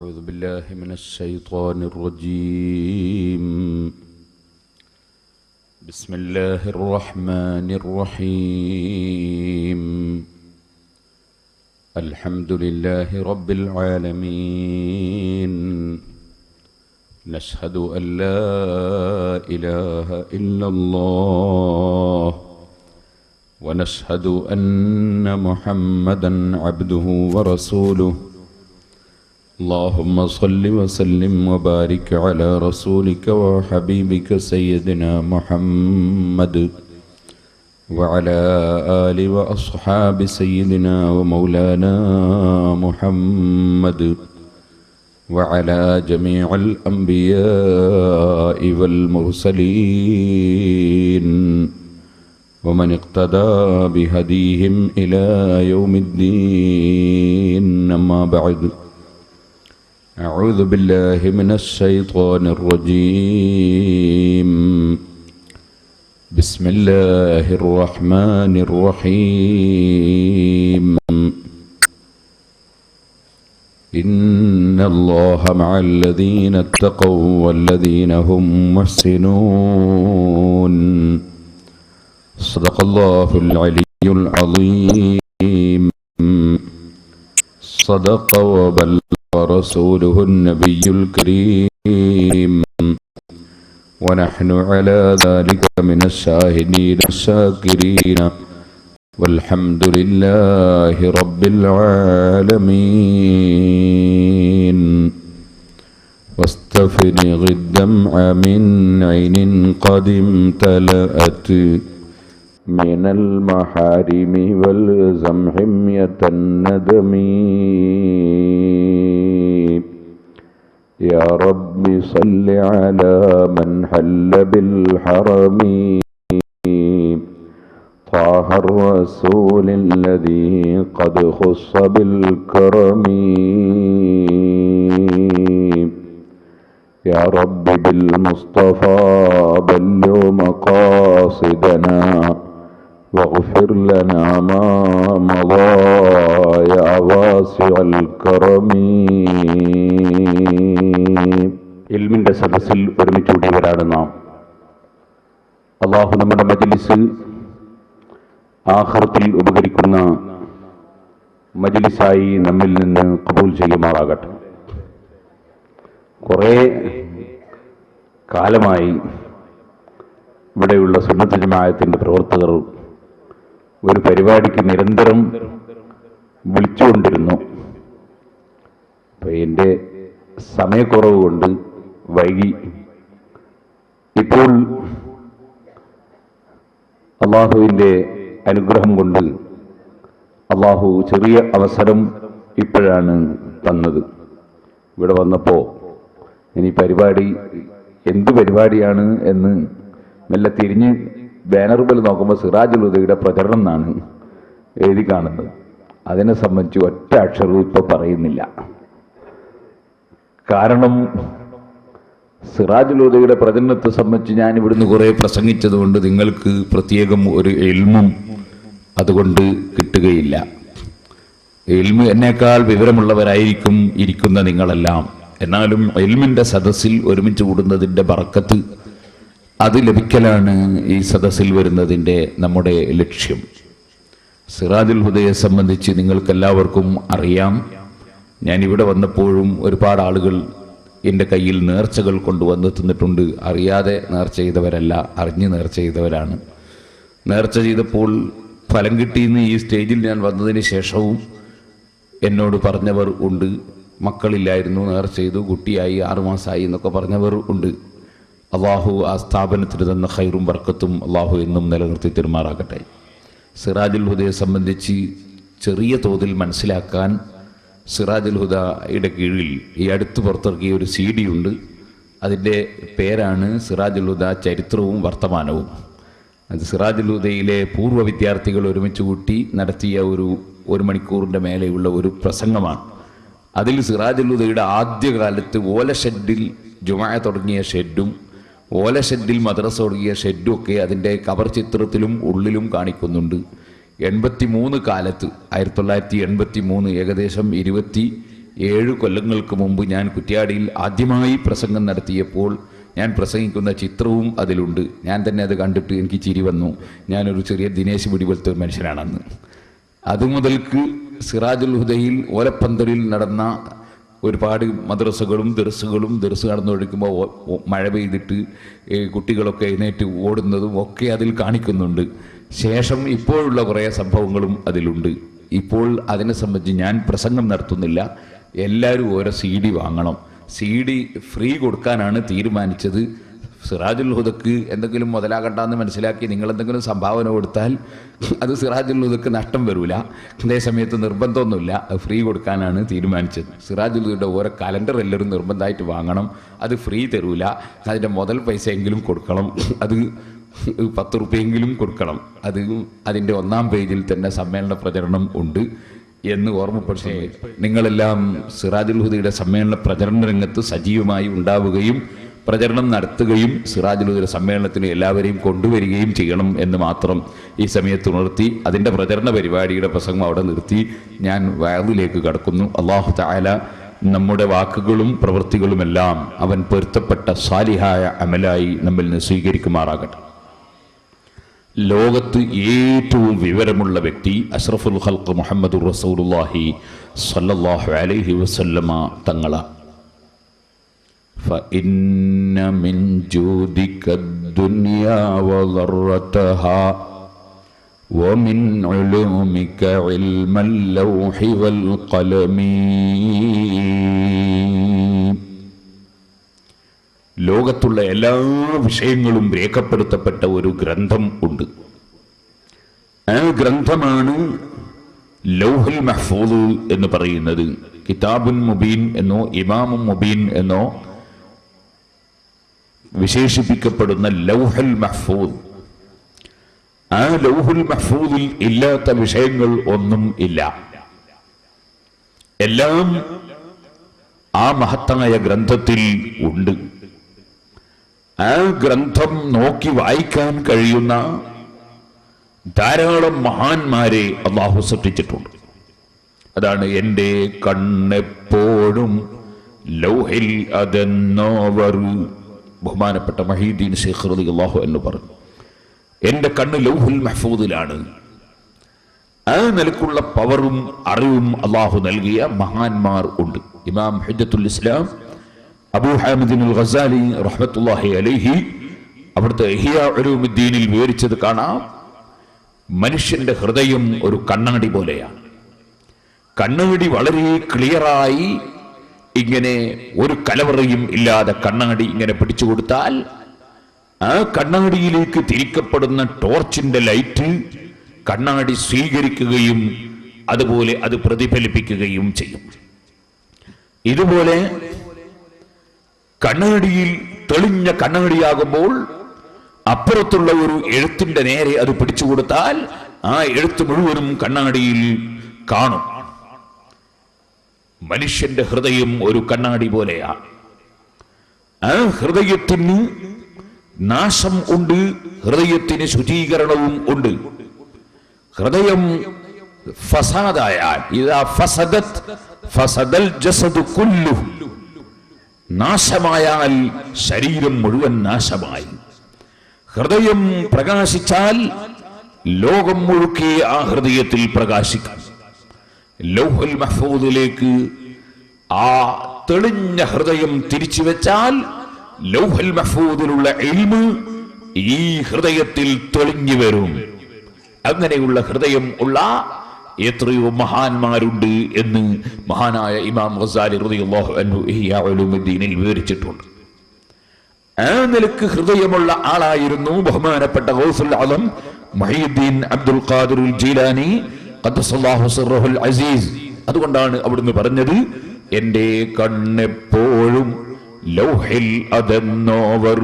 أعوذ بالله من الشيطان الرجيم. بسم الله الرحمن الرحيم. الحمد لله رب العالمين. نشهد أن لا إله إلا الله ونشهد أن محمدًا عبده ورسوله. اللهم صل وسلم وبارك على رسولك وحبيبك سيدنا محمد وعلى آل وأصحاب سيدنا ومولانا محمد وعلى جميع الأنبياء والمرسلين ومن اقتدى بهديهم إلى يوم الدين. أما بعد، أعوذ بالله من الشيطان الرجيم. بسم الله الرحمن الرحيم. إن الله مع الذين اتقوا والذين هم محسنون. صدق الله العلي العظيم. صدق وبلغ ورسوله النبي الكريم، ونحن على ذلك من الشاهدين الشاكرين، والحمد لله رب العالمين. واستفرغ الدمع من عين قد امتلأت من المحارم والزم حمية الندم. يا رب صل على من حل بالحرم، طه الرسول الذي قد خص بالكرم. يا رب بالمصطفى بلغ مقاصدنا واغفر لنا ما مضى يا واسع الكرم. ഇൽമിന്റെ സദസ്സിൽ ഒരുമിച്ചുകൂടിയവരാണ് നാം. അല്ലാഹു നമ്മുടെ മജ്ലിസ് ആഖിറത്തിൽ ഉപകരിക്കുന്ന മജ്ലിസായി നമ്മിൽ നിന്ന് ഖബൂൽ ചെയ്യുമാറാകട്ടെ. കുറേ കാലമായി ഇവിടെയുള്ള സുന്നത്ത് ജമാഅത്തിന്റെ പ്രവർത്തകർ ഒരു പരിപാടിക്ക് നിരന്തരം വിളിച്ചുകൊണ്ടിരുന്നു. അപ്പോൾ എൻ്റെ സമയക്കുറവ് കൊണ്ട് വൈകി. ഇപ്പോൾ അള്ളാഹുവിൻ്റെ അനുഗ്രഹം കൊണ്ട് അള്ളാഹു ചെറിയ അവസരം ഇപ്പോഴാണ് തന്നത്. ഇവിടെ വന്നപ്പോൾ ഇനി പരിപാടി എന്ത് പരിപാടിയാണ് എന്ന് മെല്ലെ തിരിഞ്ഞ് ബാനറുകൾ നോക്കുമ്പോൾ സിറാജുൽ ഹുദയുടെ പ്രചരണം എന്നാണ് എഴുതി കാണുന്നത്. അതിനെ സംബന്ധിച്ച് ഒറ്റ അക്ഷരവും ഇപ്പോൾ പറയുന്നില്ല. കാരണം സിറാജുൽ ഹുദയുടെ പ്രചരണത്തെ സംബന്ധിച്ച് ഞാൻ ഇവിടുന്ന് കുറേ പ്രസംഗിച്ചതുകൊണ്ട് നിങ്ങൾക്ക് പ്രത്യേകം ഒരു ഇൽമും അതുകൊണ്ട് കിട്ടുകയില്ല. ഇൽമ് എന്നേക്കാൾ വിവരമുള്ളവരായിരിക്കും ഇരിക്കുന്ന നിങ്ങളെല്ലാം. എന്നാലും ഇൽമിൻ്റെ സദസ്സിൽ ഒരുമിച്ച് കൂടുന്നതിൻ്റെ ബറക്കത്ത് അത് ലഭിക്കലാണ് ഈ സദസ്സിൽ വരുന്നതിൻ്റെ നമ്മുടെ ലക്ഷ്യം. സിറാജുൽ ഹുദയെ സംബന്ധിച്ച് നിങ്ങൾക്കെല്ലാവർക്കും അറിയാം. ഞാനിവിടെ വന്നപ്പോഴും ഒരുപാട് ആളുകൾ എൻ്റെ കയ്യിൽ നേർച്ചകൾ കൊണ്ടുവന്ന് തന്നിട്ടുണ്ട്. അറിയാതെ നേർച്ച ചെയ്തവരല്ല, അറിഞ്ഞ് നേർച്ച ചെയ്തവരാണ്. നേർച്ച ചെയ്തപ്പോൾ ഫലം കിട്ടിയെന്ന് ഈ സ്റ്റേജിൽ ഞാൻ വന്നതിന് ശേഷവും എന്നോട് പറഞ്ഞവർ ഉണ്ട്. മക്കളില്ലായിരുന്നു, നേർച്ച ചെയ്തു, കുട്ടിയായി, 6 മാസമായി എന്നൊക്കെ പറഞ്ഞവർ ഉണ്ട്. അള്ളാഹു ആ സ്ഥാപനത്തിന് തന്ന ഖൈറും ബർക്കത്തും അള്ളാഹു എന്നും നിലനിർത്തി തെരുമാറാകട്ടെ. സിറാജുൽ ഹുദയെ സംബന്ധിച്ച് ചെറിയ തോതിൽ മനസ്സിലാക്കാൻ സിറാജുൽ ഹുദയുടെ കീഴിൽ ഈ അടുത്ത് പുറത്തിറക്കിയ ഒരു CD ഉണ്ട്. അതിൻ്റെ പേരാണ് സിറാജുൽ ഹുദ ചരിത്രവും വർത്തമാനവും. അത് സിറാജുൽ ഹുദയിലെ പൂർവ്വ വിദ്യാർത്ഥികൾ ഒരുമിച്ച് കൂട്ടി നടത്തിയ ഒരു മണിക്കൂറിൻ്റെ മേലെയുള്ള ഒരു പ്രസംഗമാണ്. അതിൽ സിറാജുൽ ഹുദയുടെ ആദ്യകാലത്ത് ഓലഷെഡിൽ ജുമാഅ തുടങ്ങിയ ഷെഡും ഓലഷെഡിൽ മദ്രസ തുടങ്ങിയ ഷെഡും ഒക്കെ അതിൻ്റെ കവർ ചിത്രത്തിലും ഉള്ളിലും കാണിക്കുന്നുണ്ട്. 83 കാലത്ത് 1983 ഏകദേശം 7 കൊല്ലങ്ങൾക്ക് മുമ്പ് ഞാൻ കുറ്റ്യാടിയിൽ ആദ്യമായി പ്രസംഗം നടത്തിയപ്പോൾ ഞാൻ പ്രസംഗിക്കുന്ന ചിത്രവും അതിലുണ്ട്. ഞാൻ തന്നെ അത് കണ്ടിട്ട് എനിക്ക് ചിരി വന്നു. ഞാനൊരു ചെറിയ ദിനേശ് പിടി പോലത്തെ ഒരു മനുഷ്യനാണെന്ന്. അതുമുതൽക്ക് സിറാജുൽ ഹുദയിൽ ഓലപ്പന്തലിൽ നടന്ന ഒരുപാട് മദ്രസകളും ദർസ് നടന്നുകൊടുക്കുമ്പോൾ മഴ പെയ്തിട്ട് കുട്ടികളൊക്കെ എഴുന്നേറ്റ് ഓടുന്നതും ഒക്കെ അതിൽ കാണിക്കുന്നുണ്ട്. ശേഷം ഇപ്പോഴുള്ള കുറേ സംഭവങ്ങളും അതിലുണ്ട്. ഇപ്പോൾ അതിനെ സംബന്ധിച്ച് ഞാൻ പ്രസംഗം നടത്തുന്നില്ല. എല്ലാവരും ഓരോ CD വാങ്ങണം. CD ഫ്രീ കൊടുക്കാനാണ് തീരുമാനിച്ചത്. സിറാജുൽ ഹുദക്ക് എന്തെങ്കിലും മുതലാകണ്ടെന്ന് മനസ്സിലാക്കി നിങ്ങളെന്തെങ്കിലും സംഭാവന കൊടുത്താൽ അത് സിറാജുൽ ഹുദക്ക് നഷ്ടം വരില്ല. അതേസമയത്ത് നിർബന്ധമൊന്നുമില്ല, അത് ഫ്രീ കൊടുക്കാനാണ് തീരുമാനിച്ചത്. സിറാജുൽ ഹുദയുടെ ഓരോ കലണ്ടർ എല്ലാവരും നിർബന്ധമായിട്ട് വാങ്ങണം. അത് ഫ്രീ തരൂല, അതിൻ്റെ മുതൽ പൈസയെങ്കിലും കൊടുക്കണം. അത് 10 റുപ്യെങ്കിലും കൊടുക്കണം. അത് അതിൻ്റെ 1-ാം പേജിൽ തന്നെ സമ്മേളന പ്രചരണം ഉണ്ട് എന്ന് ഓർമ്മപ്പെടുത്തി നിങ്ങളെല്ലാം സിറാജുൽ ഹുദയുടെ സമ്മേളന പ്രചരണ രംഗത്ത് സജീവമായി ഉണ്ടാവുകയും പ്രചരണം നടത്തുകയും സിറാജുൽ ഹുദയുടെ സമ്മേളനത്തിന് എല്ലാവരെയും കൊണ്ടുവരികയും ചെയ്യണം എന്ന് മാത്രം ഈ സമയത്ത് ഉണർത്തി അതിൻ്റെ പ്രചരണ പരിപാടിയുടെ പ്രസംഗം അവിടെ നിർത്തി ഞാൻ വഅദിലേക്ക് കടക്കുന്നു. അല്ലാഹു തആല നമ്മുടെ വാക്കുകളും പ്രവൃത്തികളുമെല്ലാം അവൻ പൊരുത്തപ്പെട്ട സാലിഹായ അമലായി നമ്മിൽ നിന്ന് സ്വീകരിക്കുമാറാകട്ടെ. ലോകത്ത് ഏറ്റവും വിവരമുള്ള വ്യക്തി അഷ്റഫുൽ ഖൽഖ് മുഹമ്മദുർ റസൂലുള്ളാഹി സ്വല്ലല്ലാഹു അലൈഹി വസല്ലമ തങ്ങളാണ്. فإن من جودك الدنيا وضرتها ومن علومك علم اللوح والقلم. ലോകത്തുള്ള എല്ലാ വിഷയങ്ങളും രേഖപ്പെടുത്തപ്പെട്ട ഒരു ഗ്രന്ഥം ഉണ്ട്. ആ ഗ്രന്ഥമാണ് ലൗഹുൽ മഹ്ഫൂദ് എന്ന് പറയുന്നത്. കിതാബുൻ മുബീൻ എന്നോ ഇമാമുൻ മുബീൻ എന്നോ വിശേഷിപ്പിക്കപ്പെടുന്ന ലൗഹുൽ മഹ്ഫൂദ്. ആ ലൗഹുൽ മഹ്ഫൂദിൽ ഇല്ലാത്ത വിഷയങ്ങൾ ഒന്നും ഇല്ല. എല്ലാം ആ മഹത്തായ ഗ്രന്ഥത്തിൽ ഉണ്ട്. ആ ഗ്രന്ഥം നോക്കി വായിക്കാൻ കഴിയുന്ന ധാരാളം മഹാന്മാരെ അല്ലാഹു സൃഷ്ടിച്ചിട്ടുണ്ട്. അതാണ് എൻ്റെ കണ്ണെപ്പോഴും ലൗഹിൽ അതെന്നോവർ. ബഹുമാനപ്പെട്ട മഹീദ്ദീൻ ശൈഖ് റളിയല്ലാഹു അൻഹു പറഞ്ഞു, എൻ്റെ കണ്ണ് ലൗഹുൽ മഹ്ഫൂദിലാണ്. ആ നിലക്കുള്ള പവറും അറിവും അല്ലാഹു നൽകിയ മഹാന്മാർ ഉണ്ട്. ഇമാം ഹുജ്ജത്തുൽ ഇസ്ലാം അബൂ ഹാമിദ് അൽ ഗസാലി റഹ്മത്തുള്ളാഹി അലൈഹി അവിടുത്തെ ഇഹ്യാ ഉലൂമുദ്ദീനിൽ വിവരിച്ചത് കാണാം. മനുഷ്യന്റെ ഹൃദയം ഒരു കണ്ണാടി പോലെയാണ്. കണ്ണാടി വളരെ ക്ലിയറായി ഇങ്ങനെ ഒരു കലവറയും ഇല്ലാതെ കണ്ണാടി ഇങ്ങനെ പിടിച്ചു കൊടുത്താൽ ആ കണ്ണാടിയിലേക്ക് തിരിക്കപ്പെടുന്ന ടോർച്ചിന്റെ ലൈറ്റ് കണ്ണാടി സ്വീകരിക്കുകയും അതുപോലെ അത് പ്രതിഫലിപ്പിക്കുകയും ചെയ്യും. ഇതുപോലെ കണ്ണാടിയിൽ തെളിഞ്ഞ കണ്ണാടിയാകുമ്പോൾ അപ്പുറത്തുള്ള ഒരു എഴുത്തിന്റെ നേരെ അത് പിടിച്ചു കൊടുത്താൽ ആ എഴുത്ത് മുഴുവനും കണ്ണാടിയിൽ കാണും. മനുഷ്യന്റെ ഹൃദയം ഒരു കണ്ണാടി പോലെയാണ്. ആ ഹൃദയത്തിന് നാശം ഉണ്ട്, ഹൃദയത്തിന് ശുചീകരണവും ഉണ്ട്. ഹൃദയം ഫസാദായാൽ ഇദാ ഫസദത് ഫസദൽ ജസദു കുല്ലുഹു, നാശമായാൽ ശരീരം മുഴുവൻ നാശമായി. ഹൃദയം പ്രകാശിച്ചാൽ ലോകം മുഴുക്കെ ആ ഹൃദയത്തിൽ പ്രകാശിക്കും. ലൗഹുൽ മഹ്ഫൂദിലേക്ക് ആ തെളിഞ്ഞ ഹൃദയം തിരിച്ചു വെച്ചാൽ ലൗഹുൽ മഹ്ഫൂദിലുള്ള ഇൽമ് ഈ ഹൃദയത്തിൽ തെളിഞ്ഞു വരും. അങ്ങനെയുള്ള ഹൃദയം ഉള്ള എത്രയോ മഹാന്മാരുണ്ട് എന്ന് മഹാനായ ഇമാം ഗസാലി റളിയല്ലാഹു അൻഹു ഇഹ്യാ ഉലൂമുദ്ദീനിൽ വിവരിച്ചിട്ടുണ്ട്. ആ നിലക്ക് ഹൃദയമുള്ള ആളായിരുന്നു ബഹുമാനപ്പെട്ട ഗൗസുൽ ആലം മുഹയ്യിദ്ദീൻ അബ്ദുൽ ഖാദിർ ജീലാനി ഖദ്ദസല്ലാഹു സിർറഹുൽ അസീസ്. അതുകൊണ്ടാണ് അവിടുന്ന് പറഞ്ഞത്, എൻ്റെ കണ്ണെപ്പോഴും ലൗഹിൽ അതെന്നോവർ.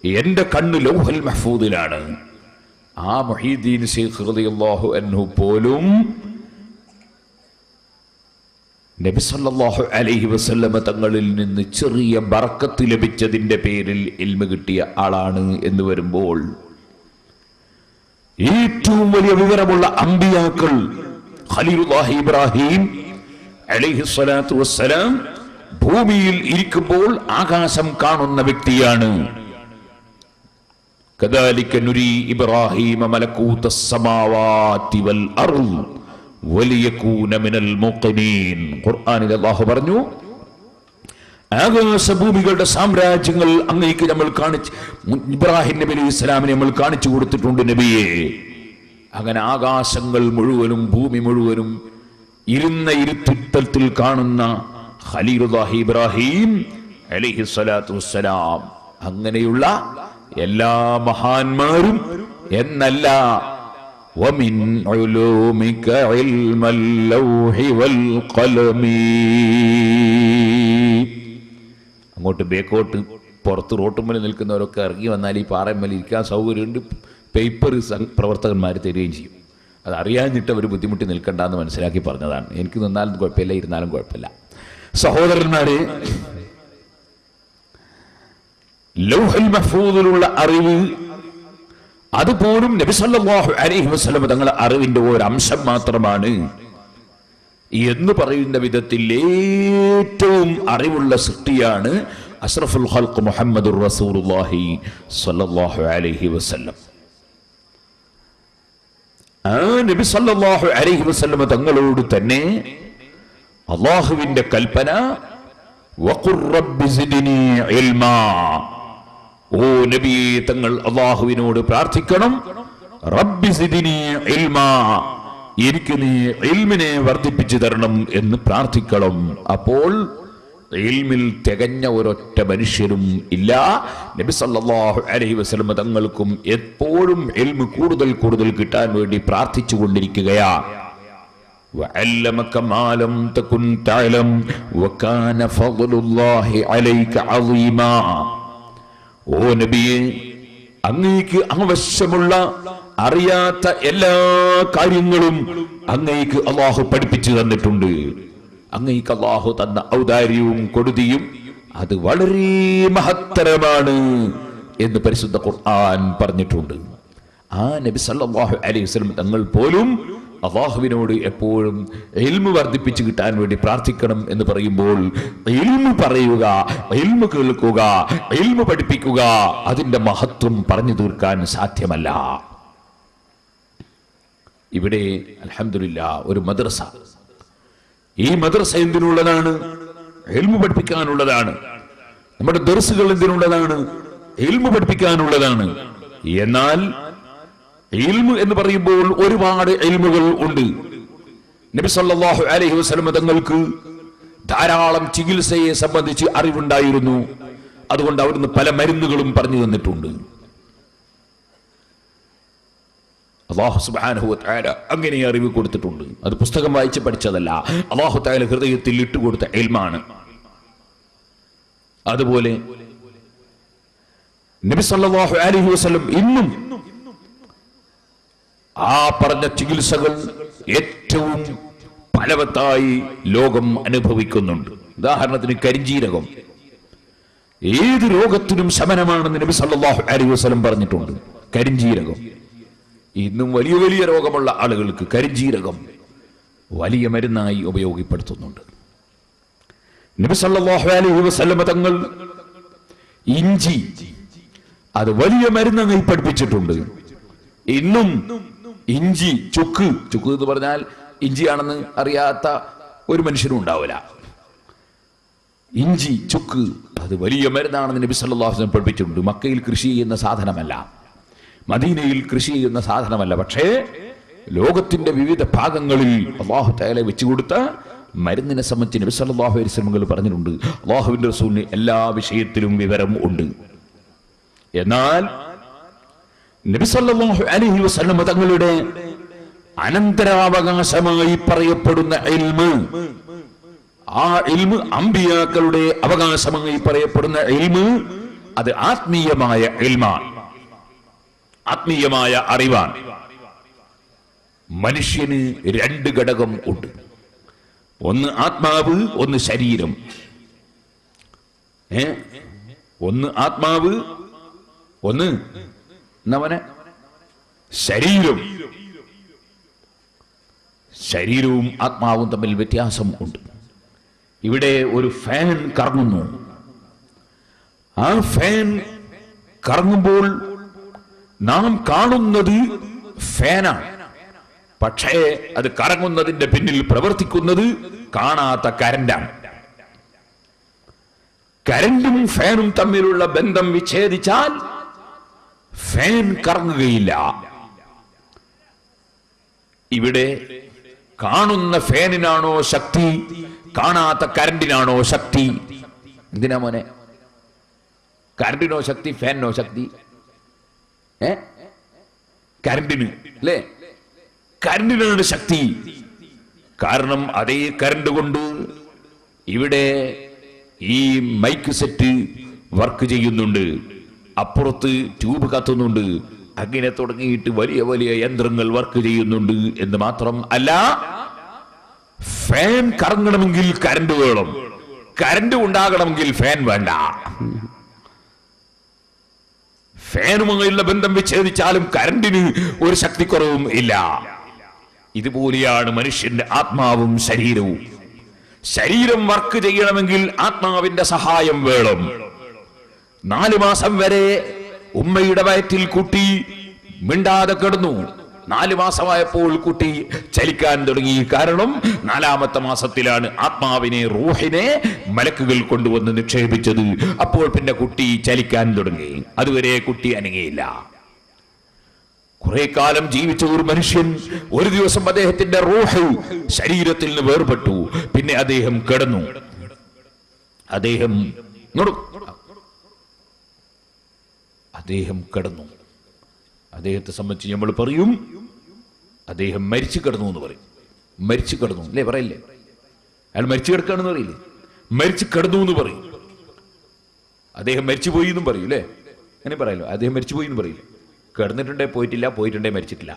എൻ്റെ കണ്ണ് ലൗഹുൽ മഹ്ഫൂദിലാണ്. ആ മുഹയ്യിദ്ദീൻ ശൈഖ് റളിയല്ലാഹു അൻഹു പോലും നബി സല്ലല്ലാഹു അലൈഹി വസല്ലമ തങ്ങളിൽ നിന്ന് ചെറിയ ബറക്കത്ത് ലഭിച്ചതിന്റെ പേരിൽ ഇൽമ കിട്ടിയ ആളാണ് എന്ന് വരുമ്പോൾ ഏറ്റവും വലിയ വിവരമുള്ള അമ്പിയാക്കൾ ഖലീലുല്ലാഹി ഇബ്രാഹിം അലൈഹിസ്സലാത്തു വസ്സലാം ഭൂമിയിൽ ഇരിക്കുമ്പോൾ ആകാശം കാണുന്ന വ്യക്തിയാണ്. കദാലിക നുരി ഇബ്രാഹീമ മലകൂതസ് സമാവാതി വൽ അർദ് വലിയകൂന മിനൽ മുഖിനീൻ. ഖുർആനിൽ അല്ലാഹു പറഞ്ഞു, ആകാശഭൂമികളുടെ സാമ്രാജ്യങ്ങൾ അങ്ങേക്ക് നമ്മൾ കാണിച്ചു, ഇബ്രാഹിം നബി അലൈഹി ഇസ്ലാമിനെ നമ്മൾ കാണിച്ചു കൊടുത്തിട്ടുണ്ട് നബിയെ. അങ്ങനെ ആകാശങ്ങൾ മുഴുവനും ഭൂമി മുഴുവനും ഇരുന്ന ഇരുത്തത്തിൽ കാണുന്ന ഖലീലുല്ലാഹി ഇബ്രാഹിം അലൈഹിസ്സലാത്തു വസ്സലാം. അങ്ങനെയുള്ള എല്ലാ മഹാന്മാരും എന്നല്ല, വമിൻ ഉലൂമിക ഇൽമൽ ലൗഹി വൽ ഖലമി. അങ്ങോട്ട് ബേക്കോട്ട് പുറത്ത് റോട്ടുമ്മൽ നിൽക്കുന്നവരൊക്കെ ഇറങ്ങി വന്നാൽ ഈ പാറമ്മൽ ഇരിക്കാൻ സൗകര്യമുണ്ട്. പേപ്പർ പ്രവർത്തകന്മാർ തരികയും ചെയ്യും. അത് അറിയാഞ്ഞിട്ട് അവർ ബുദ്ധിമുട്ടി നിൽക്കണ്ടെന്ന് മനസ്സിലാക്കി പറഞ്ഞതാണ്. എനിക്ക് നിന്നാലും കുഴപ്പമില്ല, ഇരുന്നാലും കുഴപ്പമില്ല. സഹോദരന്മാരെ, ലൗഹുൽ മഹ്ഫൂദിലുള്ള അറിവ് അതുപോലും നബി സല്ലല്ലാഹു അലൈഹി വസല്ലം തങ്ങളുടെ അറിവിന്റെ ഒരു അംശം മാത്രമാണ് എന്ന് പറയുന്ന വിധത്തിൽ ഏറ്റവും അറിവുള്ള സൃഷ്ടിയാണ് അഷ്റഫുൽ ഖൽഖ് മുഹമ്മദുർ റസൂലുള്ളാഹി സ്വല്ലല്ലാഹു അലൈഹി വസല്ലം. ആ നബി സല്ലല്ലാഹു അലൈഹി വസല്ലം തങ്ങളോട് തന്നെ അല്ലാഹുവിന്റെ കൽപ്പന, വഖുർ റബ്ബി സിദ്നി ഇൽമാ. ഓ നബി, തങ്ങൾ അല്ലാഹുവിനോട് പ്രാർത്ഥിക്കണം, റബ്ബി സിദ്നി ഇൽമാ, എനിക്ക് നീ ഇൽമിനെ വർദ്ധിപ്പിച്ചു തരണം എന്ന് പ്രാർത്ഥിക്കണം. അപ്പോൾ ഇൽമിൽ തികഞ്ഞ ഒരൊറ്റ മനുഷ്യരും ഇല്ല. നബി സല്ലല്ലാഹു അലൈഹി വസല്ലം തങ്ങൾക്കും എപ്പോഴും ഇൽമ് കൂടുതൽ കൂടുതൽ കിട്ടാൻ വേണ്ടി പ്രാർത്ഥിച്ചു കൊണ്ടിരിക്കുകയാണ്. وعلمك ما لم تكن تعلم وكان فضل الله عليك عظيما. ഓ നബിയെ, അങ്ങേക്ക് ആവശ്യമുള്ള അറിയാത്ത എല്ലാ കാര്യങ്ങളും അങ്ങേക്ക് അല്ലാഹു പഠിപ്പിച്ചു തന്നിട്ടുണ്ട്. അങ്ങേക്ക് അല്ലാഹു തന്ന ഔദാര്യവും കൊടുതിയും അത് വളരെ മഹത്തരമാണ് എന്ന് പരിശുദ്ധ ഖുർആൻ പറഞ്ഞിട്ടുണ്ട്. ആ നബി സല്ലല്ലാഹു അലൈഹി വസല്ലം തങ്ങൾ പോലും അല്ലാഹുവിനോട് എപ്പോഴും ഇൽമു വർദ്ധിപ്പിച്ചു കിട്ടാൻ വേണ്ടി പ്രാർത്ഥിക്കണം എന്ന് പറയുമ്പോൾ ഇൽമു പറയുക, ഇൽമു കേൾക്കുക, ഇൽമു പഠിപ്പിക്കുക, അതിന്റെ മഹത്വം പറഞ്ഞു തീർക്കാൻ സാധ്യമല്ല. ഇവിടെ അൽഹംദുലില്ലാ ഒരു മദ്രസ. ഈ മദ്രസ എന്തിനുള്ളതാണ്? ഇൽമു പഠിപ്പിക്കാനുള്ളതാണ്. നമ്മുടെ ദർസുകൾ എന്തിനുള്ളതാണ്? ഇൽമു പഠിപ്പിക്കാനുള്ളതാണ്. എന്നാൽ ഇൽമു എന്ന് പറയുമ്പോൾ ഒരുപാട് ഇൽമുകൾ ഉണ്ട്. നബി സല്ലല്ലാഹു അലൈഹി വസല്ലം തങ്ങൾക്ക് ധാരാളം ചികിത്സയെ സംബന്ധിച്ച് അറിവുണ്ടായിരുന്നു. അതുകൊണ്ട് അവിടുന്ന് പല മരുന്നുകളും പറഞ്ഞു തന്നിട്ടുണ്ട്. അല്ലാഹു സുബ്ഹാനഹു വ തആല അങ്ങനെ അറിവ് കൊടുത്തിട്ടുണ്ട്. അത് പുസ്തകം വായിച്ച് പഠിച്ചതല്ല, അല്ലാഹു തആല ഹൃദയത്തിൽ ഇട്ടുകൊടുത്ത ഇൽമാണ്. അതുപോലെ നബി സല്ലല്ലാഹു അലൈഹി വസല്ലം ഇന്നും ആ പറഞ്ഞ ചികിത്സകൾ ഏറ്റവും ഫലവത്തായി ലോകം അനുഭവിക്കുന്നുണ്ട്. ഉദാഹരണത്തിന് കരിഞ്ജീരകം ഏത് രോഗത്തിനും ശമനമാണെന്ന് നബി സല്ലല്ലാഹു അലൈഹി വസല്ലം പറഞ്ഞിട്ടുണ്ട്. കരിഞ്ജീരകം ഇന്നും വലിയ വലിയ രോഗമുള്ള ആളുകൾക്ക് കരിഞ്ജീരകം വലിയ മരുന്നായി ഉപയോഗപ്പെടുത്തുന്നുണ്ട്. നബി സല്ലല്ലാഹു അലൈഹി വസല്ലം തങ്ങൾ ഇഞ്ചി അത് വലിയ മരുന്നായി പഠിപ്പിച്ചിട്ടുണ്ട്. ഇന്നും ഇഞ്ചി, ചുക്ക് എന്ന് പറഞ്ഞാൽ ഇഞ്ചിയാണെന്ന് അറിയാത്ത ഒരു മനുഷ്യനും ഉണ്ടാവില്ല. ഇഞ്ചി, ചുക്ക് അത് വലിയ മരുന്നാണെന്ന് നബി സല്ലല്ലാഹു അലൈഹി വസല്ലം പഠിപ്പിച്ചിട്ടുണ്ട്. മക്കയിൽ കൃഷി ചെയ്യുന്ന സാധനമല്ല, മദീനയിൽ കൃഷി ചെയ്യുന്ന സാധനമല്ല. പക്ഷേ ലോകത്തിന്റെ വിവിധ ഭാഗങ്ങളിൽ അല്ലാഹു തആല വെച്ചുകൊടുത്ത മരുന്നിനെ സംബന്ധിച്ച് നബി സല്ലല്ലാഹു അലൈഹി വസല്ലം പറഞ്ഞിട്ടുണ്ട്. അല്ലാഹുവിന്റെ റസൂലിന് എല്ലാ വിഷയത്തിലും വിവരം ഉണ്ട്. എന്നാൽ നബി സല്ലല്ലാഹു അലൈഹി വസല്ലം തങ്ങളുടെ അനന്തരാവകാശമായി പറയപ്പെടുന്ന ഇൽമ്, ആ ഇൽമ് അമ്പിയാക്കളുടെ അവകാശമായി പറയപ്പെടുന്ന ഇൽമ്, അത് ആത്മീയമായ ഇൽമാണ്, ആത്മീയമായ അറിവാണ്. മനുഷ്യന് രണ്ട് ഘടകം ഉണ്ട്. ഒന്ന് ആത്മാവ്, ഒന്ന് ശരീരം. ഒന്ന് ആത്മാവ്, ഒന്ന് എന്നവനെ ശരീരം. ശരീരവും ആത്മാവും തമ്മിൽ വ്യത്യാസം ഉണ്ട്. ഇവിടെ ഒരു ഫാൻ കറങ്ങുന്നു. ആ ഫാൻ കറങ്ങുമ്പോൾ നാം കാണുന്നത് ഫാനാണ്. പക്ഷേ അത് കറങ്ങുന്നതിന്റെ പിന്നിൽ പ്രവർത്തിക്കുന്നത് കാണാത്ത കരണ്ടാണ്. കരണ്ടും ഫാനും തമ്മിലുള്ള ബന്ധം വിച്ഛേദിച്ചാൽ ഫാൻ കറങ്ങുകയില്ല. ഇവിടെ കാണുന്ന ഫാനിനാണോ ശക്തി, കാണാത്ത കരണ്ടിനാണോ ശക്തി? എന്തിനാ മോനെ? കരണ്ടിനോ ശക്തി, ഫാനിനോ ശക്തി? കരണ്ടിന് അല്ലേ? കരണ്ടിനാണ് ശക്തി. കാരണം അതേ കരണ്ട് കൊണ്ട് ഇവിടെ ഈ മൈക്ക് സെറ്റ് വർക്ക് ചെയ്യുന്നുണ്ട്, അപ്പുറത്ത് ട്യൂബ് കത്തുന്നുണ്ട്, അങ്ങനെ തുടങ്ങിയിട്ട് വലിയ വലിയ യന്ത്രങ്ങൾ വർക്ക് ചെയ്യുന്നുണ്ട്. എന്ന് മാത്രം അല്ല, ഫാൻ കറങ്ങണമെങ്കിൽ കരണ്ട് വേണം, കരണ്ട് ഉണ്ടാകണമെങ്കിൽ ഫാൻ വേണ്ട. ഫാനുമായുള്ള ബന്ധം വിച്ഛേദിച്ചാലും കരണ്ടിന് ഒരു ശക്തിക്കുറവും ഇല്ല. ഇതുപോലെയാണ് മനുഷ്യന്റെ ആത്മാവും ശരീരവും. ശരീരം വർക്ക് ചെയ്യണമെങ്കിൽ ആത്മാവിന്റെ സഹായം വേണം. 4 മാസം വരെ ഉമ്മയുടെ വയറ്റിൽ കുട്ടി മിണ്ടാതെ കിടന്നു. 4 മാസമായപ്പോൾ കുട്ടി ചലിക്കാൻ തുടങ്ങി. കാരണം 4ാമത്തെ മാസത്തിലാണ് ആത്മാവിനെ, റൂഹിനെ മലക്കുകൾ കൊണ്ടുവന്ന് നിക്ഷേപിച്ചത്. അപ്പോൾ പിന്നെ കുട്ടി ചലിക്കാൻ തുടങ്ങി. അതുവരെ കുട്ടി അനങ്ങിയില്ല. കുറെ കാലം ജീവിച്ച ഒരു മനുഷ്യൻ ഒരു ദിവസം അദ്ദേഹത്തിന്റെ റൂഹ് ശരീരത്തിൽ നിന്ന് വേർപെട്ടു. പിന്നെ അദ്ദേഹം കിടന്നു. അദ്ദേഹം കിടന്നു. അദ്ദേഹത്തെ സംബന്ധിച്ച് നമ്മൾ പറയും, അദ്ദേഹം മരിച്ചു കിടന്നു എന്ന് പറയും. മരിച്ചു കിടന്നു അല്ലേ പറയില്ലേ? അയാൾ മരിച്ചു കിടക്കുകയാണെന്ന് പറയില്ലേ? മരിച്ചു കിടന്നു എന്ന് പറയും. അദ്ദേഹം മരിച്ചുപോയി എന്നും പറയും അല്ലേ? അങ്ങനെ പറയല്ലോ, അദ്ദേഹം മരിച്ചുപോയി എന്ന് പറയില്ല. കിടന്നിട്ടുണ്ടേ പോയിട്ടില്ല, പോയിട്ടുണ്ടേ മരിച്ചിട്ടില്ല.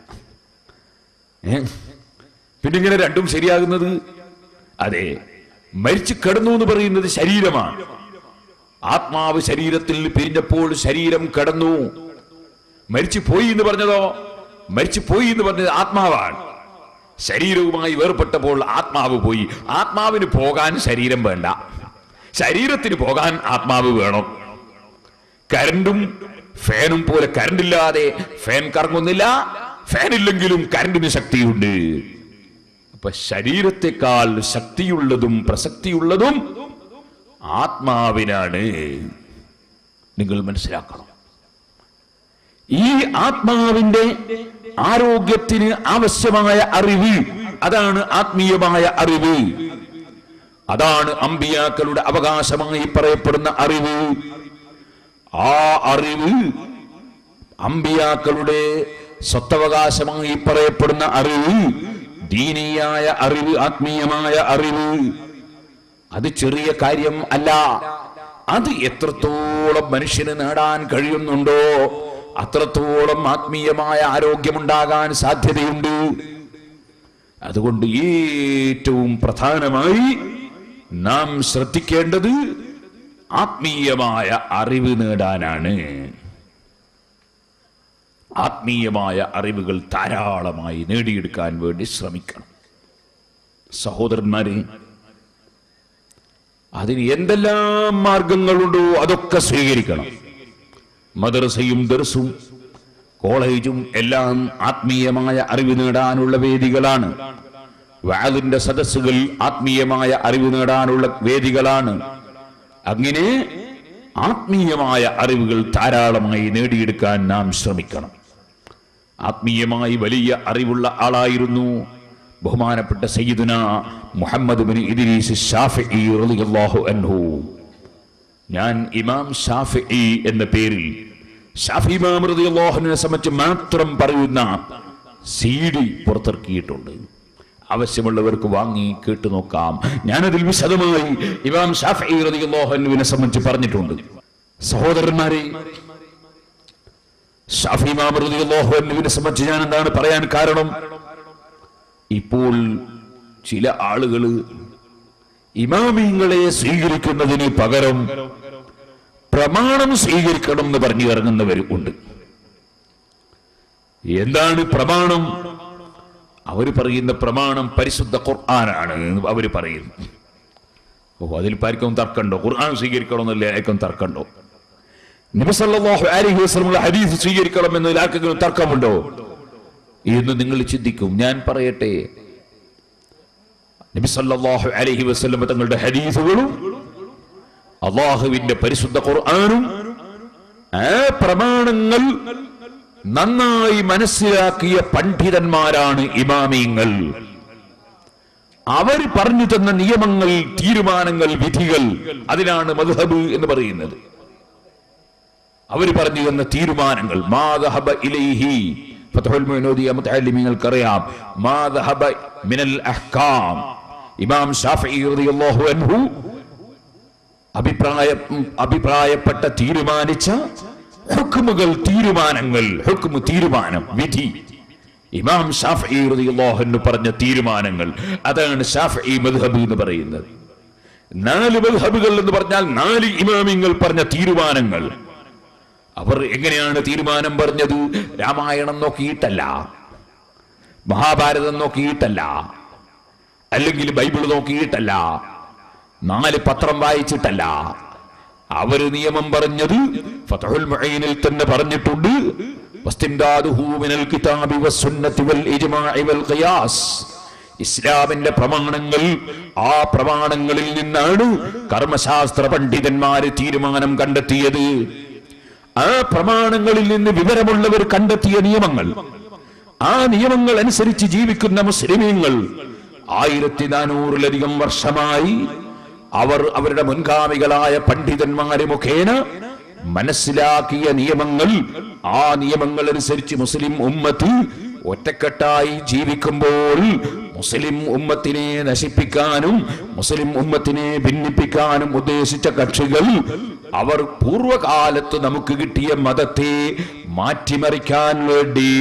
പിന്നെ ഇങ്ങനെ രണ്ടും ശരിയാകുന്നത്? അതെ, മരിച്ചു കിടന്നു എന്ന് പറയുന്നത് ശരീരമാണ്. ആത്മാവ് ശരീരത്തിൽ പിരിഞ്ഞപ്പോൾ ശരീരം കിടന്നു. മരിച്ചു പോയി എന്ന് പറഞ്ഞതോ? മരിച്ചു പോയി എന്ന് പറഞ്ഞത് ആത്മാവാണ്. ശരീരവുമായി വേർപെട്ടപ്പോൾ ആത്മാവ് പോയി. ആത്മാവിന് പോകാൻ ശരീരം വേണ്ട, ശരീരത്തിന് പോകാൻ ആത്മാവ് വേണം. കരണ്ടും ഫാനും പോലെ കരണ്ടില്ലാതെ ഫാൻ കറങ്ങുന്നില്ല, ഫാൻ ഇല്ലെങ്കിലും കരണ്ടിന് ശക്തിയുണ്ട്. അപ്പൊ ശരീരത്തെക്കാൾ ശക്തിയുള്ളതും പ്രസക്തിയുള്ളതും ആത്മാവിനാണ്. നിങ്ങൾ മനസ്സിലാക്കണം. ഈ ആത്മാവിന്റെ ആരോഗ്യത്തിന് ആവശ്യമായ അറിവ്, അതാണ് ആത്മീയമായ അറിവ്. അതാണ് അമ്പിയാക്കളുടെ അവകാശമായി പറയപ്പെടുന്ന അറിവ്. ആ അറിവ്, അമ്പിയാക്കളുടെ സ്വത്തവകാശമായി പറയപ്പെടുന്ന അറിവ്, ദീനീയായ അറിവ്, ആത്മീയമായ അറിവ്, അത് ചെറിയ കാര്യം അല്ല. അത് എത്രത്തോളം മനുഷ്യന് നേടാൻ കഴിയുന്നുണ്ടോ അത്രത്തോളം ആത്മീയമായ ആരോഗ്യമുണ്ടാകാൻ സാധ്യതയുണ്ട്. അതുകൊണ്ട് ഏറ്റവും പ്രധാനമായി നാം ശ്രദ്ധിക്കേണ്ടത് ആത്മീയമായ അറിവ് നേടാനാണ്. ആത്മീയമായ അറിവുകൾ ധാരാളമായി നേടിയെടുക്കാൻ വേണ്ടി ശ്രമിക്കണം. സഹോദരന്മാരെ, അതിന് എന്തെല്ലാം മാർഗങ്ങളുണ്ടോ അതൊക്കെ സ്വീകരിക്കണം. മദ്രസയും ദർസും കോളേജും എല്ലാം ആത്മീയമായ അറിവ് നേടാനുള്ള വേദികളാണ്. വഅദിന്റെ സദസ്സുകൾ ആത്മീയമായ അറിവ് നേടാനുള്ള വേദികളാണ്. അങ്ങനെ ആത്മീയമായ അറിവുകൾ ധാരാളമായി നേടിയെടുക്കാൻ നാം ശ്രമിക്കണം. ആത്മീയമായി വലിയ അറിവുള്ള ആളായിരുന്നു ബഹുമാനപ്പെട്ട സയ്യിദുന മുഹമ്മദ് ബിൻ ഇദ്രീസ് ശാഫിഈ റളിയല്ലാഹു അൻഹു. ഞാൻ ഇമാം ശാഫിഈ എന്ന പേരിൽ ശാഫി ഇമാം റളിയല്ലാഹു അൻഹുവിനെ സംബന്ധിച്ച് മാത്രം പറയുന്ന CD പുറത്തിറക്കിയിട്ടുണ്ട്. ആവശ്യമുള്ളവർക്ക് വാങ്ങി കേട്ടു നോക്കാം. ഞാനതിൽ വിശദമായി ഇമാം ശാഫിഈ റളിയല്ലാഹു അൻഹുവിനെ സംബന്ധിച്ച് പറഞ്ഞിട്ടുണ്ട്. സഹോദരന്മാരെ, ശാഫി ഇമാം റളിയല്ലാഹു അൻഹുവിനെ സംബന്ധിച്ച് ഞാൻ എന്താണ് പറയാൻ കാരണം? ഇപ്പോൾ ചില ആളുകൾ ഇമാമിങ്ങളെ സ്വീകരിക്കുന്നതിന് പകരം പ്രമാണം സ്വീകരിക്കണം എന്ന് പറഞ്ഞു ഇറങ്ങുന്നവരും ഉണ്ട്. എന്താണ് പ്രമാണം? അവർ പറയുന്ന പ്രമാണം പരിശുദ്ധ ഖുർആനാണ് എന്ന് അവർ പറയുന്നു. അതിൽ ആർക്കും തർക്കമുണ്ടോ? ഖുർആൻ സ്വീകരിക്കണമെന്നല്ലേ ആർക്കും തർക്കമുണ്ടോ? നബി സല്ലല്ലാഹു അലൈഹി വസല്ലം ഹദീസ് സ്വീകരിക്കണം എന്നതിൽ ആർക്കെങ്കിലും തർക്കമുണ്ടോ എന്ന് നിങ്ങൾ ചിന്തിക്കും. ഞാൻ പറയട്ടെ, നബി സല്ലല്ലാഹു അലൈഹി വസല്ലം തങ്ങളുടെ ഹദീസുകളും അല്ലാഹുവിന്റെ പരിശുദ്ധ ഖുർആനും ആ പ്രമാണങ്ങൾ നന്നായി മനസ്സിലാക്കിയ പണ്ഡിതന്മാരാണ് ഇമാമിങ്ങൾ. അവർ പറഞ്ഞു തന്ന നിയമങ്ങൾ, തീരുമാനങ്ങൾ, വിധികൾ, അതിനാണ് മദ്ഹബ് എന്ന് പറയുന്നത്. അവർ പറഞ്ഞു തന്ന തീരുമാനങ്ങൾ മാ ദഹബ ഇലൈഹി ഫത്ഹുൽ മുഈനോദിയ മുതഅല്ലിമീങ്ങൾക്കറിയാം മാ ദഹബ മിനൽ അഹ്കാം. ഇമാം ഷാഫിഈ റളിയല്ലാഹു അൻഹു അഭിപ്രായപ്പെട്ട തീരുമാനിച്ച ഹുക്മുകൾ, തീരുമാനങ്ങൾ, ഹുക്മു തീരുമാനം, വിധി, ഇമാം ഷാഫിഈ റളിയല്ലാഹു അൻഹു പറഞ്ഞ തീരുമാനങ്ങൾ, അതാണ് ഷാഫിഈ മദ്ഹബ് എന്ന് പറയുന്നത്. 4 മദ്ഹബുകൾ എന്ന് പറഞ്ഞാൽ 4 ഇമാമിങ്ങൾ പറഞ്ഞ തീരുമാനങ്ങൾ. അവർ എങ്ങനെയാണ് തീരുമാനം പറഞ്ഞത്? രാമായണം നോക്കിയിട്ടല്ല, മഹാഭാരതം നോക്കിയിട്ടല്ല, അല്ലെങ്കിൽ ബൈബിൾ നോക്കിയിട്ടല്ല, 4 പത്രം വായിച്ചിട്ടല്ല. അവര് നിയമം പറഞ്ഞത് ഫത്ഹുൽ മുഈനിൽ തന്നെ പറഞ്ഞിട്ടുണ്ട്. വസ്തിംദാദുഹു മിനൽ കിതാബി വസ്സുന്നതി വൽ ഇജ്മാഇ വൽ ഖിയാസ്. ഇസ്ലാമിന്റെ പ്രമാണങ്ങൾ, ആ പ്രമാണങ്ങളിൽ നിന്നാണ് കർമ്മശാസ്ത്ര പണ്ഡിതന്മാര് തീരുമാനം കണ്ടെത്തിയത്. ആ പ്രമാണങ്ങളിൽ നിന്ന് വിവരമുള്ളവർ കണ്ടെത്തിയ നിയമങ്ങൾ, ആ നിയമങ്ങൾ അനുസരിച്ച് ജീവിക്കുന്ന മുസ്ലിമീങ്ങൾ 1400-ലധികം വർഷമായി അവർ അവരുടെ മുൻഗാമികളായ പണ്ഡിതന്മാരെ മുഖേന മനസ്സിലാക്കിയ നിയമങ്ങൾ, ആ നിയമങ്ങൾ അനുസരിച്ച് മുസ്ലിം ഉമ്മത്ത് ഒറ്റക്കെട്ടായി ജീവിക്കുമ്പോൾ മുസ്ലിം ഉമ്മത്തിനെ നശിപ്പിക്കാനും മുസ്ലിം ഉമ്മത്തിനെ ഭിന്നിപ്പിക്കാനും ഉദ്ദേശിച്ച കക്ഷികൾ അവർ പൂർവകാലത്ത് നമുക്ക് കിട്ടിയ മതത്തെ മാറ്റിമറിക്കാൻ വേണ്ടി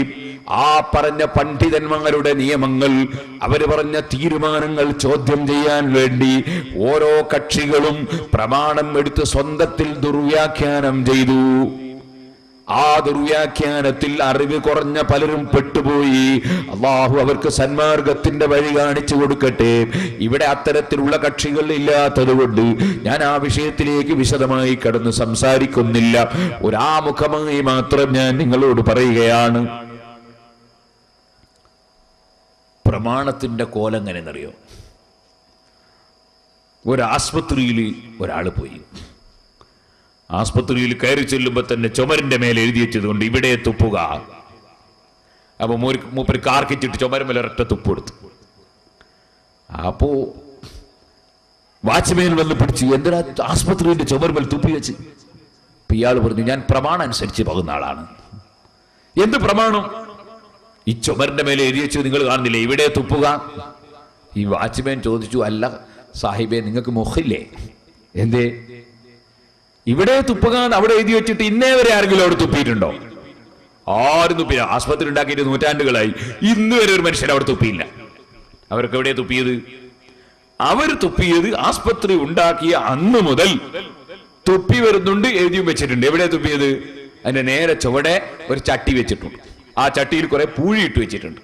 ആ പറഞ്ഞ പണ്ഡിതന്മാരുടെ നിയമങ്ങൾ, അവര് പറഞ്ഞ തീരുമാനങ്ങൾ ചോദ്യം ചെയ്യാൻ വേണ്ടി ഓരോ കക്ഷികളും പ്രമാണം എടുത്ത് സ്വന്തത്തിൽ ദുർവ്യാഖ്യാനം ചെയ്തു. ആ ദുർവ്യാഖ്യാനത്തിൽ അറിവ് കുറഞ്ഞ പലരും പെട്ടുപോയി. അള്ളാഹു അവർക്ക് സന്മാർഗത്തിന്റെ വഴി കാണിച്ചു കൊടുക്കട്ടെ. ഇവിടെ അത്തരത്തിലുള്ള കക്ഷികൾ ഇല്ലാത്തത് കൊണ്ട് ഞാൻ ആ വിഷയത്തിലേക്ക് വിശദമായി കടന്ന് സംസാരിക്കുന്നില്ല. ഒരാമുഖമായി മാത്രം ഞാൻ നിങ്ങളോട് പറയുകയാണ്. പ്രമാണത്തിന്റെ കോലെങ്ങനെന്നറിയോ? ഒരാസ്പത്രിയിൽ ഒരാൾ പോയി. ആസ്പത്രിയിൽ കയറി ചെല്ലുമ്പോ തന്നെ ചുമരിന്റെ മേലെ എഴുതി വെച്ചതുകൊണ്ട് ഇവിടെ തുപ്പുക. അപ്പൊ മൂപ്പര് കാർക്കിച്ചിട്ട് ചുമരുമേലെ ഒരൊറ്റ തുപ്പ് കൊടുത്തു. അപ്പോ വാച്ച്മാൻ വന്ന് പിടിച്ചു, എന്തിനാ ആസ്പത്രിയുടെ ചുമരുമേൽ തുപ്പി വെച്ച്? അപ്പൊ ഇയാൾ പറഞ്ഞു, ഞാൻ പ്രമാണം അനുസരിച്ച് പോകുന്ന ആളാണ്. എന്ത് പ്രമാണം? ഈ ചുമരിന്റെ മേലെ എഴുതി വെച്ചു നിങ്ങൾ കാണുന്നില്ലേ, ഇവിടെ തുപ്പുക. ഈ വാച്ച്മാൻ ചോദിച്ചു, അല്ല സാഹിബേ, നിങ്ങൾക്ക് മുഖില്ലേ? എന്തേ ഇവിടെ തുപ്പുക അവിടെ എഴുതി വെച്ചിട്ട് ഇന്നേ വരെ ആരെങ്കിലും അവിടെ തുപ്പിയിട്ടുണ്ടോ? ആരും തുപ്പിയില്ല. ആസ്പത്രി ഉണ്ടാക്കിയിട്ട് നൂറ്റാണ്ടുകളായി, ഇന്ന് വരെ ഒരു മനുഷ്യൻ അവിടെ തുപ്പിയില്ല. അവർക്ക് എവിടെ തുപ്പിയത്? അവർ തുപ്പിയത് ആസ്പത്രി ഉണ്ടാക്കിയ അന്ന് മുതൽ തുപ്പി വരുന്നുണ്ട്, എഴുതിയും വെച്ചിട്ടുണ്ട്. എവിടെ തുപ്പിയത്? അതിന്റെ നേരെ ചുവടെ ഒരു ചട്ടി വെച്ചിട്ടുണ്ട്. ആ ചട്ടിയിൽ കുറെ പൂഴിയിട്ട് വെച്ചിട്ടുണ്ട്.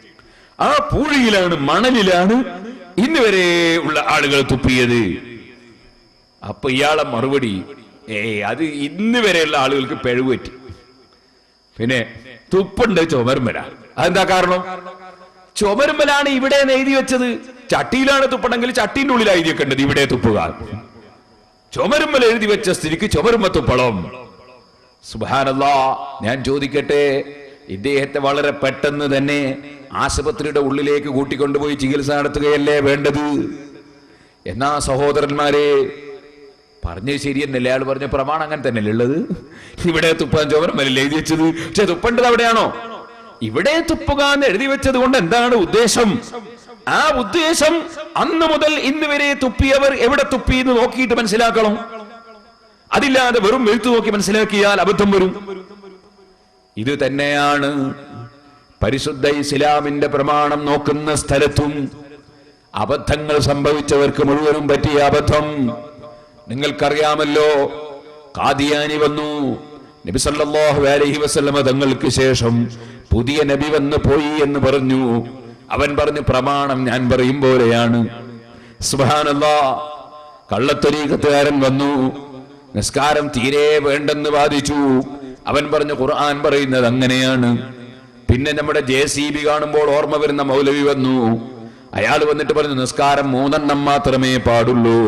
ആ പൂഴിയിലാണ്, മണലിലാണ് ഇന്ന് വരെ ഉള്ള ആളുകൾ തുപ്പിയത്. അപ്പൊ ഇയാളെ മറുപടി, അത് ഇന്ന് വരെയുള്ള ആളുകൾക്ക് പിഴവ് പറ്റി. പിന്നെ തുപ്പുണ്ട് ചുമരുമല. അതെന്താ കാരണം? ചുമരുമലാണ് ഇവിടെ എഴുതി വെച്ചത്. ചട്ടിയിലാണ് തുപ്പണമെങ്കിൽ ചട്ടീന്റെ ഉള്ളിൽ എഴുതി വെക്കേണ്ടത് ഇവിടെ തുപ്പുക. ചുമരുമല എഴുതി വെച്ച സ്ഥിതിക്ക് ചുമരുമ തുപ്പളം. സുബ്ഹാനല്ലാഹ്. ഞാൻ ചോദിക്കട്ടെ, ഇദ്ദേഹത്തെ വളരെ പെട്ടെന്ന് തന്നെ ആശുപത്രിയുടെ ഉള്ളിലേക്ക് കൂട്ടിക്കൊണ്ടുപോയി ചികിത്സ നടത്തുകയല്ലേ വേണ്ടത്? എന്നാ സഹോദരന്മാരെ, പറഞ്ഞത് ശരിയെന്നല്ലേ? അയാൾ പറഞ്ഞ പ്രമാണം അങ്ങനെ തന്നെയല്ലേ ഉള്ളത്? ഇവിടെ തുപ്പാൻ ചുമരുമലല്ലേ എഴുതി വെച്ചത്? പക്ഷെ തുപ്പേണ്ടത് അവിടെയാണോ? ഇവിടെ തുപ്പുക എന്ന് എഴുതി വെച്ചത് കൊണ്ട് എന്താണ് ഉദ്ദേശം? ആ ഉദ്ദേശം അന്ന് മുതൽ ഇന്ന് വരെ തുപ്പിയവർ എവിടെ തുപ്പി എന്ന് നോക്കിയിട്ട് മനസ്സിലാക്കണം. അതില്ലാതെ വെറും എഴുത്തു നോക്കി മനസ്സിലാക്കിയാൽ അബദ്ധം വരും. ഇത് തന്നെയാണ് പരിശുദ്ധ ഇസ്ലാമിന്റെ പ്രമാണം നോക്കുന്ന സ്ഥലത്തും അബദ്ധങ്ങൾ സംഭവിച്ചവർക്ക് മുഴുവനും പറ്റിയ അബദ്ധം. നിങ്ങൾക്കറിയാമല്ലോ, ഖാദിയാനി വന്നു. നബി സല്ലല്ലാഹു അലൈഹി വസല്ലമ തങ്ങൾക്ക് ശേഷം പുതിയ നബി വന്നു പോയി എന്ന് പറഞ്ഞു. അവൻ പറഞ്ഞു, പ്രമാണം ഞാൻ പറയും പോലെയാണ്. സുബ്ഹാനല്ലാഹ്. കള്ളത്തൊരീക്കത്തുകാരൻ വന്നു, നിസ്കാരം തീരെ വേണ്ടെന്ന് വാദിച്ചു. അവൻ പറഞ്ഞു ഖുർആൻ പറയുന്നത് അങ്ങനെയാണ്. പിന്നെ നമ്മുടെ JCB കാണുമ്പോൾ ഓർമ്മ വരുന്ന മൗലവി വന്നു. അയാൾ വന്നിട്ട് പറഞ്ഞു നിസ്കാരം 3 മാത്രമേ പാടുള്ളൂ,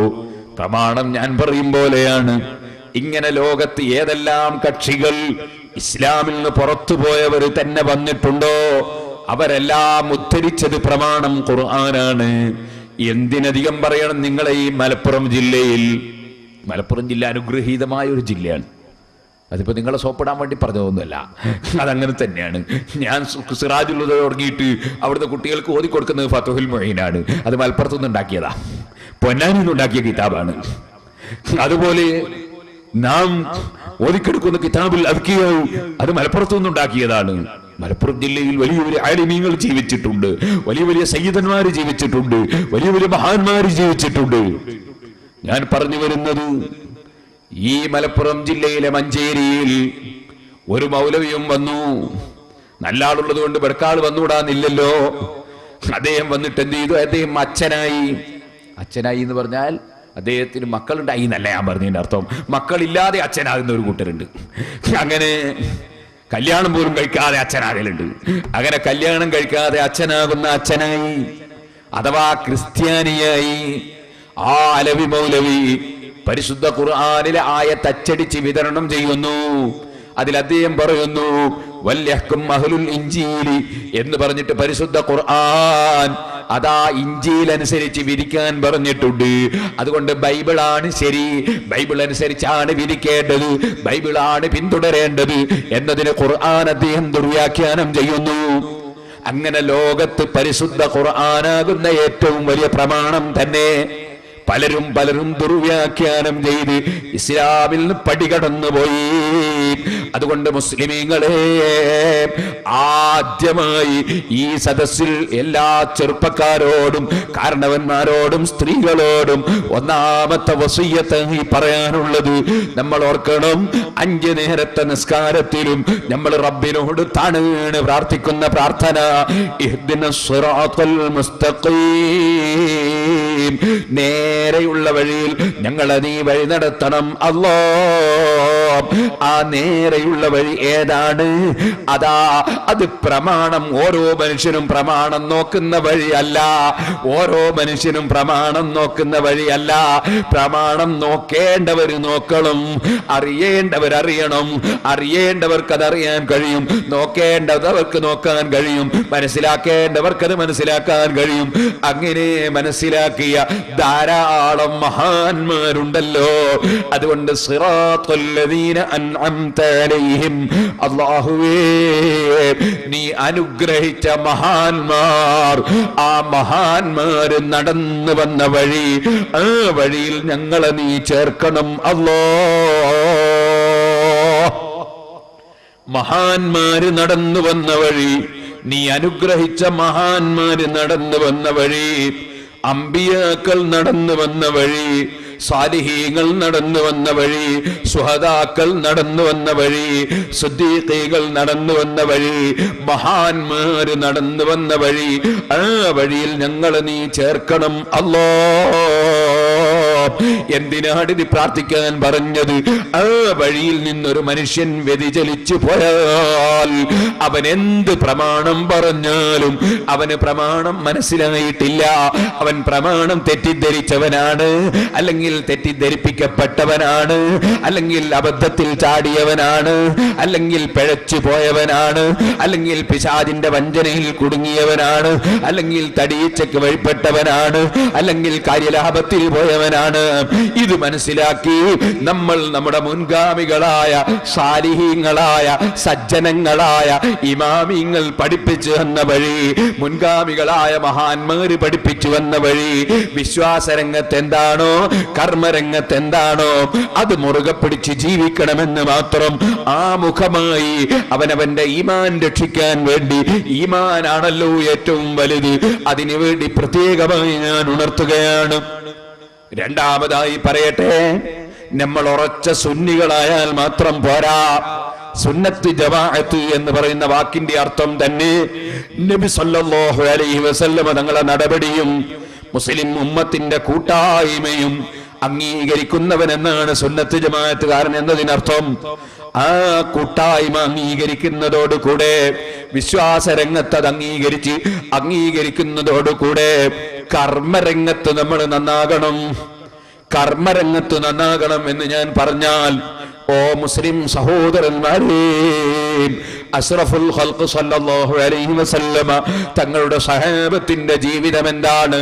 പ്രമാണം ഞാൻ പറയും പോലെയാണ്. ഇങ്ങനെ ലോകത്ത് ഏതെല്ലാം കക്ഷികൾ ഇസ്ലാമിൽ നിന്ന് പുറത്തുപോയവർ തന്നെ വന്നിട്ടുണ്ടോ അവരെല്ലാം ഉദ്ധരിച്ചത് പ്രമാണം ഖുർആനാണ്. എന്തിനധികം പറയണം, നിങ്ങളെ ഈ മലപ്പുറം ജില്ല അനുഗ്രഹീതമായ ഒരു ജില്ലയാണ്. അതിപ്പോ നിങ്ങളെ സോപ്പിടാൻ വേണ്ടി പറഞ്ഞതൊന്നുമല്ല, അതങ്ങനെ തന്നെയാണ്. ഞാൻ സിറാജുൽ ഹുദ തുടങ്ങിയിട്ട് അവിടുത്തെ കുട്ടികൾക്ക് ഓതി കൊടുക്കുന്നത് ഫതുഹുൽ മുഈനാണ്. അത് മലപ്പുറത്തുനിന്ന് ഉണ്ടാക്കിയതാ, പൊന്നാനിയിൽ നിന്നുണ്ടാക്കിയ കിതാബാണ്. അതുപോലെ നാം ഓതിക്കെടുക്കുന്ന കിതാബുൽ അദ്കിയ അത് മലപ്പുറത്തു നിന്നുണ്ടാക്കിയതാണ്. മലപ്പുറം ജില്ലയിൽ വലിയ വലിയ ആലിമീങ്ങൾ ജീവിച്ചിട്ടുണ്ട്, വലിയ വലിയ സയ്യിദന്മാർ ജീവിച്ചിട്ടുണ്ട്, വലിയ വലിയ മഹാന്മാർ ജീവിച്ചിട്ടുണ്ട്. ഞാൻ പറഞ്ഞു വരുന്നത്, ഈ മലപ്പുറം ജില്ലയിലെ മഞ്ചേരിയിൽ ഒരു മൗലവിയും വന്നു. നല്ല ആളുള്ളത് കൊണ്ട് ബർക്കാൾ വന്നുകൂടാന്നില്ലല്ലോ. അദ്ദേഹം വന്നിട്ട് എന്ത് ചെയ്തു, അദ്ദേഹം അച്ഛനായി എന്ന് പറഞ്ഞാൽ അദ്ദേഹത്തിന് മക്കളുണ്ടായി എന്നല്ല ഞാൻ പറഞ്ഞതിന്റെ അർത്ഥം. മക്കളില്ലാതെ അച്ഛനാകുന്ന ഒരു കൂട്ടരുണ്ട്. അങ്ങനെ കല്യാണം പോലും കഴിക്കാതെ അച്ഛനാകലുണ്ട്. അങ്ങനെ കല്യാണം കഴിക്കാതെ അച്ഛനാകുന്ന അച്ഛനായി അഥവാ ക്രിസ്ത്യാനിയായി ആ അലവി മൗലവി പരിശുദ്ധ ഖുർആനിലെ ആയത്ത് അച്ചടിച്ച് വിതരണം ചെയ്യുന്നു. അതിൽ അദ്ദേഹം പറയുന്നു വല്യഹ്കും അഹ്ലുൽ ഇൻജീലി എന്ന് പറഞ്ഞിട്ട് പരിശുദ്ധ ഖുർആൻ അതാ ഇഞ്ചീൽ അനുസരിച്ച് വിധിക്കാൻ പറഞ്ഞിട്ടുണ്ട്. അതുകൊണ്ട് ബൈബിളാണ് ശരി, ബൈബിൾ അനുസരിച്ചാണ് വിധിക്കേണ്ടത്, ബൈബിളാണ് പിന്തുടരേണ്ടത് എന്നതിന് ഖുർആൻ അദ്ദേഹം ദുർവ്യാഖ്യാനം ചെയ്യുന്നു. അങ്ങനെ ലോകത്ത് പരിശുദ്ധ ഖുർആനാകുന്ന ഏറ്റവും വലിയ പ്രമാണം തന്നെ പലരും ദുർവ്യാഖ്യാനം ചെയ്ത് ഇസ്ലാമിൽ നിന്ന് പടികടന്നു പോയി. അതുകൊണ്ട് മുസ്ലിമീങ്ങളെ, ആദ്യമായി ഈ സദസ്സിൽ എല്ലാ ചെറുപ്പക്കാരോടും കാരണവന്മാരോടും സ്ത്രീകളോടും ഒന്നാമത്തെ വസിയ്യത്ത് പറയാനുള്ളത്, നമ്മൾ ഓർക്കണം, 5 നേരത്തെ നിസ്കാരത്തിലും നമ്മൾ റബ്ബിനോട് താണുവീണ് പ്രാർത്ഥിക്കുന്ന പ്രാർത്ഥന ഇഹ്ദിനസ് സിറാത്തൽ മുസ്തഖീം, നേരെയുള്ള വഴിയിൽ ഞങ്ങളെ നീ വഴി നടത്തണം അല്ലാഹ്. ആ നേരെയുള്ള വഴി ഏതാണ്? അതാ അത് പ്രമാണം. ഓരോ മനുഷ്യനും പ്രമാണം നോക്കുന്ന വഴിയല്ല, ഓരോ മനുഷ്യനും പ്രമാണം നോക്കുന്ന വഴിയല്ല. പ്രമാണം നോക്കേണ്ടവർ നോക്കണം, അറിയേണ്ടവർ അറിയണം, അറിയേണ്ടവർക്ക് അതറിയാൻ കഴിയും, നോക്കേണ്ടവർക്ക് നോക്കാൻ കഴിയും, മനസ്സിലാക്കേണ്ടവർക്ക് അത് മനസ്സിലാക്കാൻ കഴിയും. അങ്ങനെ മനസ്സിലാക്കിയ ധാരാളം മഹാന്മാരുണ്ടല്ലോ. അതുകൊണ്ട് സിറാത്തുൽ ലദീന അൻഅംത അലൈഹിം, അല്ലാഹുവേ നീ അനുഗ്രഹിച്ച മഹാന്മാർ, ആ മഹാന്മാർ നടന്നു വന്ന വഴി, ആ വഴിയിൽ ഞങ്ങളെ നീ ചേർക്കണം അല്ലാഹ്. മഹാന്മാര് നടന്നു വന്ന വഴി, നീ അനുഗ്രഹിച്ച മഹാന്മാര് നടന്നു വന്ന വഴി, അമ്പിയാക്കൾ നടന്നു വന്ന വഴി, സാലിഹീങ്ങൾ നടന്നു വന്ന വഴി, സുഹദാക്കൾ നടന്നു വന്ന വഴി, സിദ്ദീഖീകൾ നടന്നു വന്ന വഴി, മഹാന്മാര് നടന്നു വന്ന വഴി, ആ വഴിയിൽ ഞങ്ങളെ നീ ചേർക്കണം അല്ലാഹ്. എന്തിനാണ് ഇത് പ്രാർത്ഥിക്കാൻ പറഞ്ഞത്? ആ വഴിയിൽ നിന്നൊരു മനുഷ്യൻ വ്യതിചലിച്ചു പോയാൽ അവൻ എന്ത് പ്രമാണം പറഞ്ഞാലും അവന് പ്രമാണം മനസ്സിലായിട്ടില്ല, അവൻ പ്രമാണം തെറ്റിദ്ധരിച്ചവനാണ്, അല്ലെങ്കിൽ തെറ്റിദ്ധരിപ്പിക്കപ്പെട്ടവനാണ്, അല്ലെങ്കിൽ അബദ്ധത്തിൽ ചാടിയവനാണ്, അല്ലെങ്കിൽ പിഴച്ചു പോയവനാണ്, അല്ലെങ്കിൽ പിശാചിന്റെ വഞ്ചനയിൽ കുടുങ്ങിയവനാണ്, അല്ലെങ്കിൽ തടിയച്ചക്ക് വഴിപ്പെട്ടവനാണ്, അല്ലെങ്കിൽ കാര്യലാഭത്തിൽ പോയവനാണ്. ഇത് മനസ്സിലാക്കി നമ്മൾ നമ്മുടെ മുൻഗാമികളായ സാലിഹീങ്ങളായ സജ്ജനങ്ങളായ ഇമാമിങ്ങൾ പഠിപ്പിച്ചു വന്ന വഴി, മുൻഗാമികളായ മഹാന്മാര് പഠിപ്പിച്ചു വന്ന വഴി, വിശ്വാസരംഗത്ത് എന്താണോ കർമ്മരംഗത്ത് എന്താണോ അത് മുറുകെ പിടിച്ച് ജീവിക്കണമെന്ന് മാത്രം ആമുഖമായി അവനവന്റെ ഈമാൻ രക്ഷിക്കാൻ വേണ്ടി, ഈമാനാണല്ലോ ഏറ്റവും വലുത്, അതിനു വേണ്ടി പ്രത്യേകമായി ഞാൻ ഉണർത്തുകയാണ്. രണ്ടാമതായി പറയട്ടെ, നമ്മൾ ഉറച്ച സുന്നികളായാൽ മാത്രം പോരാ. സുന്നത്ത് ജമാഅത്ത് എന്ന് പറയുന്ന വാക്കിന്റെ അർത്ഥം തന്നെ നബി സല്ലല്ലാഹു അലൈഹി വസല്ലം തങ്ങളുടെ നടപടിയും മുസ്ലിം ഉമ്മത്തിന്റെ കൂട്ടായ്മയും അംഗീകരിക്കുന്നവൻ എന്നാണ് സുന്നത്ത് ജമാഅത്തുകാരൻ എന്നതിനർത്ഥം. ആ കൂട്ടായ്മ അംഗീകരിക്കുന്നതോടുകൂടെ വിശ്വാസരംഗത്ത് അത് അംഗീകരിക്കുന്നതോടുകൂടെ കർമ്മരംഗത്ത് നമ്മൾ നന്നാകണം. കർമ്മരംഗത്ത് നന്നാകണം എന്ന് ഞാൻ പറഞ്ഞാൽ, ഓ മുസ്ലിം സഹോദരന്മാരെ, അഷ്റഫുൽ ഖൽഖ് സല്ലല്ലാഹു അലൈഹി വസല്ലമ തങ്ങളുടെ സ്വഹാബത്തിന്റെ ജീവിതം എന്താണ്?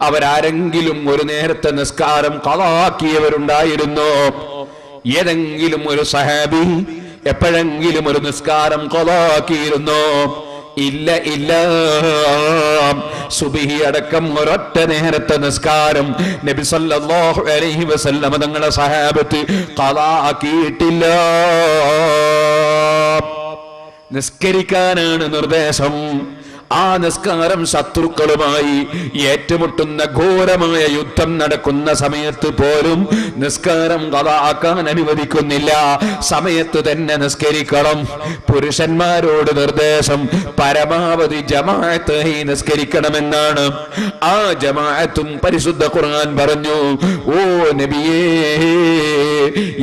അവരാരെങ്കിലും ഒരു നേരത്തെ നിസ്കാരം ഖളാക്കിയവരുണ്ടായിരുന്നോ? ഏതെങ്കിലും ഒരു സഹാബി എപ്പോഴെങ്കിലും ഒരു നിസ്കാരം ഖളാക്കിയിരുന്നോ? ഇല്ല. സുബ്ഹി അടക്കം ഒരൊറ്റ നേരത്തെ നിസ്കാരം നബി സല്ലല്ലാഹു അലൈഹി വസല്ലം തങ്ങളുടെ സഹാബത്ത് ഖളാക്കിയിട്ടില്ല. നിസ്കരിക്കാനാണ് നിർദ്ദേശം. ആ നിസ്കാരം ശത്രുക്കളുമായി ഏറ്റുമുട്ടുന്ന ഘോരമായ യുദ്ധം നടക്കുന്ന സമയത്ത് പോലും നിസ്കാരം ഖളാക്കാൻ അനുവദിക്കുന്നില്ല. സമയത്ത് തന്നെ നിസ്കരിക്കണം. പുരുഷന്മാരോട് നിർദ്ദേശം പരമാവധി ജമാഅത്തായി നിസ്കരിക്കണമെന്നാണ്. ആ ജമാഅത്തും പരിശുദ്ധ ഖുർആൻ പറഞ്ഞു, ഓ നബിയേ,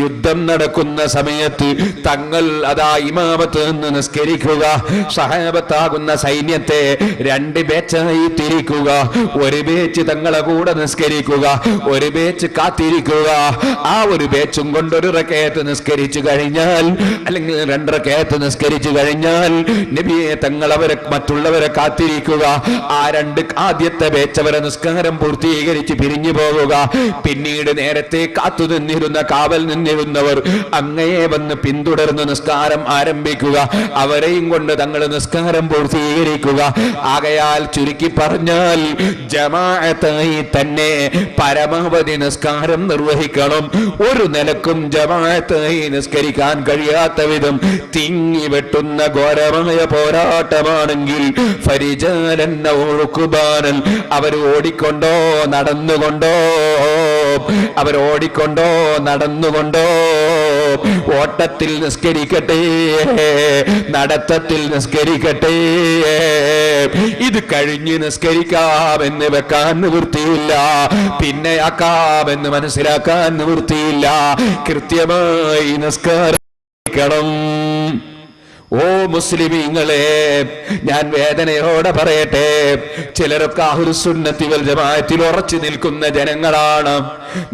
യുദ്ധം നടക്കുന്ന സമയത്ത് തങ്ങൾ അതാ ഇമാമത്ത് നിന്ന് നിസ്കരിക്കുക. സഹാബത്താകുന്ന സൈന്യത്തെ രണ്ട് ബാച്ചായി തിരിക്കുക. ഒരു ബാച്ച് തങ്ങളെ കൂടെ നിസ്കരിക്കുക, ഒരു ബാച്ച് കാത്തിരിക്കുക. ആ ഒരു ബാച്ചും കൊണ്ട് ഒരു റകഅത്ത് നിസ്കരിച്ചു കഴിഞ്ഞാൽ, അല്ലെങ്കിൽ 2 റകഅത്ത് നിസ്കരിച്ചു കഴിഞ്ഞാൽ നബിയെ തങ്ങൾ മറ്റുള്ളവരെ കാത്തിരിക്കുക. ആ ആദ്യത്തെ ബാച്ച് അവരെ നിസ്കാരം പൂർത്തീകരിച്ച് പിരിഞ്ഞു പോവുക. പിന്നീട് നേരത്തെ കാത്തു നിന്നിരുന്ന കാവൽ നിന്നിരുന്നവർ അങ്ങയെ വന്ന് പിന്തുടർന്ന് നിസ്കാരം ആരംഭിക്കുക. അവരെയും കൊണ്ട് തങ്ങൾ നിസ്കാരം പൂർത്തീകരിക്കുക. ആകയാൽ ചുരുക്കി പറഞ്ഞാൽ ജമാഅത്തായി തന്നെ പരമാവധി നിസ്കാരം നിർവഹിക്കണം. ഒരു നിലക്കും ജമാഅത്തായി നിസ്കരിക്കാൻ കഴിയാത്ത വിധം തിങ്ങി വെട്ടുന്ന ഘോരമായ പോരാട്ടമാണെങ്കിൽ ഫരിജാലൻ ഔ റുക്ബാനൻ, അവർ ഓടിക്കൊണ്ടോ നടന്നുകൊണ്ടോ, ഓട്ടത്തിൽ നിസ്കരിക്കട്ടെ, നടത്തത്തിൽ നിസ്കരിക്കട്ടെ. ഇത് കഴിഞ്ഞ് നിസ്കരിക്കാമെന്ന് വെക്കാൻ നിവൃത്തിയില്ല, പിന്നെ ആക്കാമെന്ന് മനസ്സിലാക്കാൻ നിവൃത്തിയില്ല. കൃത്യമായി നിസ്കരിക്കണം. ഓ മുസ്ലിമീങ്ങളെ, ഞാൻ വേദനയോടെ പറയട്ടെ, ചിലരൊക്കെ അഹ്ലുസ് സുന്നത്തി വൽ ജമാഅത്തിൽ ഉറച്ചു നിൽക്കുന്ന ജനങ്ങളാണ്.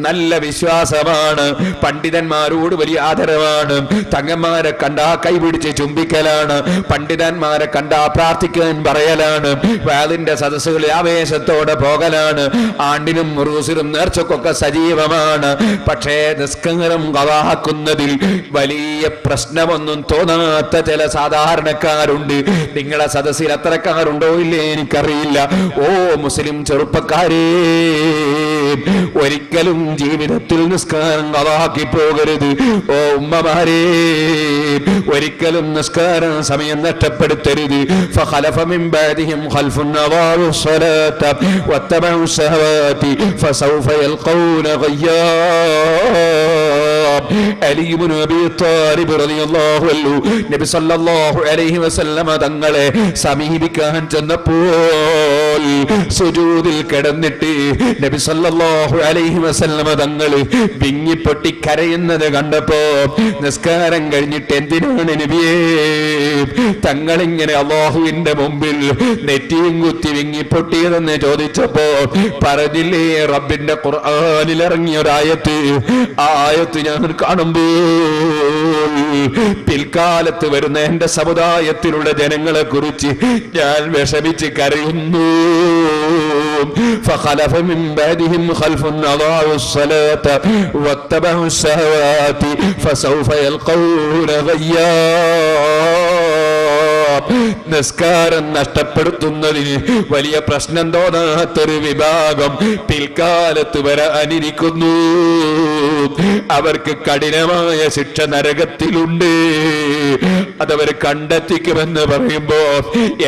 നല്ല വിശ്വാസമാണ്, പണ്ഡിതന്മാരോട് വലിയ ആദരവാണ്, തങ്ങന്മാരെ കണ്ടാ കൈപിടിച്ച് ചുംബിക്കലാണ്, പണ്ഡിതന്മാരെ കണ്ടാ പ്രാർത്ഥിക്കാൻ പറയലാണ്, വാളിന്റെ സദസ്സുകളിൽ ആവേശത്തോടെ പോകലാണ്, ആണ്ടിനും റൂസിനും നേർച്ചക്കൊക്കെ സജീവമാണ്. പക്ഷേ നിസ്കാരം ഖളാക്കുന്നതിൽ വലിയ പ്രശ്നമൊന്നും തോന്നാത്ത ചില സാധാരണക്കാരുണ്ട്. നിങ്ങളെ സദസ്സിൽ അത്തരക്കാരുണ്ടോ ഇല്ലേ എനിക്കറിയില്ല. ഓ മുസ്ലിം ചെറുപ്പക്കാരേ, ഒരിക്കലും ജീവിതത്തിൽ നിസ്കാരം ഖളാക്കി പോകരുത്. ഓ ഉമ്മമാരേ, ഒരിക്കലും നിസ്കാര സമയം നഷ്ടപ്പെടുത്തരുത്. ഫഖലഫ മിൻ ബഅദിഹിം ഖൽഫുൻ അദാഉ സ്വലാത വത്തബഉ ശഹവാതി ഫസൗഫ യൽഖൗന ഗയ്യാ. അലി ഇബ്നു അബീ ത്വാലിബ് റളിയല്ലാഹു അൻഹു നബി സല്ലല്ലാഹു അലൈഹി വസല്ലമ തങ്ങളെ സമീപിക്കാൻ ചെന്നപ്പോൾ സുജൂദിൽ കിടന്നിട്ട് നബി സല്ലല്ലാഹു അലൈഹി വസല്ലമ തങ്ങൾ വിങ്ങിപ്പൊട്ടി കരയുന്നത് കണ്ടപ്പോ, നിസ്കാരം കഴിഞ്ഞിട്ട് എന്തിനാണ് നബിയേ തങ്ങളിങ്ങനെ അല്ലാഹുവിന്റെ മുമ്പിൽ നെറ്റിയും കുത്തി വിങ്ങിപ്പൊട്ടിയതെന്ന് ചോദിച്ചപ്പോ പറഞ്ഞില്ലേ, റബ്ബിന്റെ ഖുർആനിൽ ഇറങ്ങിയ ഒരായത്ത്, ആ ആയത്ത് ഞാൻ കാണുമ്പോൾ പിൽക്കാലത്ത് വരുന്ന എന്റെ സമുദായത്തിലുള്ള ജനങ്ങളെ കുറിച്ച് ഞാൻ വിഷമിച്ച് കരയുന്നു. فخلف من بعدهم خلف أضاعوا الصلاة واتبعوا الشهوات فسوف يلقون غيا. നിസ്കാരം നഷ്ടപ്പെടുത്തുന്നതിന് വലിയ പ്രശ്നം തോന്നാത്തൊരു വിഭാഗം പിൽക്കാലത്ത് വരാനിരിക്കുന്നു. അവർക്ക് കഠിനമായ ശിക്ഷ നരകത്തിലുണ്ട്. അതവർ കണ്ടെത്തിക്കുമെന്ന് പറയുമ്പോ,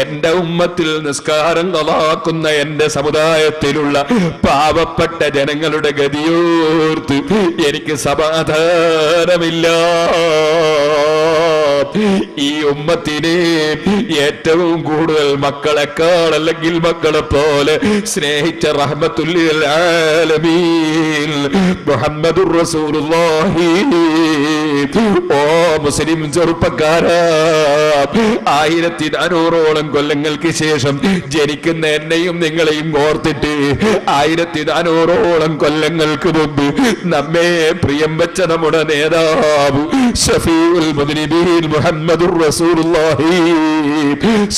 എന്റെ ഉമ്മത്തിൽ നിസ്കാരം ഖളാക്കുന്ന എന്റെ സമുദായത്തിലുള്ള പാവപ്പെട്ട ജനങ്ങളുടെ ഗതിയോർത്ത് എനിക്ക് സമാധാനമില്ല. ഈ ഉമ്മത്തിനെ ഏറ്റവും കൂടുതൽ മക്കളെക്കാൾ അല്ലെങ്കിൽ മക്കളെ പോലെ സ്നേഹിച്ച റഹ്മത്തുൽ ലിൽ ആലമീൻ മുഹമ്മദുർ റസൂലുള്ളാഹി. ഓ മുസ്ലിം ചെറുപ്പക്കാരാ, 1400ഓളം കൊല്ലങ്ങൾക്ക് ശേഷം ജനിക്കുന്ന എന്നെയും നിങ്ങളെയും ഓർത്തിട്ട് 1400ഓളം കൊല്ലങ്ങൾക്ക് മുമ്പ് നമ്മെ പ്രിയം വെച്ച നമ്മുടെ നേതാവ് ശഫീഉൽ മുദ്നിബീൻ മുഹമ്മദുർ റസൂലുള്ളാഹി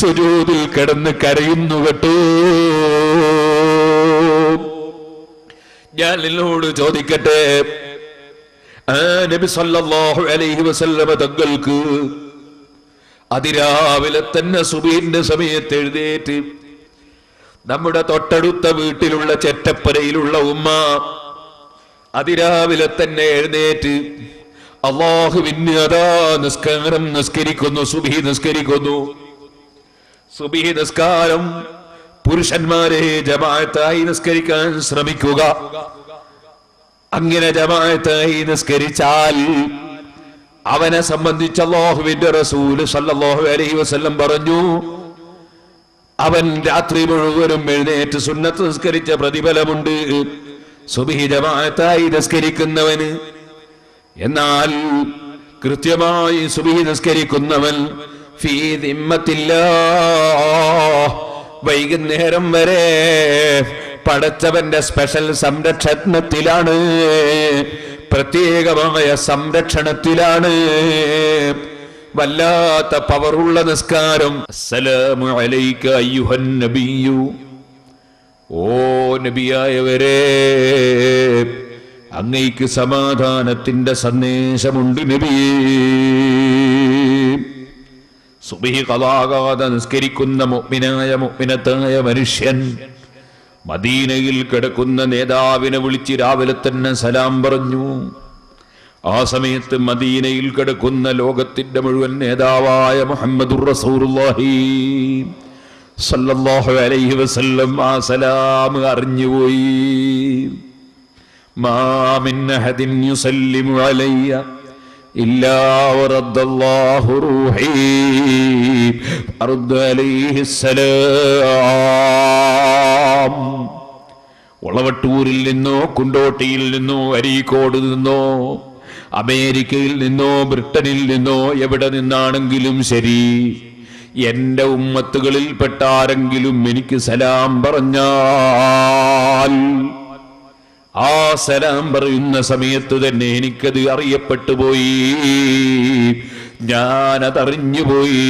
സുജൂദിൽ കിടന്ന് കരയുന്നു കേട്ടോ. ഞാൻ നിന്നോട് ചോദിക്കട്ടെ, നബി സല്ലല്ലാഹു അലൈഹി വസല്ലമ തങ്ങൾക്ക് അതിരാവിലെ തന്നെ സുബഹിന്റെ സമയത്ത് എഴുന്നേറ്റ് നമ്മുടെ തൊട്ടടുത്ത വീട്ടിലുള്ള ചെറ്റപ്പരയിലുള്ള ഉമ്മ അതിരാവിലെ തന്നെ എഴുന്നേറ്റ് അല്ലാഹുവിന് അതാ നിസ്കാരം നിസ്കരിക്കുന്നു, സുബഹി നിസ്കരിക്കുന്നു. സുബഹി നിസ്കാരം പുരുഷന്മാരെ ജമാഅത്തായി നിസ്കരിക്കാൻ ശ്രമിക്കുക. അങ്ങനെ ജമാഅത്തായി നിസ്കരിച്ചാൽ അവനെ സംബന്ധിച്ച് അല്ലാഹുവിന്റെ റസൂൽ സല്ലല്ലാഹു അലൈഹി വസല്ലം പറഞ്ഞു, അവൻ രാത്രി മുഴുവനും എഴുന്നേറ്റ് സുന്നത്ത് നിസ്കരിച്ച പ്രതിഫലമുണ്ട് സുബ്ഹി ജമാഅത്തായി നിസ്കരിക്കുന്നവന്. എന്നാൽ കൃത്യമായി സുബ്ഹി നിസ്കരിക്കുന്നവൻ ഫീ ദിമ്മത്തില്ലാഹ്, വൈകുന്നേരം വരെ പടച്ചവന്റെ സ്പെഷ്യൽ സംരക്ഷണത്തിലാണ്, പ്രത്യേകമായ സംരക്ഷണത്തിലാണ്. വല്ലാത്ത പവറുള്ള നിസ്കാരം. അസ്സലാമു അലൈക അയ്യുഹൻ നബിയ്യു, ഓ നബിയായവരെ അങ്ങേക്ക് സമാധാനത്തിന്റെ സന്ദേശമുണ്ട് നബിയേ. സുബ്ഹി ഖളാകാതെ നിസ്കരിക്കുന്ന മുഅ്മിനായ മുഅ്മിനത്തായ മനുഷ്യൻ മദീനയിൽ കിടക്കുന്ന നേതാവിനെ വിളിച്ച് രാവിലെ തന്നെ സലാം പറഞ്ഞു. ആ സമയത്ത് മദീനയിൽ കിടക്കുന്ന ലോകത്തിന്റെ മുഴുവൻ നേതാവായ മുഹമ്മദുർ റസൂലുള്ളാഹി സല്ലല്ലാഹു അലൈഹി വസല്ലം ആ സലാം അറിഞ്ഞുപോയി. മാ മിൻ അഹദിൻ യുസല്ലിമു അലയ്യ ഇല്ലാ വറദ്ദല്ലാഹു റൂഹി അർദ അലൈഹിസ്സലാം. വളവട്ടൂരിൽ നിന്നോ കുണ്ടോട്ടിയിൽ നിന്നോ അരീക്കോട് നിന്നോ അമേരിക്കയിൽ നിന്നോ ബ്രിട്ടനിൽ നിന്നോ എവിടെ നിന്നാണെങ്കിലും ശരി, എന്റെ ഉമ്മത്തുകളിൽപ്പെട്ട ആരെങ്കിലും എനിക്ക് സലാം പറഞ്ഞാൽ ആ സലാം പറയുന്ന സമയത്ത് തന്നെ എനിക്കത് അറിയപ്പെട്ടു പോയി, ഞാനതറിഞ്ഞുപോയി,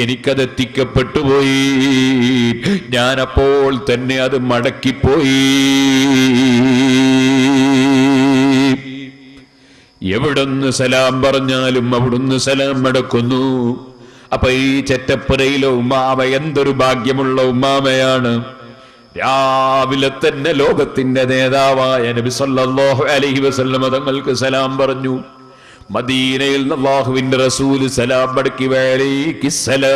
എനിക്കതെത്തിക്കപ്പെട്ടുപോയി, ഞാനപ്പോൾ തന്നെ അത് മടക്കിപ്പോയി. എവിടുന്ന് സലാം പറഞ്ഞാലും അവിടുന്ന് സലാം മടക്കുന്നു. അപ്പൊ ഈ ചെറ്റപ്പുരയിലെ ഉമ്മാമ എന്തൊരു ഭാഗ്യമുള്ള ഉമ്മാമയാണ്. രാവിലെ തന്നെ ലോകത്തിന്റെ നേതാവായ നബി സല്ലല്ലാഹു അലൈഹി വസല്ലം തങ്ങൾക്ക് സലാം പറഞ്ഞു. മദീനയിൽ അല്ലാഹുവിന്റെ റസൂൽ സലാം മടക്കി വഅലൈഹിസ്സലാം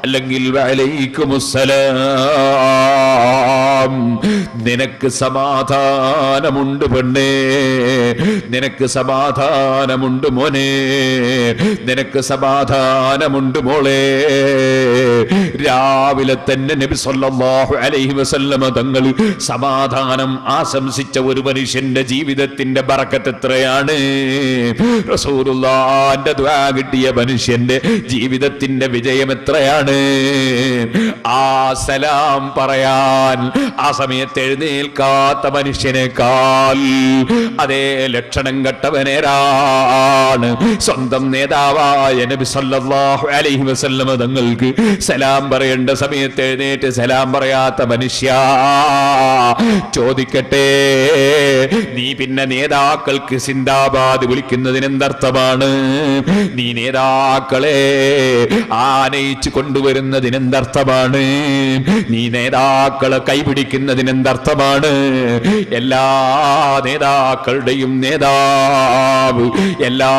അല്ലെങ്കിൽ വഅലൈക്കുമുസ്സലാം, നിനക്ക് സമാധാനമുണ്ട് പെണ്ണേ, നിനക്ക് സമാധാനമുണ്ട് മോനെ, നിനക്ക് സമാധാനമുണ്ട് മോളെ. രാവിലെ തന്നെ നബി സല്ലല്ലാഹു അലൈഹി വസല്ലം തങ്ങൾ സമാധാനം ആശംസിച്ച ഒരു മനുഷ്യന്റെ ജീവിതത്തിന്റെ ബറക്കത്ത് എത്രയാണ്. റസൂലുള്ളാഹിന്റെ ദുആ കിട്ടിയ മനുഷ്യന്റെ ജീവിതത്തിന്റെ വിജയം എത്രയാണ്. ആ സലാം പറയാൻ ആ സമയത്ത് എഴുന്നേൽക്കാത്ത മനുഷ്യനേക്കാൾ അതേ ലക്ഷണം കെട്ടവനേരാണ് സ്വന്തം നേതാവായ നബി സല്ലല്ലാഹു അലൈഹി വസല്ലം തങ്ങൾക്ക് സലാം പറയേണ്ട സമയത്ത് എഴുന്നേറ്റ് സലാം പറയാത്ത മനുഷ്യ. ചോദിക്കട്ടെ, നീ പിന്നെ നേതാക്കൾക്ക് സിന്ദാബാദ് വിളിക്കുന്നതിന് എന്തർത്ഥമാണ്? നീ നേതാക്കളെ ആനയിച്ചു കൊണ്ടുവരുന്നതിന് എന്തർത്ഥമാണ്? നീ നേതാക്കളെ കൈപിടി വിളിക്കുന്നതിന് എന്തർത്ഥമാണ്? എല്ലാ നേതാക്കളുടെയും നേതാവ്, എല്ലാ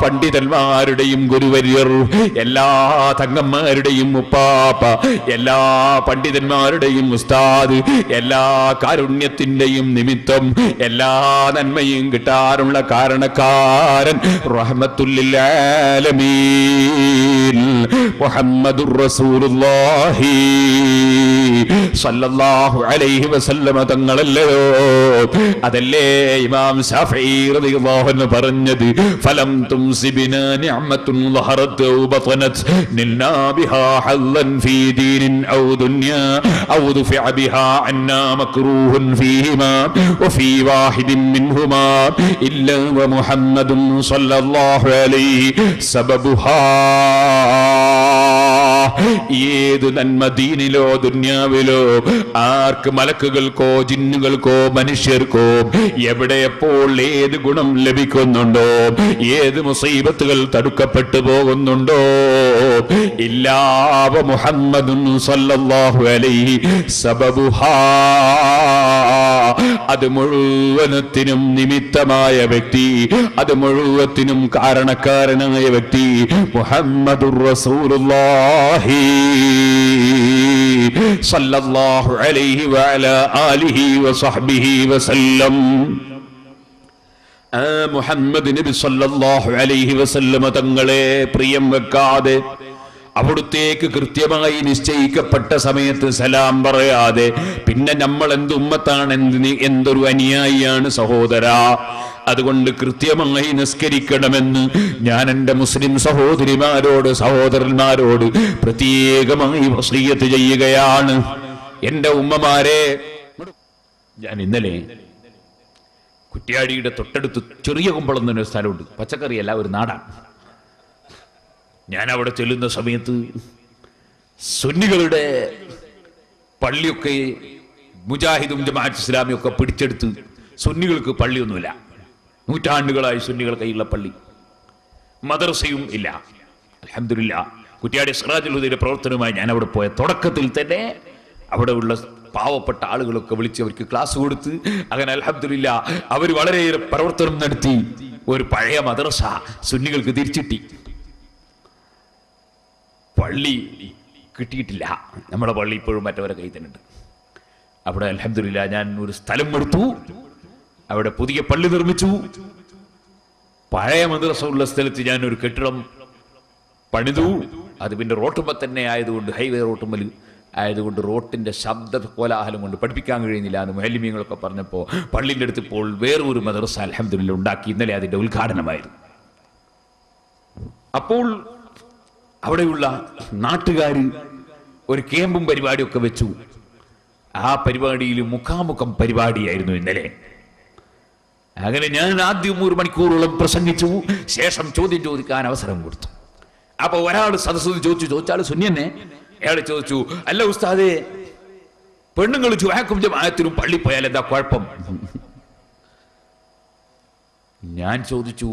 പണ്ഡിതന്മാരുടെയും ഗുരുവര്യർ, എല്ലാ തങ്ങന്മാരുടെയും ഉപ്പാപ്പ, എല്ലാ പണ്ഡിതന്മാരുടെയും ഉസ്താദ്, എല്ലാ കാരുണ്യത്തിന്റെയും നിമിത്തം, എല്ലാ നന്മയും കിട്ടാനുള്ള കാരണക്കാരൻ റഹ്മത്തുൽ ലിൽ ആലമീൻ മുഹമ്മദുർ റസൂലുള്ളാഹി സല്ലല്ലാഹു അലൈഹി വസല്ലമ തങ്ങളല്ലയോ? അതല്ലേ ഇമാം ശാഫിഈ റളിയല്ലാഹു അൻഹു പറഞ്ഞത്, ഫലം തുംസിബിനാ നിഅമത്തുൻ ളഹറത് ഔ ബതനത് നിൽനാ ബിഹാ ഹല്ലൻ ഫീ ദീനിൻ ഔ ദുനിയാ ഔ ദുഫിഅ ബിഹാ അന്നാ മക്റൂഹുൻ ഫീഹിമാ വഫീ വാഹിദിൻ മിൻഹുമാ ഇല്ലാ വമുഹമ്മദുൻ സല്ലല്ലാഹു അലൈഹി സബബുഹാ. ഏത് നന്മ ദീനിലോ ദുന്യാവിലോ ആർക്ക് മലക്കുകൾക്കോ ജിന്നുകൾക്കോ മനുഷ്യർക്കോ എവിടെ എപ്പോൾ ഏത് ഗുണം ലഭിക്കുന്നുണ്ടോ, ഏത് മുസീബത്തുകൾ തടുക്കപ്പെട്ടു പോകുന്നുണ്ടോ, ഇല്ലാ മുഹമ്മദുൻ സല്ലല്ലാഹു അലൈഹി സബബുഹാ, അത് മുഴുവനത്തിനും നിമിത്തമായ വ്യക്തി, അത് മുഴുവത്തിനും കാരണക്കാരനായ വ്യക്തി മുഹമ്മദുർ റസൂലുള്ളാഹി സല്ലല്ലാഹു അലൈഹി വഅലാ ആലിഹി വസഹ്ബിഹി വസല്ലം. മുഹമ്മദ് നബി സല്ലല്ലാഹു അലൈഹി വസല്ലം തങ്ങളെ പ്രിയം വെക്കാതെ, അവിടുത്തേക്ക് കൃത്യമായി നിശ്ചയിക്കപ്പെട്ട സമയത്ത് സലാം പറയാതെ പിന്നെ നമ്മൾ എന്ത് ഉമ്മത്താണ്, എന്തൊരു അനുയായിയാണ് സഹോദരാ. അതുകൊണ്ട് കൃത്യമായി നിസ്കരിക്കണമെന്ന് ഞാൻ എൻ്റെ മുസ്ലിം സഹോദരിമാരോട് സഹോദരന്മാരോട് പ്രത്യേകമായി വസിയ്യത്ത് ചെയ്യുകയാണ്. എൻ്റെ ഉമ്മമാരെ, ഞാൻ ഇന്നലെ കുറ്റ്യാടിയുടെ തൊട്ടടുത്ത് ചെറിയ കുമ്പളം എന്നൊരു സ്ഥലമുണ്ട്, പച്ചക്കറിയല്ല, ഒരു നാടാണ്. ഞാൻ അവിടെ ചെല്ലുന്ന സമയത്ത് സുന്നികളുടെ പള്ളിയൊക്കെ മുജാഹിദും ജമാഅത്ത് ഇസ്ലാമിയും ഒക്കെ പിടിച്ചെടുത്ത്, സുന്നികൾക്ക് പള്ളിയൊന്നുമില്ല, നൂറ്റാണ്ടുകളായി സുന്നികൾ കയ്യിലുള്ള പള്ളി, മദ്രസയും ഇല്ല. അൽഹംദുലില്ലാ, കുറ്റ്യാടി സിറാജുൽ ഹുദയുടെ പ്രവർത്തനവുമായി ഞാൻ അവിടെ പോയ തുടക്കത്തിൽ തന്നെ അവിടെയുള്ള പാവപ്പെട്ട ആളുകളൊക്കെ വിളിച്ച് അവർക്ക് ക്ലാസ് കൊടുത്ത്, അങ്ങനെ അൽഹംദുലില്ലാ അവർ വളരെയേറെ പ്രവർത്തനം നടത്തി. ഒരു പഴയ മദ്രസ സുന്നികൾക്ക് തിരിച്ചിട്ടി. പള്ളി കിട്ടിയിട്ടില്ല, നമ്മുടെ പള്ളി ഇപ്പോഴും മറ്റവരെ കയ്യിൽ തന്നെ ഉണ്ട്. അവിടെ അൽഹംദുലില്ലാ ഞാൻ ഒരു സ്ഥലം എടുത്തു, അവിടെ പുതിയ പള്ളി നിർമ്മിച്ചു. പഴയ മദ്രസ ഉള്ള സ്ഥലത്ത് ഞാൻ ഒരു കെട്ടിടം പണിതു. അത് പിന്നെ റോട്ടുമ്പോ തന്നെ ആയതുകൊണ്ട്, ഹൈവേ റോട്ടുമ്പൽ ആയതുകൊണ്ട് റോട്ടിന്റെ ശബ്ദ കോലാഹലം കൊണ്ട് പഠിപ്പിക്കാൻ കഴിയുന്നില്ല എന്ന് മുഅല്ലിമീങ്ങളൊക്കെ പറഞ്ഞപ്പോൾ പള്ളിൻ്റെ അടുത്ത് ഇപ്പോൾ വേറൊരു മദ്രസ അൽഹംദുലില്ലാ ഉണ്ടാക്കി. ഇന്നലെ അതിന്റെ ഉദ്ഘാടനമായിരുന്നു. അപ്പോൾ അവിടെയുള്ള നാട്ടുകാർ ഒരു ക്യാമ്പും പരിപാടിയൊക്കെ വെച്ചു. ആ പരിപാടിയിൽ മുഖാമുഖം പരിപാടിയായിരുന്നു ഇന്നലെ. അങ്ങനെ ഞാൻ ആദ്യം 1 മണിക്കൂറോളം പ്രസംഗിച്ചു. ശേഷം ചോദ്യം ചോദിക്കാൻ അവസരം കൊടുത്തു. അപ്പൊ ഒരാൾ സദസ്സ് ചോദിച്ചാൽ സുന്നിയന്നെ, അയാൾ ചോദിച്ചു, അല്ല ഉസ്താദേ, പെണ്ണുങ്ങൾ ജുമാഅക്കും ജമാഅത്തിനും പള്ളി പോയാൽ എന്താ കുഴപ്പം? ഞാൻ ചോദിച്ചു,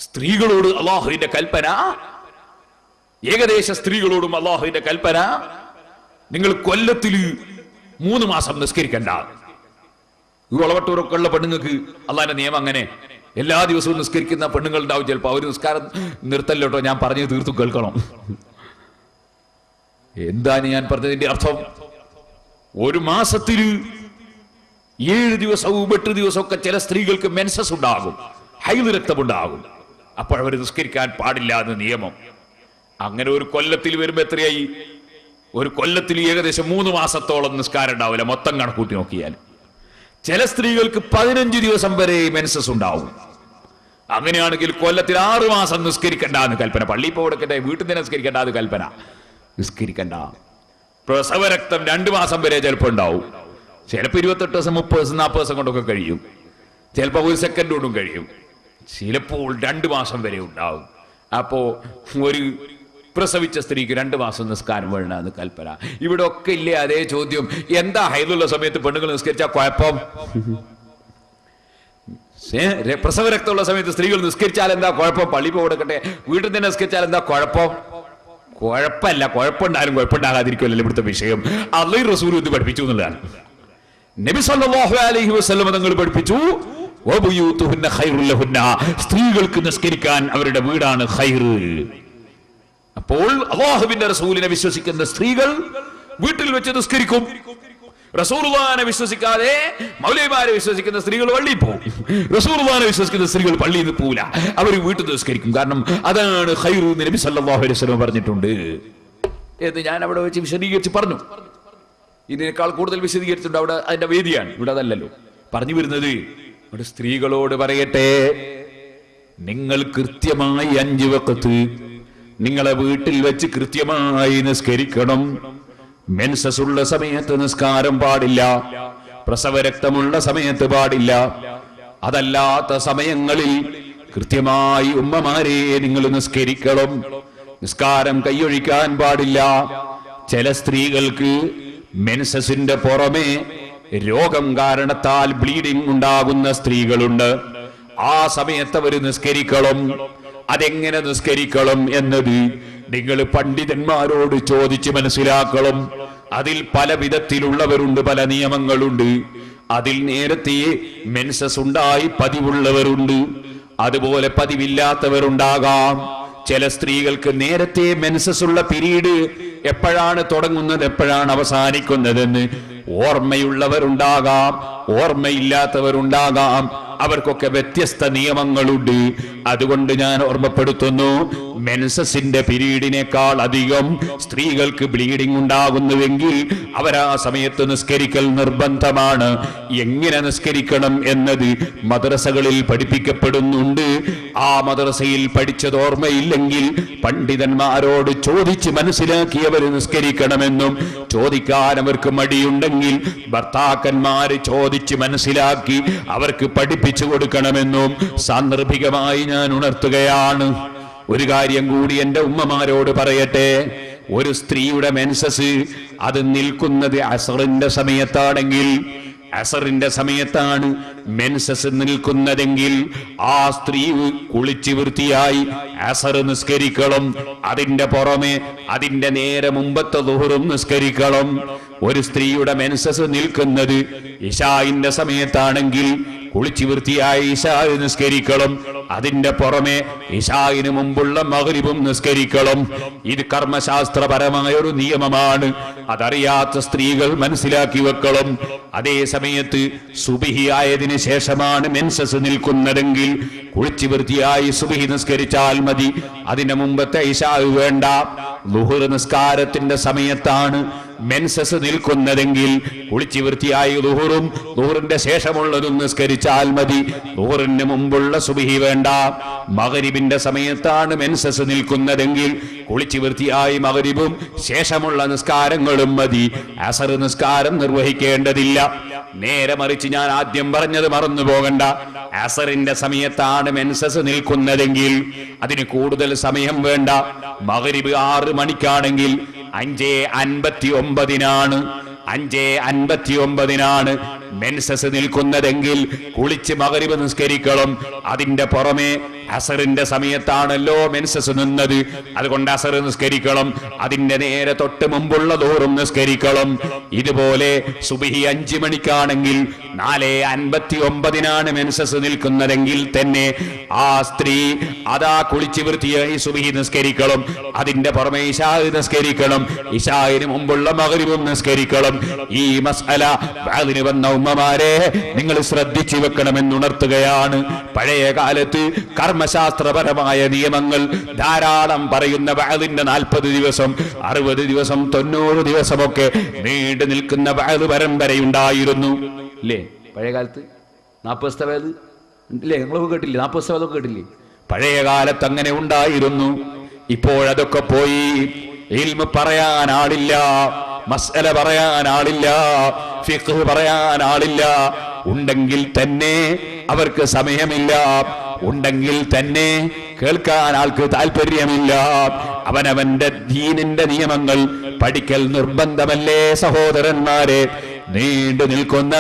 സ്ത്രീകളോട് അല്ലാഹുവിന്റെ കൽപ്പന, ഏകദേശ സ്ത്രീകളോടും അല്ലാഹുവിന്റെ കൽപ്പന, നിങ്ങൾ കൊല്ലത്തിൽ 3 മാസം നിസ്കരിക്കണ്ട. ഈ വളവട്ടൂരൊക്കെ ഉള്ള പെണ്ണുങ്ങൾക്ക് അള്ളാന്റെ നിയമം അങ്ങനെ, എല്ലാ ദിവസവും നിസ്കരിക്കുന്ന പെണ്ണുങ്ങൾ ഉണ്ടാവും. ചിലപ്പോൾ അവർ നിസ്കാരം നിർത്തല്ലോട്ടോ, ഞാൻ പറഞ്ഞു തീർത്തും കേൾക്കണം. എന്താണ് ഞാൻ പറഞ്ഞതിന്റെ അർത്ഥം? 1 മാസത്തിൽ 7 ദിവസവും 8 ദിവസമൊക്കെ ചില സ്ത്രീകൾക്ക് മെൻസസ് ഉണ്ടാകും, ഹൈദ് രക്തമുണ്ടാകും. അപ്പോഴവർ നിസ്കരിക്കാൻ പാടില്ല എന്ന് നിയമം. അങ്ങനെ ഒരു കൊല്ലത്തിൽ വരുമ്പോ എത്രയായി? ഒരു കൊല്ലത്തിൽ ഏകദേശം 3 മാസത്തോളം നിസ്കാരം ഉണ്ടാവില്ല, മൊത്തം കണക്കൂട്ടി നോക്കിയാൽ. ചില സ്ത്രീകൾക്ക് 15 ദിവസം വരെ മെൻസസ് ഉണ്ടാവും. അങ്ങനെയാണെങ്കിൽ കൊല്ലത്തിൽ 6 മാസം നിസ്കരിക്കണ്ടെന്ന് കൽപ്പന. പള്ളിയിൽ പോയി കൊടുക്കട്ടെ, വീട്ടിൽ തന്നെ നിസ്കരിക്കേണ്ടത് കൽപ്പന. നിസ്കരിക്കണ്ട. പ്രസവരക്തം 2 മാസം വരെ ചിലപ്പോൾ ഉണ്ടാവും. ചിലപ്പോൾ 28 ദിവസം 30 ദിവസം 40 ദിവസം കൊണ്ടൊക്കെ കഴിയും. ചിലപ്പോൾ 1 സെക്കൻഡ് കൊണ്ടും കഴിയും. ചിലപ്പോൾ 2 മാസം വരെ ഉണ്ടാവും. അപ്പോ ഒരു പ്രസവിച്ച സ്ത്രീക്ക് 2 മാസം നിസ്കാരം വേണമെന്ന് കൽപ്പന. ഇവിടെ ഒക്കെ ഇല്ലേ അതേ ചോദ്യം? എന്താ ഹൈദുള്ള സമയത്ത് പെണ്ണുങ്ങൾ നിസ്കരിച്ചാൽ കുഴപ്പം? പ്രസവരക്തമുള്ള സമയത്ത് സ്ത്രീകൾ നിസ്കരിച്ചാൽ എന്താ കുഴപ്പം? പള്ളി പോയി കൊടുക്കട്ടെ, വീട്ടിൽ തന്നെ നിസ്കരിച്ചാൽ എന്താ കുഴപ്പം? കുഴപ്പമില്ല, കുഴപ്പമുണ്ടായാലും കുഴപ്പമുണ്ടാകാതിരിക്കുമല്ലോ ഇവിടുത്തെ വിഷയം. അള്ളാഹു റസൂൽ ഇത് പഠിപ്പിച്ചു എന്നുള്ളതാണ്. നബി സല്ലല്ലാഹു അലൈഹി വസല്ലം തങ്ങൾ പഠിപ്പിച്ചു, വബുയൂതുഹുന്ന ഖൈറുൽ ലഹുന്ന, സ്ത്രീകൾക്ക് നിസ്കരിക്കാൻ അവരുടെ വീടാണ് ഖൈർ. അപ്പോൾ അല്ലാഹുവിന്റെ റസൂലിനെ വിശ്വസിക്കുന്ന സ്ത്രീകൾ വീട്ടിൽ വെച്ച് നിസ്കരിക്കും. റസൂലുള്ളാഹിനെ വിശ്വസിക്കാതെ മൗലവിമാരെ വിശ്വസിക്കുന്ന സ്ത്രീകൾ പള്ളിയിൽ പോകും. റസൂലുള്ളാഹിനെ വിശ്വസിക്കുന്ന സ്ത്രീകൾ പള്ളിയിൽ നിന്ന് പോവില്ല, അവർ വീട്ടിൽ നിസ്കരിക്കും. കാരണം അതാണ് ഖൈർ എന്ന് നബി സല്ലല്ലാഹു അലൈഹി വസല്ലം പറഞ്ഞിട്ടുണ്ട്. എന്ന് ഞാൻ അവിടെ വെച്ച് വിശദീകരിച്ച് പറഞ്ഞു. ഇതിനേക്കാൾ കൂടുതൽ വിശദീകരിച്ചിട്ടുണ്ട്, അവിടെ അതിന്റെ വേദിയാണ്, ഇവിടെ അതല്ലല്ലോ. പറഞ്ഞു വരുന്നത് ഇവിടെ സ്ത്രീകളോട് പറയട്ടെ, നിങ്ങൾ കൃത്യമായി 5 വഖത്ത് നിങ്ങളെ വീട്ടിൽ വെച്ച് കൃത്യമായി നിസ്കരിക്കണം. മെൻസസ് ഉള്ള സമയത്ത് നിസ്കാരം പാടില്ല, പ്രസവരക്തമുള്ള സമയത്ത് പാടില്ല. അതല്ലാത്ത സമയങ്ങളിൽ കൃത്യമായി ഉമ്മമാരെ നിങ്ങൾ നിസ്കരിക്കണം. നിസ്കാരം കൈയൊഴിക്കാൻ പാടില്ല. ചില സ്ത്രീകൾക്ക് മെൻസസിന്റെ പുറമെ രോഗം കാരണത്താൽ ബ്ലീഡിംഗ് ഉണ്ടാകുന്ന സ്ത്രീകളുണ്ട്. ആ സമയത്ത് അവർ നിസ്കരിക്കണം. അതെങ്ങനെ നിസ്കരിക്കണം എന്നത് നിങ്ങൾ പണ്ഡിതന്മാരോട് ചോദിച്ച് മനസ്സിലാക്കണം. അതിൽ പല വിധത്തിലുള്ളവരുണ്ട്, പല നിയമങ്ങളുണ്ട്. അതിൽ നേരത്തെ മെൻസസ് ഉണ്ടായി പതിവുള്ളവരുണ്ട്, അതുപോലെ പതിവില്ലാത്തവരുണ്ടാകാം. ചില സ്ത്രീകൾക്ക് നേരത്തെ മെൻസസ് ഉള്ള പീരീഡ് എപ്പോഴാണ് തുടങ്ങുന്നത്, എപ്പോഴാണ് അവസാനിക്കുന്നതെന്ന് ഓർമ്മയുള്ളവരുണ്ടാകാം, ഓർമ്മയില്ലാത്തവരുണ്ടാകാം. അവർക്കൊക്കെ വ്യത്യസ്ത നിയമങ്ങളുണ്ട്. അതുകൊണ്ട് ഞാൻ ഓർമ്മപ്പെടുത്തുന്നു, മെൻസസിന്റെ പീരീഡിനേക്കാൾ അധികം സ്ത്രീകൾക്ക് ബ്ലീഡിംഗ് ഉണ്ടാകുന്നുവെങ്കിൽ അവരാ സമയത്ത് നിസ്കരിക്കൽ നിർബന്ധമാണ്. എങ്ങനെ നിസ്കരിക്കണം എന്നത് മദ്രസകളിൽ പഠിപ്പിക്കപ്പെടുന്നുണ്ട്. ആ മദ്രസയിൽ പഠിച്ചത് ഓർമ്മയില്ലെങ്കിൽ പണ്ഡിതന്മാരോട് ചോദിച്ച് മനസ്സിലാക്കിയവർ നിസ്കരിക്കണമെന്നും, ചോദിക്കാൻ അവർക്ക് മടിയുണ്ടെങ്കിൽ ഭർത്താക്കന്മാര് ചോദിച്ച് മനസ്സിലാക്കി അവർക്ക് പഠിപ്പിച്ചു കൊടുക്കണമെന്നും സാന്ദർഭികമായി ഞാൻ ഉണർത്തുകയാണ്. ഒരു കാര്യം കൂടി എന്റെ ഉമ്മമാരോട് പറയട്ടെ. ഒരു സ്ത്രീയുടെ മെൻസസ് അത് നിൽക്കുന്നത് അസറിന്റെ സമയത്താണെങ്കിൽ, അസറിന്റെ സമയത്താണ് മെൻസസ് നിൽക്കുന്നതെങ്കിൽ ആ സ്ത്രീ കുളിച്ച് വൃത്തിയായി അസർ നിസ്കരിക്കണം. അതിന്റെ പുറമെ അതിന്റെ നേരെ മുമ്പത്തെ ദുഹറും നിസ്കരിക്കണം. ഒരു സ്ത്രീയുടെ മെൻസസ് നിൽക്കുന്നത് ഇശാഇന്റെ സമയത്താണെങ്കിൽ കുളിച്ച് വൃത്തിയായി ഇശാ നിസ്കരിക്കണം. അതിന്റെ പുറമെ ഇശാഇന് മുമ്പുള്ള മഗ്രിബും നിസ്കരിക്കണം. ഇത് കർമ്മശാസ്ത്രപരമായ ഒരു നിയമമാണ്. അതറിയാത്ത സ്ത്രീകൾ മനസ്സിലാക്കി വെക്കണം. അതേ സമയത്ത് സുബ്ഹി ആയതിനു ശേഷമാണ് മെൻസസ് നിൽക്കുന്നതെങ്കിൽ കുളിച്ച് വൃത്തിയായി സുബ്ഹി നിസ്കരിച്ചാൽ മതി. അതിന്റെ മുമ്പത്തെ ഇശാ വേണ്ട. ളുഹർ നിസ്കാരത്തിന്റെ സമയത്താണ് മെൻസസ് നിൽക്കുന്നതെങ്കിൽ കുളിച്ച് വൃത്തിയായി ളുഹറും ളുഹറിന്റെ ശേഷമുള്ളതും നിസ്കരിച്ചാൽ മതി. ളുഹറിന് മുമ്പുള്ള സുബ്ഹി വേണ്ട. മഗ്രിബിന്റെ സമയത്താണ് മെൻസസ് നിൽക്കുന്നതെങ്കിൽ കുളിച്ച് വൃത്തിയായി മഗ്രിബും ശേഷമുള്ള നിസ്കാരങ്ങളും മതി. അസർ നിസ്കാരം നിർവഹിക്കേണ്ടതില്ല. നേരെ മറിച്ച് ഞാൻ ആദ്യം പറഞ്ഞത് മറന്നു പോകണ്ട. അസറിന്റെ സമയത്താണ് മെൻസസ് നിൽക്കുന്നതെങ്കിൽ അതിന് കൂടുതൽ സമയം വേണ്ട. മഗ്രിബ് 6 മണിക്കാണെങ്കിൽ 5:59 5:59 മെൻസസ് നിൽക്കുന്നതെങ്കിൽ കുളിച്ച് മഗ്രിബ് നിസ്കരിക്കണം. അതിന്റെ പുറമെ അസറിന്റെ സമയത്താണല്ലോ മെൻസസ് നിന്നത്, അതുകൊണ്ട് അസർ നിസ്കരിക്കണം. അതിന്റെ നേരെ തൊട്ട് മുമ്പുള്ള ദൂറും നിസ്കരിക്കണം. ഇതുപോലെ സുബ്ഹി 5 മണിക്കാണെങ്കിൽ 4:59 മെൻസസ് നിൽക്കുന്നതെങ്കിൽ തന്നെ ആ സ്ത്രീ അതാ കുളിച്ച് വൃത്തിയായി സുബ്ഹി നിസ്കരിക്കണം. അതിന്റെ പുറമെ ഇശാ നിസ്കരിക്കണം. ഇശാഇന് മുമ്പുള്ള മഗ്രിബും നിസ്കരിക്കണം. ഈ മസ്അല അതിന് വന്ന ഉമ്മമാരെ നിങ്ങൾ ശ്രദ്ധിച്ചു വെക്കണമെന്ന് ഉണർത്തുകയാണ്. പഴയ കാലത്ത് കർമ്മശാസ്ത്രപരമായ നിയമങ്ങൾ ധാരാളം പറയുന്ന വഅദിന്റെ 40 ദിവസം 60 ദിവസം 90 ദിവസമൊക്കെ നീണ്ടു നിൽക്കുന്ന വഅദ് പരമ്പരയുണ്ടായിരുന്നു. ഇല്ലേ പഴയ കാലത്ത്? 40 ദിവസത്തെ വഅദ് ഇല്ലേ? നിങ്ങളൊക്കെ കേട്ടില്ലേ? 40 ദിവസത്തെ വഅദൊക്കെ കേട്ടില്ലേ? പഴയ കാലത്ത് അങ്ങനെ ഉണ്ടായിരുന്നു. ഇപ്പോഴതൊക്കെ പോയി. ഇൽമ് പറയാൻ ആളില്ല, മസ്അല പറയാൻ ആളില്ല, ഫിഖ് പറയാൻ ആളില്ല. ഉണ്ടെങ്കിൽ തന്നെ അവർക്ക് സമയമില്ല. ഉണ്ടെങ്കിൽ തന്നെ കേൾക്കാൻ ആൾക്ക് താല്പര്യമില്ല. അവനവന്റെ ദീനിന്റെ നിയമങ്ങൾ പഠിക്കൽ നിർബന്ധമല്ലേ സഹോദരന്മാരെ? നീണ്ടു നിൽക്കുന്ന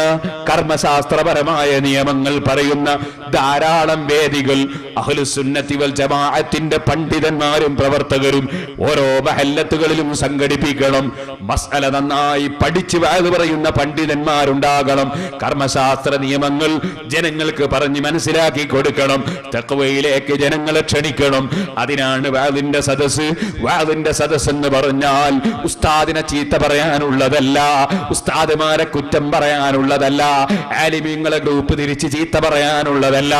കർമ്മശാസ്ത്രപരമായ നിയമങ്ങൾ പറയുന്ന ധാരാളം വേദികൾ അഹ്ലുസുന്നത്തി വൽ ജമാഅത്തിന്റെ പണ്ഡിതന്മാരും പ്രവർത്തകരും ഓരോ മഹല്ലത്തുകളിലും സംഘടിപ്പിക്കണം. മസ്അല നന്നായി പഠിച്ചു വാത് പറയുന്ന പണ്ഡിതന്മാരുണ്ടാകണം. കർമ്മശാസ്ത്ര നിയമങ്ങൾ ജനങ്ങൾക്ക് പറഞ്ഞ് മനസ്സിലാക്കി കൊടുക്കണം. തഖ്വയിലേക്ക് ജനങ്ങളെ ക്ഷണിക്കണം. അതിനാണ് വാദിന്റെ സദസ്. വാദിന്റെ സദസ് എന്ന് പറഞ്ഞാൽ ഉസ്താദിനെ ചീത്ത പറയാനുള്ളതല്ല, ഉസ്താദുമാരെ കുറ്റം പറയാനുള്ളതല്ല, ആലിമീങ്ങളെ ഗ്രൂപ്പ് തിരിച്ച് ചീത്ത പറയാനുള്ളതല്ല,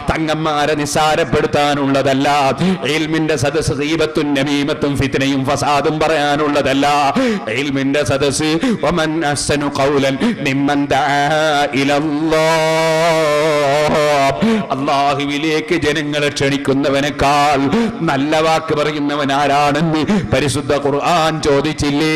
തങ്ങന്മാരെ നിസ്സാരപ്പെടുത്താനുള്ളതല്ല, ഇൽമിന്റെ സദസ് ഗീബത്തും നമീമത്തും ഫിത്നയും ഫസാദും പറയാനുള്ളതല്ല. ഇൽമിന്റെ സദസ് വമൻ അഹ്സനു ഖൗലൻ മിമ്മൻ ദആ ഇലല്ലാഹ്, അല്ലാഹുവിലേക്ക് ജനങ്ങളെ ക്ഷണിക്കുന്നവനേക്കാൾ നല്ല വാക്ക് പറയുന്നവൻ ആരാണെന്ന് പരിശുദ്ധ ഖുർആൻ ചോദിച്ചില്ലേ?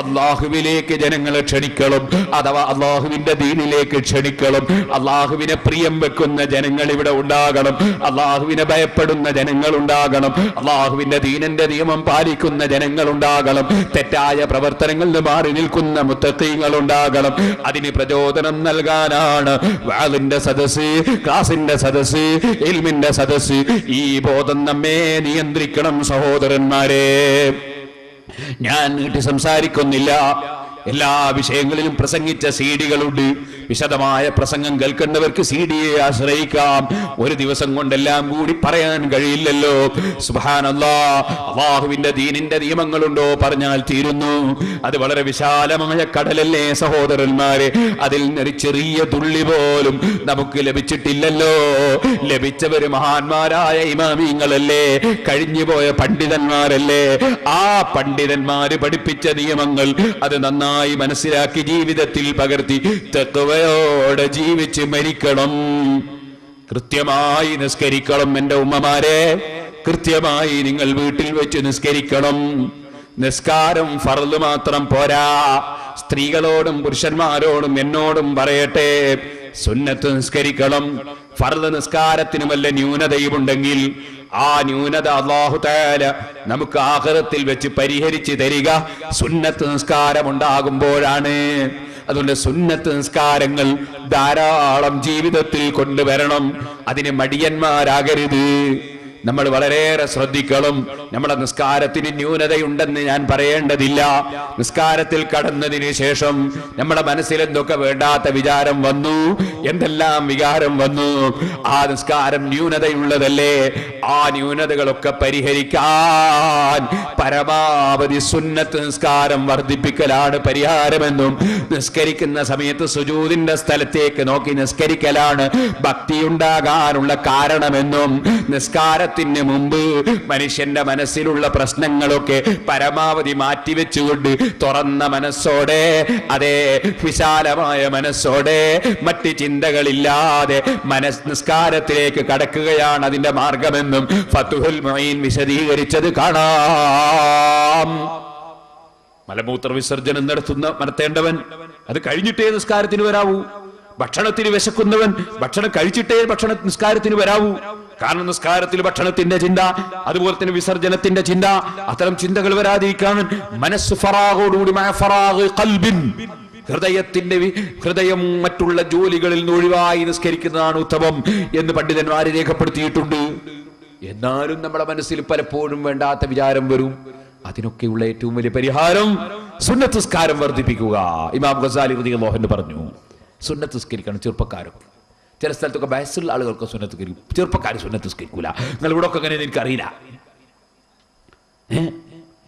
അല്ലാഹുവിലേക്ക് ജനങ്ങളെ ക്ഷണിക്കണം, അഥവാ അല്ലാഹുവിന്റെ ദീനിലേക്ക് ക്ഷണിക്കണം. അല്ലാഹുവിനെ പ്രിയം വെക്കുന്ന ജനങ്ങൾ ഇവിടെ ഉണ്ടാകണം. അല്ലാഹുവിനെ ഭയപ്പെടുന്ന ജനങ്ങൾ ഉണ്ടാകണം. അല്ലാഹുവിന്റെ ദീനിന്റെ നിയമം പാലിക്കുന്ന ജനങ്ങൾ ഉണ്ടാകണം. തെറ്റായ പ്രവർത്തനങ്ങളിൽ നിന്ന് മാറി നിൽക്കുന്ന മുത്തഖീങ്ങൾ ഉണ്ടാകണം. അതിന് പ്രചോദനം നൽകാനാണ് വാളിന്റെ സദസ്, ക്ലാസിന്റെ സദസ്, ഇൽമിന്റെ സദസ്. ഈ ബോധം നമ്മെ നിയന്ത്രിക്കണം സഹോദരന്മാരെ. ഞാൻ നീട്ടി സംസാരിക്കുന്നില്ല. എല്ലാ വിഷയങ്ങളിലും പ്രസംഗിച്ച സീഡികളുണ്ട്. വിശദമായ പ്രസംഗം കേൾക്കുന്നവർക്ക് സീഡിയെ ആശ്രയിക്കാം. ഒരു ദിവസം കൊണ്ടെല്ലാം കൂടി പറയാൻ കഴിയില്ലല്ലോ. സുബ്ഹാനല്ലാഹ്, അല്ലാഹുവിന്റെ ദീനിന്റെ നിയമങ്ങളുണ്ടോ പറഞ്ഞാൽ തീരുന്നു. അത് വളരെ വിശാലമായ കടലല്ലേ സഹോദരന്മാരെ. അതിൽ ഒരു ചെറിയ തുള്ളി പോലും നമുക്ക് ലഭിച്ചിട്ടില്ലല്ലോ. ലഭിച്ചവര് മഹാന്മാരായ ഇമാമിങ്ങളല്ലേ, കഴിഞ്ഞുപോയ പണ്ഡിതന്മാരല്ലേ. ആ പണ്ഡിതന്മാര് പഠിപ്പിച്ച നിയമങ്ങൾ അത് നന്നായി മനസ്സിലാക്കി ജീവിതത്തിൽ പകർത്തി തഖ്വയോടെ ജീവിച്ച് മരിക്കണം. കൃത്യമായി നിസ്കരിക്കണം. എന്റെ ഉമ്മമാരെ, കൃത്യമായി നിങ്ങൾ വീട്ടിൽ വെച്ച് നിസ്കരിക്കണം. നിസ്കാരം ഫർള് മാത്രം പോരാ. സ്ത്രീകളോടും പുരുഷന്മാരോടും എന്നോടും പറയട്ടെ, സുന്നത്ത് നിസ്കരിക്കണം. ഫർള് നിസ്കാരത്തിന് വല്ല ന്യൂനതയുമുണ്ടെങ്കിൽ ആ ന്യൂനത അല്ലാഹു തആല നമുക്ക് ആഖിറത്തിൽ വെച്ച് പരിഹരിച്ച് തരിക സുന്നത്ത് നിസ്കാരം ഉണ്ടാകുമ്പോഴാണ്. അതുകൊണ്ട് സുന്നത്ത് നിസ്കാരങ്ങൾ ധാരാളം ജീവിതത്തിൽ കൊണ്ടുവരണം. അതിന് മടിയന്മാരാകരുത്. നമ്മൾ വളരെയേറെ ശ്രദ്ധിക്കണം. നമ്മുടെ നിസ്കാരത്തിന് ന്യൂനതയുണ്ടെന്ന് ഞാൻ പറയേണ്ടതില്ല. നിസ്കാരത്തിൽ കടന്നതിന് ശേഷം നമ്മുടെ മനസ്സിൽ എന്തൊക്കെ വേണ്ടാത്ത വിചാരം വന്നു, എന്തെല്ലാം വികാരം വന്നു, ആ നിസ്കാരം ന്യൂനതയുള്ളതല്ലേ. ആ ന്യൂനതകളൊക്കെ പരിഹരിക്കാൻ പരമാവധി സുന്നത്ത് നിസ്കാരം വർദ്ധിപ്പിക്കലാണ് പരിഹാരമെന്നും നിസ്കരിക്കുന്ന സമയത്ത് സുജൂദിന്റെ സ്ഥലത്തേക്ക് നോക്കി നിസ്കരിക്കലാണ് ഭക്തിയുണ്ടാകാനുള്ള കാരണമെന്നും നിസ്കാരത്തിന് മുമ്പ് മനുഷ്യന്റെ മനസ്സിലുള്ള പ്രശ്നങ്ങളൊക്കെ പരമാവധി മാറ്റിവെച്ചുകൊണ്ട് തുറന്ന മനസ്സോടെ, അതേ വിശാലമായ മനസ്സോടെ, മറ്റ് ചിന്തകളില്ലാതെ നിസ്കാരത്തിലേക്ക് കടക്കുകയാണ് അതിന്റെ മാർഗമെന്നും ഫതുഹുൽ മുഈൻ വിശദീകരിച്ചത് കാണാം. മലമൂത്ര വിസർജനം നടത്തേണ്ടവൻ അത് കഴിഞ്ഞിട്ടേ നിസ്കാരത്തിന് വരാവൂ. ഭക്ഷണത്തിന് വിശക്കുന്നവൻ ഭക്ഷണം കഴിച്ചിട്ടേ നിസ്കാരത്തിന് വരാവൂ. കാരണം നിസ്കാരത്തിൽ ഭക്ഷണത്തിന്റെ ചിന്ത, അതുപോലെ തന്നെ വിസർജനത്തിന്റെ ചിന്ത, അത്തരം ചിന്തകൾ വരാതിരിക്കാൻ മനസ്സ് ഫറാഗോടുകൂടി ഹൃദയം മറ്റുള്ള ജോലികളിൽ നിന്ന് ഒഴിവായി നിസ്കരിക്കുന്നതാണ് ഉത്തമം എന്ന് പണ്ഡിതന്മാരെ രേഖപ്പെടുത്തിയിട്ടുണ്ട്. എന്നാലും നമ്മുടെ മനസ്സിൽ പലപ്പോഴും വേണ്ടാത്ത വിചാരം വരും. അതിനൊക്കെയുള്ള ഏറ്റവും വലിയ പരിഹാരം സുന്നത്ത് നിസ്കാരം വർദ്ധിപ്പിക്കുക. ഇമാം ഗസാലി റളിയല്ലാഹു അൻഹു പറഞ്ഞു, സുന്നത്ത് നിസ്കരിക്കണം ചെറുപ്പക്കാരൊക്കെ. ചില സ്ഥലത്തൊക്കെ വയസ്സുള്ള ആളുകൾക്ക് സുന്നത്ത് കരിക്കും, ചെറുപ്പക്കാർ സുന്നത്ത് നിസ്കരിക്കൂല. നിങ്ങൾ ഇവിടെ ഒക്കെ അങ്ങനെ എനിക്കറിയില്ല.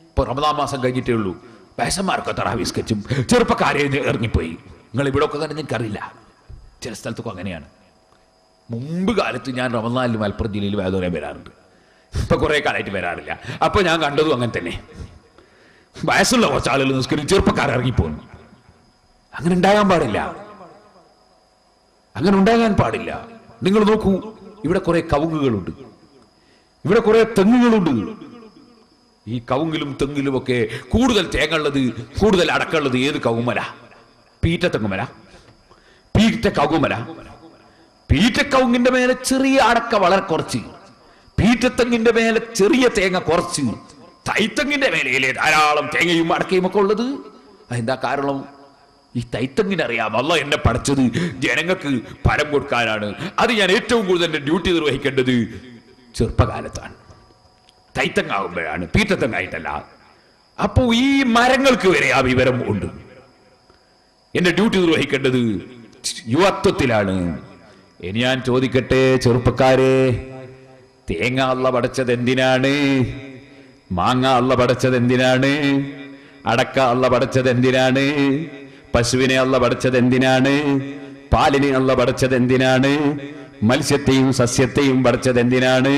ഇപ്പൊ റമദാൻ മാസം കഴിഞ്ഞിട്ടേ ഉള്ളൂ, വയസ്സന്മാർക്ക് തറാവീഹ് നിസ്കരിച്ചും ചെറുപ്പക്കാരെ ഇറങ്ങിപ്പോയി. നിങ്ങൾ ഇവിടെ ഒക്കെ അങ്ങനെ എനിക്കറിയില്ല. ചില സ്ഥലത്തൊക്കെ അങ്ങനെയാണ്. മുമ്പ് കാലത്ത് ഞാൻ റമദാനിൽ മലപ്പുറം ജില്ലയിൽ വേദന വരാറുണ്ട്. ഇപ്പൊ കുറെ കാലമായിട്ട് വരാറില്ല. അപ്പൊ ഞാൻ കണ്ടതും അങ്ങനെ തന്നെ. വയസ്സുള്ള കുറച്ച് ആളുകൾ നിസ്കരിച്ച് ചെറുപ്പക്കാർ ഇറങ്ങിപ്പോന്നു. അങ്ങനെ ഉണ്ടാകാൻ പാടില്ല. അങ്ങനെ ഉണ്ടാകാൻ പാടില്ല. നിങ്ങൾ നോക്കൂ, ഇവിടെ കുറെ കവുങ്ങുകളുണ്ട്, ഇവിടെ കുറെ തെങ്ങുകളുണ്ട്. ഈ കവുങ്ങിലും തെങ്ങിലും ഒക്കെ കൂടുതൽ തേങ്ങ ഉള്ളത്, കൂടുതൽ അടക്കമുള്ളത് ഏത് കവുമല? പീറ്റ തെങ്ങുമല, പീറ്റ കവുമല. പീറ്റ കവുങ്ങിന്റെ മേലെ ചെറിയ അടക്ക വളരെ കുറച്ച്, പീറ്റത്തെങ്ങിന്റെ മേലെ ചെറിയ തേങ്ങ കുറച്ച്, തൈത്തെങ്ങിന്റെ മേലയിലെ ധാരാളം തേങ്ങയും അടക്കയും ഒക്കെ ഉള്ളത്. അതെന്താ കാരണം? ഈ തൈത്തങ്ങിനറിയാം അല്ലാഹ് എന്നെ പഠിച്ചത് ജനങ്ങൾക്ക് ഫലം കൊടുക്കാനാണ്. അത് ഞാൻ ഏറ്റവും കൂടുതൽ എൻ്റെ ഡ്യൂട്ടി നിർവഹിക്കേണ്ടത് ചെറുപ്പകാലത്താണ്, തൈത്തങ്ങാകുമ്പോഴാണ്, പീറ്റത്തങ്ങായിട്ടല്ല. അപ്പോ ഈ മരങ്ങൾക്ക് വരെ ആ വിവരം ഉണ്ട്. എന്റെ ഡ്യൂട്ടി നിർവഹിക്കേണ്ടത് യുവത്വത്തിലാണ്. ഇനി ഞാൻ ചോദിക്കട്ടെ ചെറുപ്പക്കാരെ, തേങ്ങ അള്ള പടച്ചത് എന്തിനാണ്? മാങ്ങ അള്ള പടച്ചത് എന്തിനാണ്? അടക്ക അള്ള പടച്ചത് എന്തിനാണ്? പശുവിനെ അള്ള പടച്ചത് എന്തിനാണ്? പാലിനെ അള്ള പടച്ചത് എന്തിനാണ്? മത്സ്യത്തെയും സസ്യത്തെയും പടച്ചത് എന്തിനാണ്?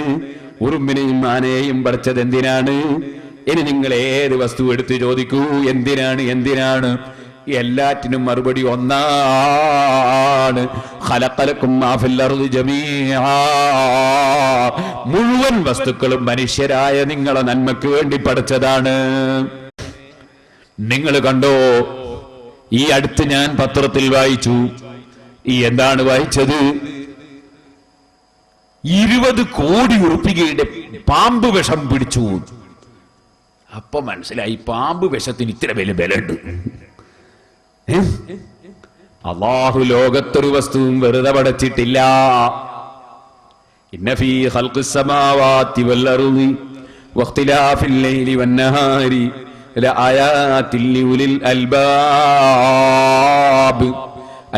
ഉറുമ്പിനെയും ആനയെയും പടച്ചത് എന്തിനാണ്? ഇനി നിങ്ങൾ ഏത് വസ്തു എടുത്ത് ചോദിക്കൂ, എന്തിനാണ് എന്തിനാണ്? എല്ലാറ്റിനും മറുപടി ഒന്നാണ്. ഖലഖലകും മാ ഫിൽ അർളി ജമീഅ. മുഴുവൻ വസ്തുക്കളും മനുഷ്യരായ നിങ്ങളെ നന്മയ്ക്ക് വേണ്ടി പഠിച്ചതാണ്. നിങ്ങൾ കണ്ടോ, ഈ അടുത്ത് ഞാൻ പത്രത്തിൽ വായിച്ചു. എന്താണ് വായിച്ചത്? 20 കോടി ഉറുപ്പികയുടെ പാമ്പ് വിഷം പിടിച്ചു. അപ്പൊ മനസ്സിലായി പാമ്പ് വിഷത്തിന് ഇത്ര വലിയ വിലയുണ്ട്. അല്ലാഹു ലോകത്തൊരു വസ്തുവും വെറുതെ പടച്ചിട്ടില്ല. ഇന്ന ഫീ ഖൽഖിസ് സമാവാതി വൽ അർളി വഖ്തിലാഫിൽ ലൈലി വന്നഹാരി ലആയാതിൻ ലിഉലിൽ അൽബാബ്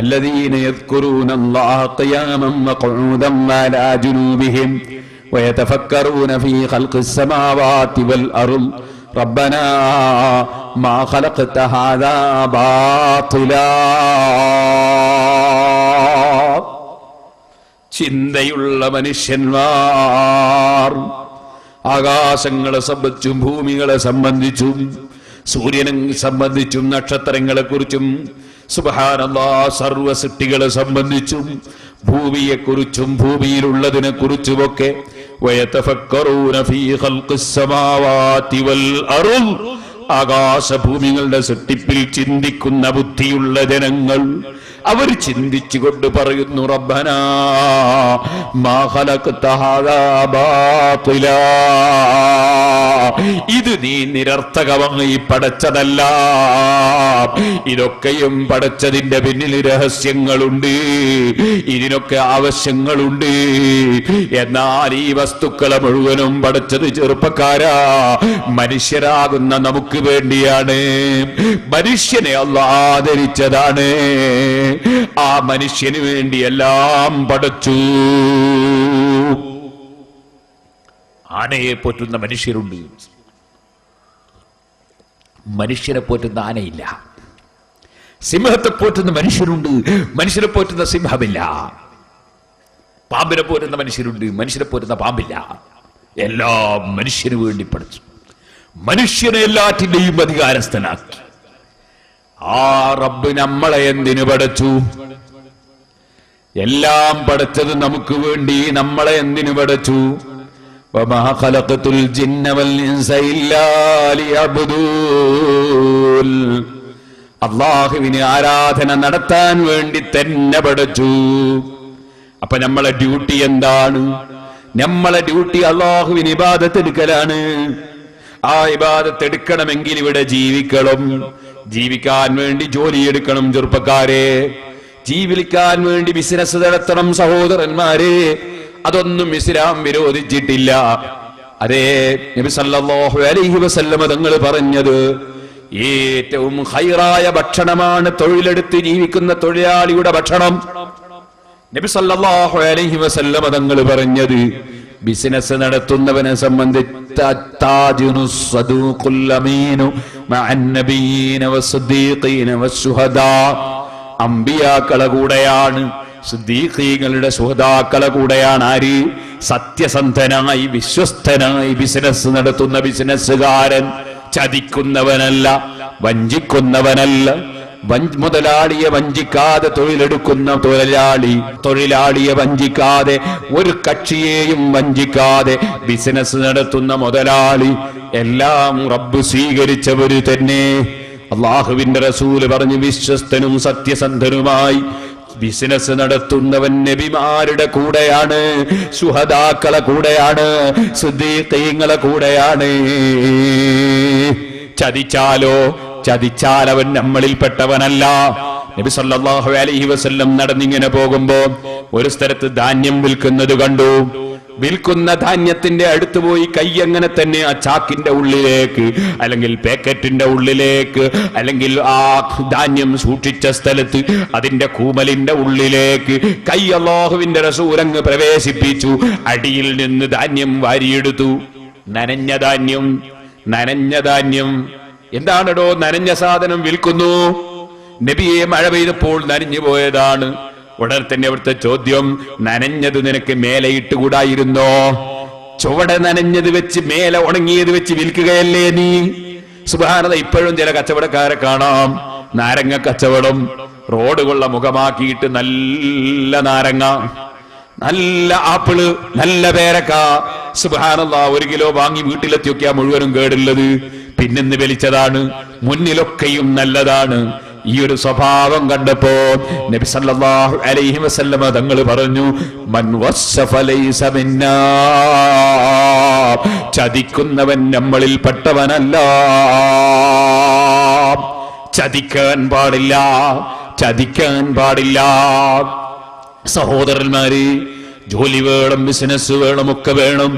الذين يذكرون الله قياما وقعودا وعلى جنوبهم ويتفكرون في خلق السماوات والأرض ربنا ما خلقت هذا باطلا. ചിന്തയുള്ള മനുഷ്യന്മാർ ആകാശങ്ങളെ സംബന്ധിച്ചും ഭൂമികളെ സംബന്ധിച്ചും സൂര്യനെ സംബന്ധിച്ചും നക്ഷത്രങ്ങളെ കുറിച്ചും സുബ്ഹാനല്ലാഹ് സർവ്വ സൃഷ്ടികളെ സംബന്ധിച്ചും ഭൂമിയെക്കുറിച്ചും ഭൂമിയിലുള്ളതിനെ കുറിച്ചുമൊക്കെ വയതഫക്കറൂന ഫീ ഖൽഖിസ് സമാവാതി വൽ അർള്, ആകാശഭൂമികളുടെ സൃഷ്ടിപ്പിൽ ചിന്തിക്കുന്ന ബുദ്ധിയുള്ള ജനങ്ങൾ അവർ ചിന്തിച്ചുകൊണ്ട് പറയുന്നു, റബ്ബനാ മാ ഖലഖ്ത ഹാദാ ബാതിലാ, ഇത് നീ നിരർത്ഥകമായി പടച്ചതല്ല. ഇതൊക്കെയും പടച്ചതിന്റെ പിന്നിൽ രഹസ്യങ്ങളുണ്ട്, ഇതിനൊക്കെ ആവശ്യങ്ങളുണ്ട്. എന്നാൽ ഈ വസ്തുക്കളെ മുഴുവനും പടച്ചത് ചെറുപ്പക്കാരാ മനുഷ്യരാകുന്ന നമുക്ക് വേണ്ടിയാണ്. മനുഷ്യനെ അല്ലാഹ് ആദരിച്ചതാണ്. ആ മനുഷ്യന് വേണ്ടി എല്ലാം പടച്ചു. ആനയെ പോറ്റുന്ന മനുഷ്യരുണ്ട്, മനുഷ്യരെ പോറ്റുന്ന ആനയില്ല. സിംഹത്തെ പോറ്റുന്ന മനുഷ്യരുണ്ട്, മനുഷ്യരെ പോറ്റുന്ന സിംഹമില്ല. പാമ്പിനെ പോറ്റുന്ന മനുഷ്യരുണ്ട്, മനുഷ്യരെ പോറ്റുന്ന പാമ്പില്ല. എല്ലാം മനുഷ്യന് വേണ്ടി പഠിച്ചു. മനുഷ്യനെ എല്ലാറ്റിന്റെയും അധികാരസ്ഥനാക്കി. ആ റബ്ബ് നമ്മളെ എന്തിനു പഠിച്ചു? എല്ലാം പഠിച്ചത് നമുക്ക് വേണ്ടി. നമ്മളെ എന്തിനു പഠിച്ചു? വമാ ഖലഖതുൽ ജിന്ന വൽ ഇൻസ ഇല്ലാ ലിയഅബ്ദൂൻ. അല്ലാഹുവിനെ ആരാധന നടത്താൻ വേണ്ടി തന്നെ പഠിച്ചു. അപ്പൊ നമ്മളെ ഡ്യൂട്ടി എന്താണ്? നമ്മളെ ഡ്യൂട്ടി അല്ലാഹുവിന് ഇബാദത്ത് എടുക്കലാണ്. ആ ഇബാദത്ത് എടുക്കണമെങ്കിൽ ഇവിടെ ജീവിക്കണം. ജീവിക്കാൻ വേണ്ടി ജോലിയെടുക്കണം ചെറുപ്പക്കാരെ. ജീവിക്കാൻ വേണ്ടി ബിസിനസ് നടത്തണം സഹോദരന്മാരെ. അതൊന്നും ഇസ്ലാം വിരോധിച്ചിട്ടില്ല. അതേ നബി സല്ലല്ലാഹു അലൈഹി വസല്ലം തങ്ങൾ പറഞ്ഞത് ഏറ്റവും ഖൈറായ ഭക്ഷണമാണ് തൊഴിലെടുത്ത് ജീവിക്കുന്ന തൊഴിലാളിയുടെ ഭക്ഷണം. നബി സല്ലല്ലാഹു അലൈഹി വസല്ലം തങ്ങൾ പറഞ്ഞത് ബിസിനസ് നടത്തുന്നവനെ സംബന്ധിച്ച് അമ്പിയാക്കളെ കൂടെയാണ്, സിദ്ദീഖീങ്ങളുടെ സുഹദാക്കളെ കൂടെയാണ്. ആര്? സത്യസന്ധനായി വിശ്വസ്തനായി ബിസിനസ് നടത്തുന്ന ബിസിനസ്സുകാരൻ. ചതിക്കുന്നവനല്ല, വഞ്ചിക്കുന്നവനല്ല. മുതലാളിയെ വഞ്ചിക്കാതെ തൊഴിലെടുക്കുന്ന തൊഴിലാളിയെ വഞ്ചിക്കാതെ, ഒരു കക്ഷിയെയും വഞ്ചിക്കാതെ ബിസിനസ് നടത്തുന്ന മുതലാളി. എല്ലാം റബ്ബ് സ്വീകരിച്ചവര് തന്നെ. അള്ളാഹുവിന്റെ റസൂല് പറഞ്ഞു, വിശ്വസ്തനും സത്യസന്ധനുമായി ബിസിനസ് നടത്തുന്നവൻ നബിമാരുടെ കൂടെയാണ്, ശുഹദാക്കളെ കൂടെയാണ്, സിദ്ദീഖീങ്ങളെ കൂടെയാണ്. ചതിച്ചാൽ അവൻ നമ്മളിൽപ്പെട്ടവനല്ല. നബി സല്ലല്ലാഹു അലൈഹി വസല്ലം നടന്നിങ്ങനെ പോകുമ്പോ ഒരു സ്ഥലത്ത് ധാന്യം വിൽക്കുന്നത് കണ്ടു. വിൽക്കുന്ന ധാന്യത്തിന്റെ അടുത്ത് പോയി കൈ അങ്ങനെ തന്നെ ആ ചാക്കിന്റെ ഉള്ളിലേക്ക്, അല്ലെങ്കിൽ പാക്കറ്റിന്റെ ഉള്ളിലേക്ക്, അല്ലെങ്കിൽ ആ ധാന്യം സൂക്ഷിച്ച സ്ഥലത്ത് അതിന്റെ കൂമലിന്റെ ഉള്ളിലേക്ക് കൈ അല്ലാഹുവിന്റെ റസൂൽ അങ്ങ് പ്രവേശിപ്പിച്ചു. അടിയിൽ നിന്ന് ധാന്യം വാരിയെടുത്തു. നനഞ്ഞ ധാന്യം. എന്താണോ നനഞ്ഞ സാധനം വിൽക്കുന്നു? നബിയെ, മഴ പെയ്തപ്പോൾ നനഞ്ഞു പോയതാണ്. ഉടനെ തന്നെ അവിടുത്തെ ചോദ്യം, നനഞ്ഞത് നിനക്ക് മേലെ ഇട്ടുകൂടായിരുന്നോ? ചുവടെ നനഞ്ഞത് വെച്ച് മേലെ ഉണങ്ങിയത് വെച്ച് വിൽക്കുകയല്ലേ നീ? സുബ്ഹാനല്ലാഹ്, ഇപ്പോഴും ചില കച്ചവടക്കാരെ കാണാം, നാരങ്ങ കച്ചവടം. റോഡുകളുടെ മുഖമാക്കിയിട്ട് നല്ല നാരങ്ങ, നല്ല ആപ്പിള്, നല്ല പേരക്ക. സുബ്ഹാനല്ലാഹ്, 1 കിലോ വാങ്ങി വീട്ടിലെത്തി നോക്കിയാൽ മുഴുവനും കേടുള്ളത്. പിന്നെന്ന് വലിച്ചതാണ്. മുന്നിലൊക്കെയും നല്ലതാണ്. ഈ ഒരു സ്വഭാവം കണ്ടപ്പോ നബി സല്ലല്ലാഹു അലൈഹി വസല്ലമ തങ്ങൾ പറഞ്ഞു, മൻ വസ്സഫ ലൈസ മിന്നാ, ചതിക്കുന്നവൻ നമ്മളിൽ പെട്ടവനല്ല. ചതിക്കാൻ പാടില്ല. സഹോദരന്മാരെ, ജോലി വേണം, ബിസിനസ് വേണം, ഒക്കെ വേണം.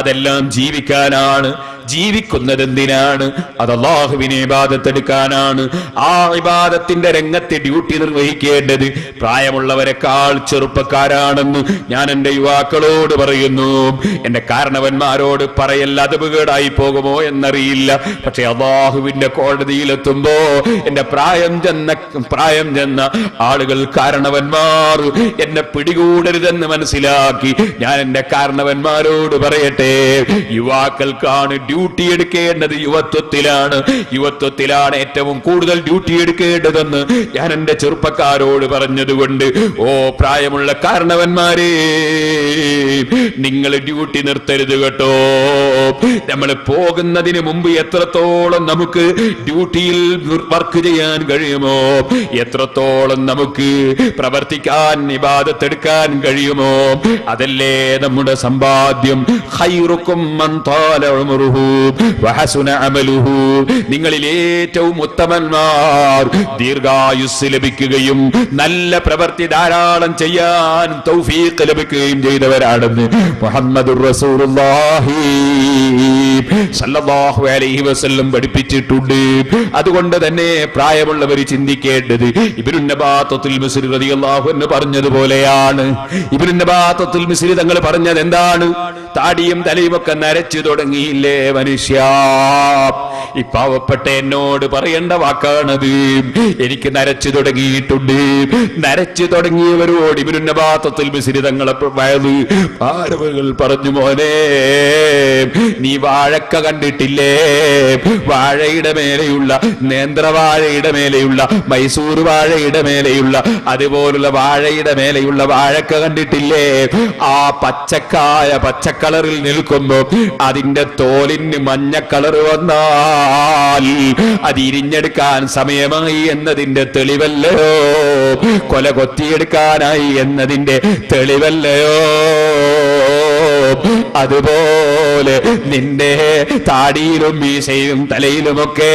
അതെല്ലാം ജീവിക്കാനാണ്. ജീവിക്കുന്നത് എന്തിനാണ്? അത് അല്ലാഹുവിനെ ഇബാദത്തെടുക്കാനാണ്. ആ ഇബാദത്തിന്റെ രംഗത്തെ ഡ്യൂട്ടി നിർവഹിക്കേണ്ടത് പ്രായമുള്ളവരെക്കാൾ ചെറുപ്പക്കാരാണെന്ന് ഞാൻ എന്റെ യുവാക്കളോട് പറയുന്നു. എന്റെ കാരണവന്മാരോട് പറയല്ല, അത് കേടായി പോകുമോ എന്നറിയില്ല. പക്ഷെ അല്ലാഹുവിന്റെ കോടതിയിലെത്തുമ്പോ എന്റെ പ്രായം ചെന്ന ആളുകൾ, കാരണവന്മാർ എന്നെ പിടികൂടരുതെന്ന് മനസ്സിലാക്കി ഞാൻ എന്റെ കാരണവന്മാരോട് പറയട്ടെ, യുവാക്കൾക്കാണ് ഡ്യൂട്ടി എടുക്കേണ്ടത്. യുവത്വത്തിലാണ് ഏറ്റവും കൂടുതൽ ഡ്യൂട്ടി എടുക്കേണ്ടതെന്ന് ഞാൻ എന്റെ ചെറുപ്പക്കാരോട് പറഞ്ഞതുകൊണ്ട്, ഓ പ്രായമുള്ള കാരണവന്മാരെ, നിങ്ങൾ ഡ്യൂട്ടി നിർത്തരുത് കേട്ടോ. നമ്മൾ പോകുന്നതിന് മുമ്പ് എത്രത്തോളം നമുക്ക് ഡ്യൂട്ടിയിൽ വർക്ക് ചെയ്യാൻ കഴിയുമോ, എത്രത്തോളം നമുക്ക് പ്രവർത്തിക്കാൻ, ഇബാദത്തെടുക്കാൻ കഴിയുമോ, അതല്ലേ നമ്മുടെ സമ്പാദ്യം. ഖൈറുക്കും മൻ ത്വാല ഉംറുഹു വഹസുന അമലുഹു, നിങ്ങളിൽ ഏറ്റവും ഉത്തമന്മാർ ദീർഘായുസ് ലഭിക്കുകയും നല്ല പ്രവൃത്തി ധാരാളം ചെയ്യാൻ തൗഫീഖ് ലഭിക്കുകയും ചെയ്തവരാണെന്ന് മുഹമ്മദുർ റസൂലുള്ളാഹി സല്ലല്ലാഹു അലൈഹി വസല്ലം പഠിപ്പിച്ചിട്ടുണ്ട്. അതുകൊണ്ട് തന്നെ പ്രായമുള്ളവർ ചിന്തിക്കേണ്ടത് ഇബ്നു നബാത്തുൽ മിസ്രി റളിയല്ലാഹു അൻഹു പറഞ്ഞതുപോലെയാണ്. ഇബ്നു നബാത്തുൽ മിസ്രി തങ്ങൾ പറഞ്ഞത് എന്താണ്? താടിയും തലയും ഒക്കെ നരച്ചു തുടങ്ങിയില്ലേ മനുഷ്യ? ഈ പാവപ്പെട്ട എന്നോട് പറയേണ്ട വാക്കാണത്. എനിക്ക് നരച്ചു തുടങ്ങിയിട്ടുണ്ട്. നരച്ചു തുടങ്ങിയവരോട് ഇബ്നു നബാത്തുൽ മിസ്രി തങ്ങളെ ആളുകൾ പറഞ്ഞു, മോനെ, നീ വാഴക്ക കണ്ടിട്ടില്ലേ? വാഴയുടെ മേലെയുള്ള, നേന്ത്രവാഴയുടെ മേലെയുള്ള, മൈസൂർ വാഴയുടെ മേലെയുള്ള, അതുപോലുള്ള വാഴയുടെ മേലെയുള്ള വാഴക്ക കണ്ടിട്ടില്ലേ? ആ പച്ചക്കളറിൽ നിൽക്കുമ്പോ അതിന്റെ തോലിന് മഞ്ഞ കളർ വന്നാൽ അത് ഇരിഞ്ഞെടുക്കാൻ സമയമായി എന്നതിന്റെ തെളിവല്ലയോ? കൊല കൊത്തിയെടുക്കാനായി എന്നതിന്റെ തെളിവല്ലയോ? അതുപോലെ നിന്റെ താടിയിലും മീശയിലും തലയിലുമൊക്കെ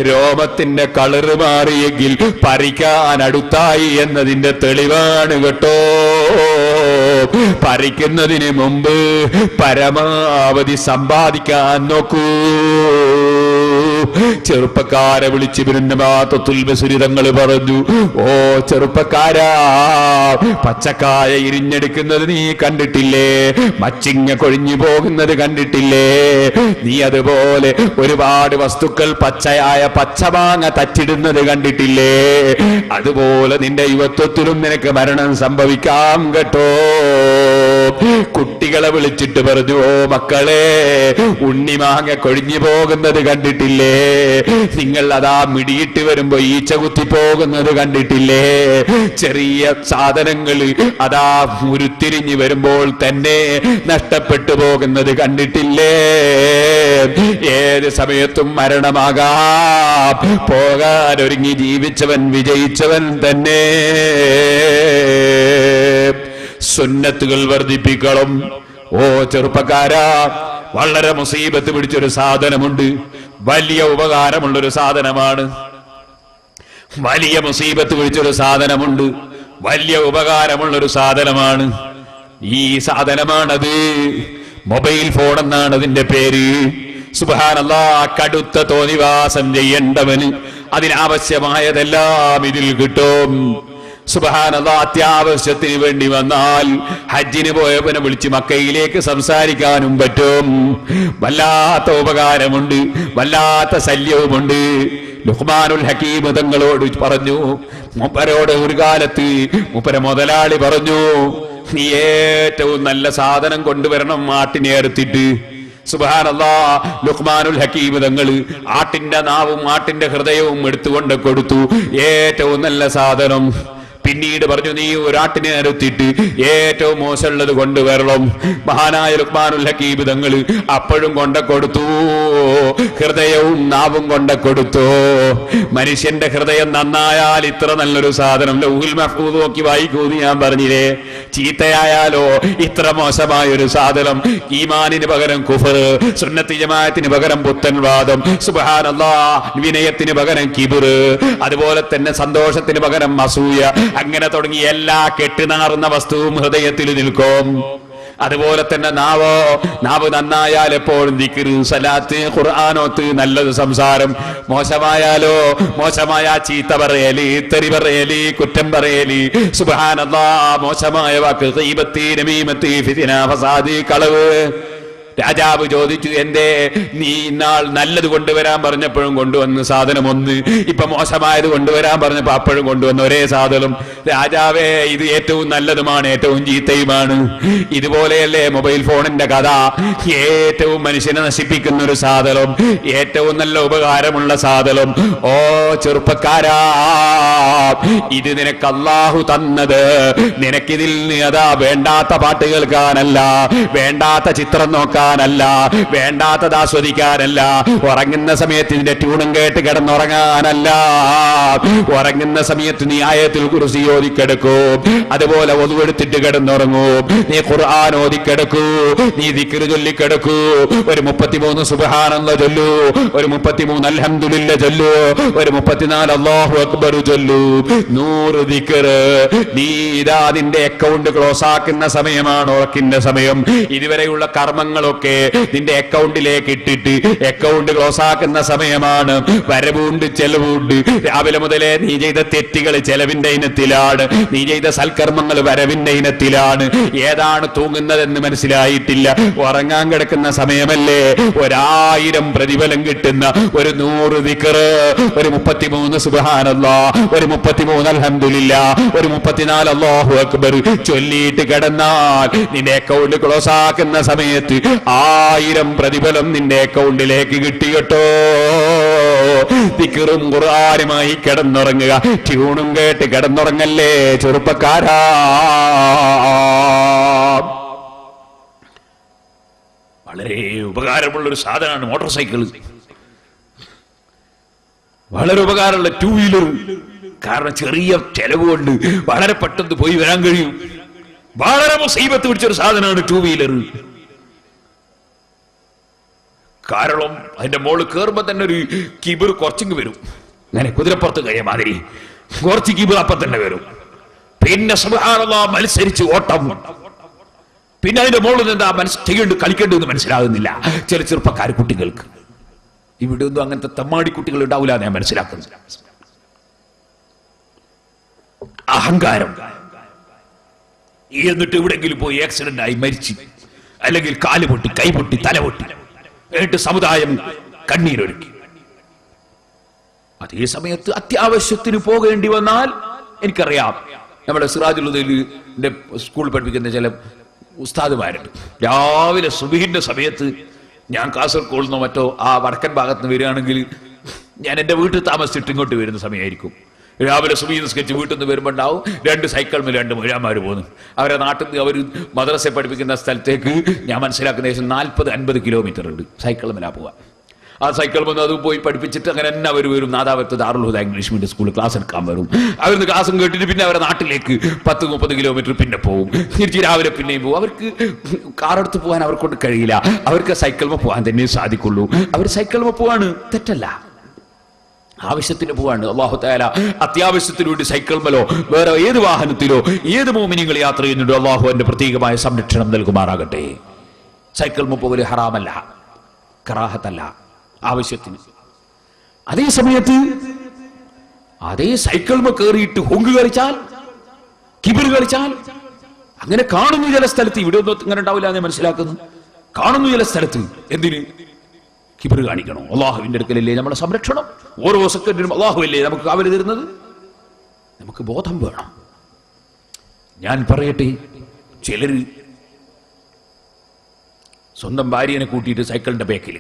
രോമത്തിന്റെ കളറ് മാറിയെങ്കിൽ പറിക്കാൻ അടുത്തായി എന്നതിന്റെ തെളിവാണ് കേട്ടോ. പറിക്കുന്നതിന് മുമ്പ് പരമാവധി സമ്പാദിക്കാൻ നോക്കൂ. ചെറുപ്പക്കാരെ വിളിച്ച് ഇബ്നു നബാത്തുൽ മിസ്രി തങ്ങൾ പറഞ്ഞു, ഓ ചെറുപ്പക്കാരാ, പച്ചക്കായ ഇരിഞ്ഞെടുക്കുന്നത് നീ കണ്ടിട്ടില്ലേ? മച്ചിങ്ങ കൊഴിഞ്ഞു പോകുന്നത് കണ്ടിട്ടില്ലേ? നീ അതുപോലെ ഒരുപാട് വസ്തുക്കൾ പച്ചയായ പച്ചമാങ്ങ തച്ചിടുന്നത് കണ്ടിട്ടില്ലേ? അതുപോലെ നിന്റെ യുവത്വത്തിലും നിനക്ക് മരണം സംഭവിക്കാം കേട്ടോ. കുട്ടികളെ വിളിച്ചിട്ട് പറഞ്ഞു, ഓ മക്കളെ, ഉണ്ണിമാങ്ങ കൊഴിഞ്ഞു പോകുന്നത് കണ്ടിട്ടില്ലേ? നിങ്ങൾ അതാ മിടിയിട്ട് വരുമ്പോ ഈച്ച കുത്തി പോകുന്നത് കണ്ടിട്ടില്ലേ? ചെറിയ സാധനങ്ങൾ അതാ ഉരുത്തിരിഞ്ഞു വരുമ്പോൾ തന്നെ നഷ്ടപ്പെട്ടു പോകുന്നത് കണ്ടിട്ടില്ലേ? ഏത് സമയത്തും മരണമാകാം. പോകാൻ ഒരുങ്ങി ജീവിച്ചവൻ വിജയിച്ചവൻ തന്നെ. സുന്നത്തുകൾ വർദ്ധിപ്പിക്കണം. ഓ ചെറുപ്പക്കാരാ, വളരെ മുസീബത്ത് പിടിച്ചൊരു സാധനമുണ്ട്. വലിയ ഉപകാരമുള്ളൊരു സാധനമാണ്. വലിയ മുസീബത്ത് പിടിച്ചൊരു സാധനമുണ്ട്, വലിയ ഉപകാരമുള്ളൊരു സാധനമാണ്. ഈ സാധനമാണത്, മൊബൈൽ ഫോൺ എന്നാണ് അതിന്റെ പേര്. സുബ്ഹാനല്ലാഹ്, കടുത്ത തോന്നിവാസം ചെയ്യേണ്ടവന് അതിനാവശ്യമായതെല്ലാം ഇതിൽ കിട്ടും. സുബ്ഹാനല്ലാഹ്, അത്യാവശ്യത്തിന് വേണ്ടി വന്നാൽ ഹജ്ജിന് പോയവനെ വിളിച്ച് മക്കയിലേക്ക് സംസാരിക്കാനും പറ്റും. വല്ലാത്ത ഉപകാരമുണ്ട്, വല്ലാത്ത ശല്യവുമുണ്ട്. ലുഖ്മാനുൽ ഹകീം തങ്ങളോട് പറഞ്ഞു, മൂപ്പരോട് ഒരു കാലത്ത് മൂപ്പര മുതലാളി പറഞ്ഞു, നീ ഏറ്റവും നല്ല സാധനം കൊണ്ടുവരണം ആട്ടിനെ അറുത്തിട്ട്. സുബ്ഹാനല്ലാഹ്, ലുഖ്മാനുൽ ഹകീം തങ്ങൾ ആട്ടിന്റെ നാവും ആട്ടിന്റെ ഹൃദയവും എടുത്തുകൊണ്ട് കൊടുത്തു, ഏറ്റവും നല്ല സാധനം. പിന്നീട് പറഞ്ഞു, നീ ഒരാട്ടിനെ അറുത്തിട്ട് ഏറ്റവും മോശമുള്ളത് കൊണ്ടുവരണം. മഹാനായ ലുഖ്മാനുൽ ഹകീം തങ്ങൾ അപ്പോഴും കൊടുത്തു, ഹൃദയവും നാവും കൊടുത്തു. മനുഷ്യന്റെ ഹൃദയം നന്നായാൽ ഇത്ര നല്ലൊരു സാധനം ലൗഹുൽ മഹ്ഫൂദ് നോക്കി വായിക്കൂന്ന് ഞാൻ പറഞ്ഞില്ലേ. ചീത്തയായാലോ ഇത്ര മോശമായൊരു സാധനം. ഈമാനിന് പകരം കുഫർ, സുന്നത്തി ജമാഅത്തിന് പകരം പുത്തൻവാദം, സുബ്ഹാനല്ലാഹ്, വിനയത്തിന് പകരം കിബ്ർ, അതുപോലെ തന്നെ സന്തോഷത്തിന് പകരം അസൂയ, അങ്ങനെ തുടങ്ങി എല്ലാ കെട്ടുനാറുന്ന വസ്തുവും ഹൃദയത്തിൽ നിൽക്കും. അതുപോലെ തന്നെ നാവ് നന്നായാൽ എപ്പോഴും ദിക്ർ, സലാത്ത്, ഖുർആനോത്ത്, നല്ലത് സംസാരം. മോശമായാലോ, മോശമായ ചീത്ത പറയല്, തെറി പറയല്, കുറ്റം പറയല്. സുബ്ഹാനല്ലാഹ്, മോശമായ വാക്ക്, ഗീബത്ത്, നമീമത്ത്, ഫിത്ന, ഫസാദ്, കളവ്. രാജാവ് ചോദിച്ചു, എന്തേ നീ ഇന്നാൾ നല്ലത് കൊണ്ടുവരാൻ പറഞ്ഞപ്പോഴും കൊണ്ടുവന്ന് സാധനം ഒന്ന്, ഇപ്പൊ മോശമായത് കൊണ്ടുവരാൻ പറഞ്ഞപ്പോ അപ്പോഴും കൊണ്ടുവന്ന ഒരേ സാധനം. രാജാവേ, ഇത് ഏറ്റവും നല്ലതുമാണ്, ഏറ്റവും ചീത്തയുമാണ്. ഇതുപോലെയല്ലേ മൊബൈൽ ഫോണിന്റെ കഥ. ഏറ്റവും മനുഷ്യനെ നശിപ്പിക്കുന്ന ഒരു സാധനം, ഏറ്റവും നല്ല ഉപകാരമുള്ള സാധനം. ഓ ചെറുപ്പക്കാരാ, ഇത് നിനക്ക് അല്ലാഹു തന്നത്. നിനക്കിതിൽ അതാ വേണ്ടാത്ത പാട്ട് കേൾക്കാനല്ല, വേണ്ടാത്ത ചിത്രം നോക്കാൻ ല്ല, വേണ്ടാത്തത് ആസ്വദിക്കാനല്ല, ഉറങ്ങുന്ന സമയത്ത് ഇതിന്റെ ട്യൂണും കേട്ട് കിടന്നുറങ്ങാനല്ല. ഉറങ്ങുന്ന സമയത്ത് നീ ആയത്തുൽ കുർസി ഓതിക്കിടക്കൂ, അതുപോലെ ഒതുവെടുത്തിട്ട് കിടന്നുറങ്ങൂ, നീ ഖുർആൻ ഓതിക്കിടക്കൂ, നീ ദിക്ർ ചൊല്ലിക്കിടക്കൂ, ഒരു 33 സുബ്ഹാനല്ലാഹ് ചൊല്ലൂ, ഒരു 33 അൽഹംദുലില്ലാഹ് ചൊല്ലൂ, ഒരു 34 അല്ലാഹു അക്ബർ ചൊല്ലൂ. 100 ദിക്ർ. നീ ഇതാ നിന്റെ അക്കൗണ്ട് ക്ലോസ് ആക്കുന്ന സമയമാണ്, ഉറക്കിന്റെ സമയം. ഇതുവരെയുള്ള കർമ്മങ്ങളൊക്കെ നിന്റെ അക്കൗണ്ടിലേക്ക് ഇട്ടിട്ട് അക്കൗണ്ട് ക്ലോസ് ആക്കുന്ന സമയമാണ്. വരവുണ്ട്, ചെലവുണ്ട്. രാവിലെ മുതലേ നീ ചെയ്ത തെറ്റുകൾ ചെലവിന്റെ ഇനത്തിലാണ്, നീ ചെയ്ത സൽക്കർമ്മങ്ങൾ വരവിന്റെ ഇനത്തിലാണ്. ഏതാണ് തൂങ്ങുന്നതെന്ന് മനസ്സിലായിട്ടില്ല. ഉറങ്ങാൻ കിടക്കുന്ന സമയമല്ലേ, 1000 പ്രതിഫലം കിട്ടുന്ന ഒരു 100 ദിക്ർ, ഒരു 33 സുബ്ഹാനല്ലാഹ്, ഒരു 33 അൽഹംദുലില്ലാഹ്, ഒരു 34 അല്ലാഹു അക്ബർ ചൊല്ലിയിട്ട് കിടന്നാൽ നിന്റെ അക്കൗണ്ട് ക്ലോസ് ആക്കുന്ന സമയത്ത് 1000 പ്രതിഫലം നിന്റെ അക്കൗണ്ടിലേക്ക് കിട്ടിയിട്ടോ. ദിക്റും ഖുർആനുമായി കിടന്നുറങ്ങുക, ട്യൂണും കേട്ട് കിടന്നുറങ്ങല്ലേ ചെറുപ്പക്കാരാ. വളരെ ഉപകാരമുള്ളൊരു സാധനമാണ് മോട്ടോർ സൈക്കിൾ. വളരെ ഉപകാരമുള്ള 2 വീലർ. കാരണം ചെറിയ ചെലവ് കൊണ്ട് വളരെ പെട്ടെന്ന് പോയി വരാൻ കഴിയും. വളരെ മുസീബത്ത് പിടിച്ചൊരു സാധനമാണ് 2 വീലർ. കാരണം അതിന്റെ മോള് കയറുമ്പോ തന്നെ ഒരു കിബിർ കുറച്ചിങ് വരും, അങ്ങനെ കുതിരപ്പുറത്ത് കഴിയ മാതിരി കുറച്ച് കിബിർ അപ്പൊ തന്നെ വരും. പിന്നെ സുബ്ഹാനല്ലാഹ് മത്സരിച്ച് ഓട്ടം. പിന്നെ അതിന്റെ മോളിൽ എന്താ ചെയ്യേണ്ട കളിക്കേണ്ടതെന്ന് മനസ്സിലാകുന്നില്ല ചില ചെറുപ്പക്കാർ കുട്ടികൾക്ക്. ഇവിടെ ഒന്നും അങ്ങനത്തെ തമ്മാടി കുട്ടികൾ ഉണ്ടാവില്ല ഞാൻ മനസ്സിലാക്കുന്നത്. അഹങ്കാരം. എന്നിട്ട് എവിടെങ്കിലും പോയി ആക്സിഡന്റ് ആയി മരിച്ച്, അല്ലെങ്കിൽ കാല് പൊട്ടി, കൈ പൊട്ടി, തല പൊട്ടി, എന്നിട്ട് സമുദായം കണ്ണീരൊഴുക്കി. അതേ സമയത്ത് അത്യാവശ്യത്തിന് പോകേണ്ടി വന്നാൽ, എനിക്കറിയാം നമ്മുടെ സിറാജുൽ ഹുദയിലെ സ്കൂൾ പഠിപ്പിക്കുന്ന ചില ഉസ്താദുമാരുണ്ട്. രാവിലെ സുബഹിന്റെ സമയത്ത് ഞാൻ കാസർഗോഡ് നിന്നോ മറ്റോ ആ വടക്കൻ ഭാഗത്ത് നിന്ന് വരികയാണെങ്കിൽ ഞാൻ എൻ്റെ വീട്ടിൽ താമസിച്ചിട്ട് ഇങ്ങോട്ട് വരുന്ന സമയമായിരിക്കും. രാവിലെ സുബഹി നിസ്കരിച്ച് വീട്ടിൽ നിന്ന് വരുമ്പോൾ ഉണ്ടാവും 2 സൈക്കിളിൽ 2 മുഴാന്മാർ പോകുന്നു. അവരെ നാട്ടിൽ നിന്ന് അവർ മദ്രസ പഠിപ്പിക്കുന്ന സ്ഥലത്തേക്ക് ഞാൻ മനസ്സിലാക്കുന്ന ശേഷം 40-50 കിലോമീറ്റർ ഉണ്ട് സൈക്കിൾ മേലാ പോവുക. ആ സൈക്കിൾ വന്ന് അത് പോയി പഠിപ്പിച്ചിട്ട് അങ്ങനെ തന്നെ അവർ വരും. നാദാപുരത്ത് ദാറുൽ ഹുദ ഇംഗ്ലീഷ് മീഡിയം സ്കൂളിൽ ക്ലാസ് എടുക്കാൻ വരും. അവരിന്ന് ക്ലാസ്സും കേട്ടിട്ട് പിന്നെ അവരുടെ നാട്ടിലേക്ക് 10-30 കിലോമീറ്റർ പിന്നെ പോകും. തിരിച്ച് രാവിലെ പിന്നെയും പോകും. അവർക്ക് കാറെടുത്ത് പോകാൻ അവർക്ക് കൊണ്ട് കഴിയില്ല. അവർക്ക് സൈക്കിളിൽ പോകാൻ തന്നെ സാധിക്കുള്ളൂ. അവർ സൈക്കിളിൽ പോവാണ്, തെറ്റല്ല. ആവശ്യത്തിന് പോവാണ്. അല്ലാഹു തആല അത്യാവശ്യത്തിന് വേണ്ടി സൈക്കിൾമലോ വേറെ ഏത് വാഹനത്തിലോ ഏത് മോമിനികൾ യാത്ര ചെയ്യുന്നുണ്ടോ അല്ലാഹു അതിന്റെ പ്രത്യേകമായ സംരക്ഷണം നൽകുമാറാകട്ടെ. സൈക്കിൾമ പോകല് ഹറാമല്ല, കറാഹത്തല്ല, ആവശ്യത്തിന്. അതേ സമയത്ത് അതേ സൈക്കിൾമ കയറിയിട്ട് ഹുങ്ക് കളിച്ചാൽ, കിബിർ കളിച്ചാൽ, അങ്ങനെ കാണുന്നു ചില സ്ഥലത്ത്, ഇവിടെ ഒന്നും ഇങ്ങനെ ഉണ്ടാവില്ല എന്ന് മനസ്സിലാക്കുന്നു. കാണുന്നു ചില സ്ഥലത്ത് എന്തിന് കിബിർ കാണിക്കണോ? അള്ളാഹുവിന്റെ അടുക്കലല്ലേ നമ്മളെ സംരക്ഷണം? ഓരോ സെക്കൻഡിനും അള്ളാഹുവല്ലേ നമുക്ക് കാവല് തരുന്നത്? നമുക്ക് ബോധം വേണം. ഞാൻ പറയട്ടെ, ചിലര് സ്വന്തം ഭാര്യനെ കൂട്ടിയിട്ട് സൈക്കിളിന്റെ ബേക്കിൽ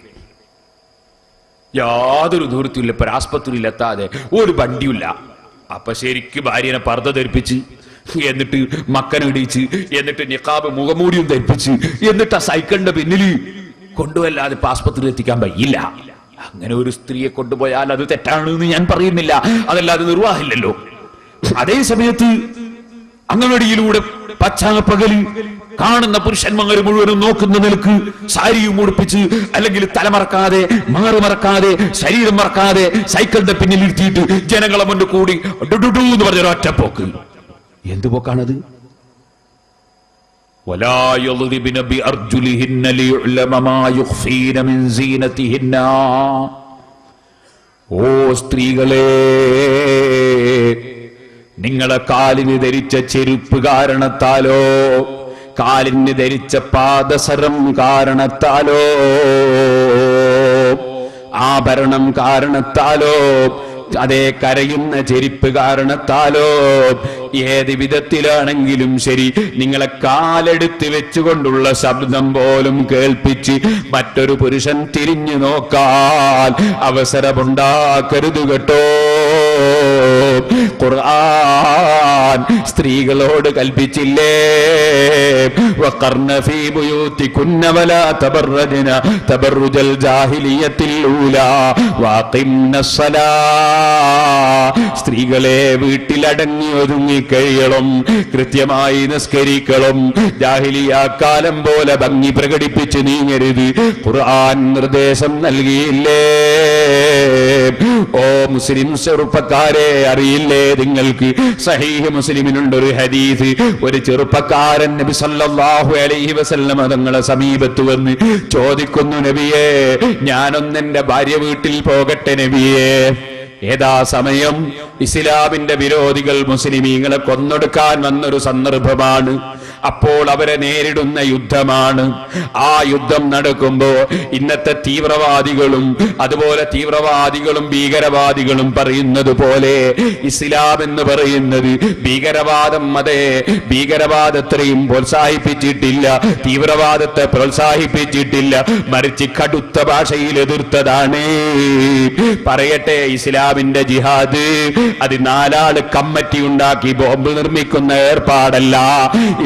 യാതൊരു ദൂരത്തില്ല, ഇപ്പൊ ആസ്പത്രിയിലെത്താതെ ഒരു വണ്ടിയില്ല. അപ്പൊ ശരിക്ക് ഭാര്യനെ പർദ്ദ ധരിപ്പിച്ച്, എന്നിട്ട് മക്കനിടിച്ച്, എന്നിട്ട് നിഖാബ് മുഖമൂടിയും ധരിപ്പിച്ച്, എന്നിട്ട് ആ സൈക്കിളിന്റെ പിന്നിൽ കൊണ്ടുവല്ലാതെ ഇപ്പൊ ആസ്പത്രിയിൽ എത്തിക്കാൻ കഴിയില്ല. അങ്ങനെ ഒരു സ്ത്രീയെ കൊണ്ടുപോയാൽ അത് തെറ്റാണെന്ന് ഞാൻ പറയുന്നില്ല, അതല്ലാതെ നിർവാഹമില്ലല്ലോ. അതേ സമയത്ത് അങ്ങനടിയിലൂടെ പച്ചാപ്പകല് കാണുന്ന പുരുഷന്മാർ മുഴുവനും നോക്കുന്ന നിലക്ക് സാരിയും ഉടുപ്പിച്ച്, അല്ലെങ്കിൽ തലമറക്കാതെ മാറുമറക്കാതെ ശരീരം മറക്കാതെ സൈക്കിളിന്റെ പിന്നിൽ ഇരുത്തിയിട്ട് ജനങ്ങളെ മുന്നിൽ കൂടി എന്ന് പറഞ്ഞൊരു ഒറ്റപ്പോക്ക്. എന്തു പോക്കാണത്? ഓ സ്ത്രീകളെ, നിങ്ങളെ കാലിന് ധരിച്ച ചെരുപ്പ് കാരണത്താലോ കാലിന് ധരിച്ച പാദസരം കാരണത്താലോ ആഭരണം കാരണത്താലോ അതേ കരയുന്ന ചെരുപ്പ് കാരണത്താലോ ഏത് വിധത്തിലാണെങ്കിലും ശരി, നിങ്ങളെ കാലെടുത്ത് വെച്ചുകൊണ്ടുള്ള ശബ്ദം പോലും കേൾപ്പിച്ച് മറ്റൊരു പുരുഷൻ തിരിഞ്ഞു നോക്കാൻ അവസരമുണ്ടാക്കരുത് കേട്ടോ. ഖുർആൻ സ്ത്രീകളോട് കൽപ്പിച്ചില്ലേ, വഖർന ഫീ ബുയൂതികുന്ന വലാ തബറജ്ന തബറുജൽ ജാഹിലിയത്തിൽ ഊലാ വഖിംനസ്സലാ. സ്ത്രീകളെ വീട്ടിലടങ്ങി ഒതുങ്ങി കഴിയണം, കൃത്യമായി നിസ്കരിക്കണം, ജാഹിലിയ കാലം പോലെ ഭംഗി പ്രകടിപ്പിച്ച് നീങ്ങരുത്. ഖുർആൻ നിർദ്ദേശം നൽകിയില്ലേ? ഓ മുസ്ലിം ചെറുപ്പക്കാരെ, അറിയില്ലേ നിങ്ങൾക്ക്? സഹീഹ് മുസ്ലിമിനുണ്ട് ഒരു ഹദീസ്. ഒരു ചെറുപ്പക്കാരൻ നബി സല്ലല്ലാഹു അലൈഹി വസല്ലം തങ്ങളെ സമീപത്ത് വന്ന് ചോദിക്കുന്നു, നബിയേ, ഞാനൊന്നെന്റെ ഭാര്യ വീട്ടിൽ പോകട്ടെ നബിയേ. ഏതാ സമയം ഇസ്ലാമിന്റെ വിരോധികൾ മുസ്ലിമീങ്ങളെ കൊന്നൊടുക്കാൻ വന്നൊരു സന്ദർഭമാണ്. അപ്പോൾ അവരെ നേരിടുന്ന യുദ്ധമാണ്. ആ യുദ്ധം നടക്കുമ്പോ ഇന്നത്തെ തീവ്രവാദികളും അതുപോലെ ഭീകരവാദികളും പറയുന്നത് പോലെ ഇസ്ലാം എന്ന് പറയുന്നത് ഭീകരവാദം, അതേ ഭീകരവാദത്തെയും പ്രോത്സാഹിപ്പിച്ചിട്ടില്ല, തീവ്രവാദത്തെ പ്രോത്സാഹിപ്പിച്ചിട്ടില്ല, മറിച്ച് കടുത്ത ഭാഷയിൽ എതിർത്തതാണ്. പറയട്ടെ, ഇസ്ലാമിന്റെ ജിഹാദ് അത് നാലാള് കമ്മിറ്റി ഉണ്ടാക്കി ബോംബ് നിർമ്മിക്കുന്ന ഏർപ്പാടല്ല.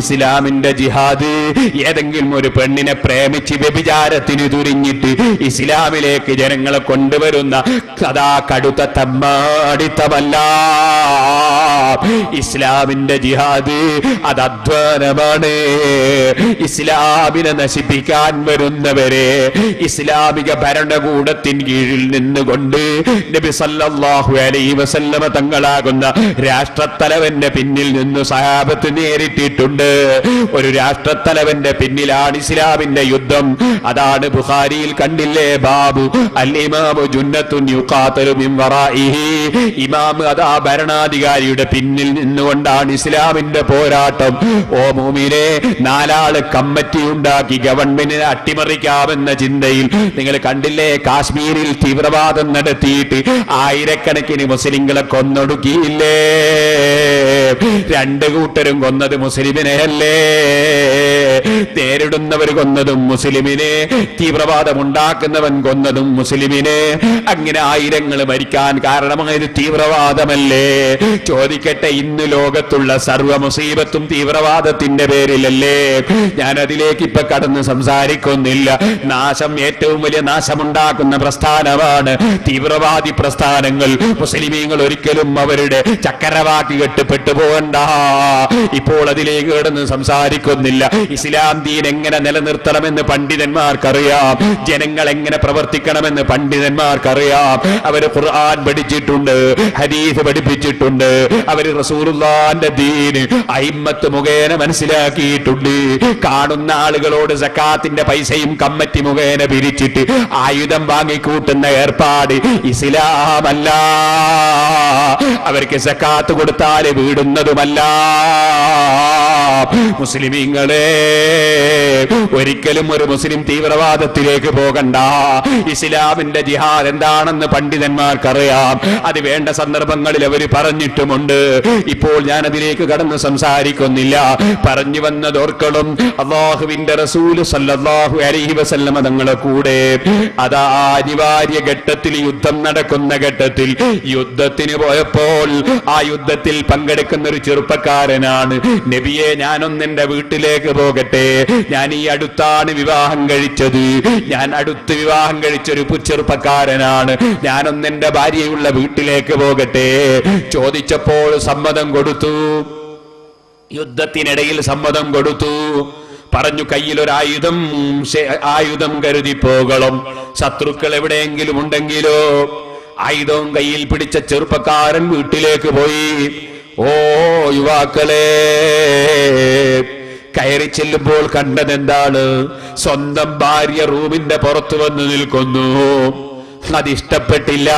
ഇസ്ലാമിന്റെ ജിഹാദ് ഏതെങ്കിലും ഒരു പെണ്ണിനെ പ്രേമിച്ച് വ്യഭിചാരത്തിന് തുരിഞ്ഞിട്ട് ഇസ്ലാമിലേക്ക് ജനങ്ങളെ കൊണ്ടുവരുന്ന കഥാ കടുത്ത തമ്മാടിത്തമല്ല. ഇസ്ലാമിന്റെ ജിഹാദ് അത് അധ്വാനമാണ്. ഇസ്ലാമിനെ നശിപ്പിക്കാൻ വരുന്നവരെ ഇസ്ലാമിക ഭരണകൂടത്തിന് കീഴിൽ നിന്നുകൊണ്ട് നബി സല്ലല്ലാഹു അലൈഹി വസല്ലമ തങ്ങളാകുന്ന രാഷ്ട്രത്തലവന്റെ പിന്നിൽ നിന്ന് സഹാബത്ത് നേരിട്ടിട്ടുണ്ട്. ഒരു രാഷ്ട്രത്തലവന്റെ പിന്നിലാണ് ഇസ്ലാമിന്റെ യുദ്ധം. അതാണ് ബുഖാരിയിൽ കണ്ടില്ലേ, ബാബു അൽ ഇമാമു ജുന്നത്തുൻ യുഖാതലു മിൻ വറാഇഹി. ഇമാം അതാ ഭരണാധികാരിയുടെ പിന്നിൽ നിന്നുകൊണ്ടാണ് ഇസ്ലാമിന്റെ പോരാട്ടം. ഓ മുഅ്മിനേ, നാലാള് കമ്മിറ്റി ഉണ്ടാക്കി ഗവൺമെന്റിനെ അട്ടിമറിക്കാമെന്ന ചിന്തയിൽ നിങ്ങൾ കണ്ടില്ലേ, കാശ്മീരിൽ തീവ്രവാദം നടത്തിയിട്ട് ആയിരക്കണക്കിന് മുസ്ലിങ്ങളെ കൊന്നൊടുക്കിയില്ലേ? രണ്ടു കൂട്ടരും കൊന്നത് മുസ്ലിമിനെയല്ലേ? നേരിടുന്നവർ കൊന്നതും മുസ്ലിമിനെ, തീവ്രവാദം ഉണ്ടാക്കുന്നവൻ കൊന്നതും മുസ്ലിമിനെ. അങ്ങനെ ആയിരങ്ങൾ മരിക്കാൻ കാരണമായത് തീവ്രവാദമല്ലേ? ചോദിക്കട്ടെ, ഇന്ന് ലോകത്തുള്ള സർവ്വ മുസീബത്തും തീവ്രവാദത്തിന്റെ പേരിലല്ലേ? ഞാൻ അതിലേക്ക് ഇപ്പൊ കടന്ന് സംസാരിക്കുന്നില്ല. നാശം, ഏറ്റവും വലിയ നാശമുണ്ടാക്കുന്ന പ്രസ്ഥാനമാണ് തീവ്രവാദി പ്രസ്ഥാനങ്ങൾ. മുസ്ലിമീങ്ങൾ ഒരിക്കലും അവരുടെ ചക്കരവാക്കി കെട്ടുപെട്ടു പോകണ്ട. ഇപ്പോൾ അതിലേക്ക് കിടന്ന് സംസാരിക്കുന്നില്ല. ഇസ്ലാം ദീൻ എങ്ങനെ നിലനിർത്തണമെന്ന് പണ്ഡിതന്മാർക്കറിയാം. ജനങ്ങൾ എങ്ങനെ പ്രവർത്തിക്കണമെന്ന് പണ്ഡിതന്മാർക്കറിയാം. അവർ ഖുർആൻ പഠിച്ചിട്ടുണ്ട്, ഹദീസ് പഠിപ്പിച്ചിട്ടുണ്ട്. അവർ റസൂലുള്ളാഹിന്റെ ദീൻ അയിമ്മത്ത് മുഖേന മനസ്സിലാക്കിയിട്ടുണ്ട്. കാണുന്ന ആളുകളോട് സക്കാത്തിന്റെ പൈസയും കമ്മിറ്റി മുഖേന പിരിച്ചിട്ട് ആയുധം വാങ്ങിക്കൂട്ടുന്ന ഏർപ്പാട് ഇസ്ലാമല്ല. അവർക്ക് സക്കാത്ത് കൊടുത്താൽ വീടുന്നതുമല്ല. മുസ്ലിമീങ്ങളെ, ഒരിക്കലും ഒരു മുസ്ലിം തീവ്രവാദത്തിലേക്ക് പോകണ്ട. ഇസ്ലാമിന്റെ ജിഹാദ് എന്താണെന്ന് പണ്ഡിതന്മാർക്കറിയാം. അത് വേണ്ട സന്ദർഭങ്ങളിൽ അവർ പറഞ്ഞിട്ടുമുണ്ട്. ഇപ്പോൾ ഞാൻ അതിലേക്ക് കടന്ന് സംസാരിക്കുന്നില്ല. പറഞ്ഞു വന്നതോർക്കളും അല്ലാഹുവിന്റെ റസൂൽ സല്ലല്ലാഹു അലൈഹി വസല്ലമ തങ്ങളുടെ കൂടെ അതാ അനിവാര്യ ഘട്ടത്തിൽ, യുദ്ധം നടക്കുന്ന ഘട്ടത്തിൽ യുദ്ധത്തിന് പോയപ്പോൾ ആ യുദ്ധത്തിൽ പങ്കെടുക്കുന്ന ഒരു ചെറുപ്പക്കാരനാണ്, നബിയെ ഞാനൊന്നെന്റെ വീട്ടിലേക്ക് പോകട്ടെ, ഞാൻ ഈ അടുത്താണ് വിവാഹം കഴിച്ചത്, ഞാൻ അടുത്ത് വിവാഹം കഴിച്ചൊരു ചെറുപ്പക്കാരനാണ്, ഞാനൊന്നെന്റെ ഭാര്യയുള്ള വീട്ടിലേക്ക് പോകട്ടെ. ചോദിച്ചപ്പോൾ സമ്മതം കൊടുത്തു. യുദ്ധത്തിനിടയിൽ സമ്മതം കൊടുത്തു. പറഞ്ഞു, ആയുധം കരുതി പോകണം, ശത്രുക്കൾ എവിടെയെങ്കിലും ഉണ്ടെങ്കിലോ. ആയുധവും കയ്യിൽ പിടിച്ച ചെറുപ്പക്കാരൻ വീട്ടിലേക്ക് പോയി. ഓ യുവാക്കളെ, കയറി ചെല്ലുമ്പോൾ കണ്ടതെന്താണ്? സ്വന്തം ഭാര്യ റൂമിന്റെ പുറത്തു വന്ന് നിൽക്കുന്നു. അതിഷ്ടപ്പെട്ടില്ല.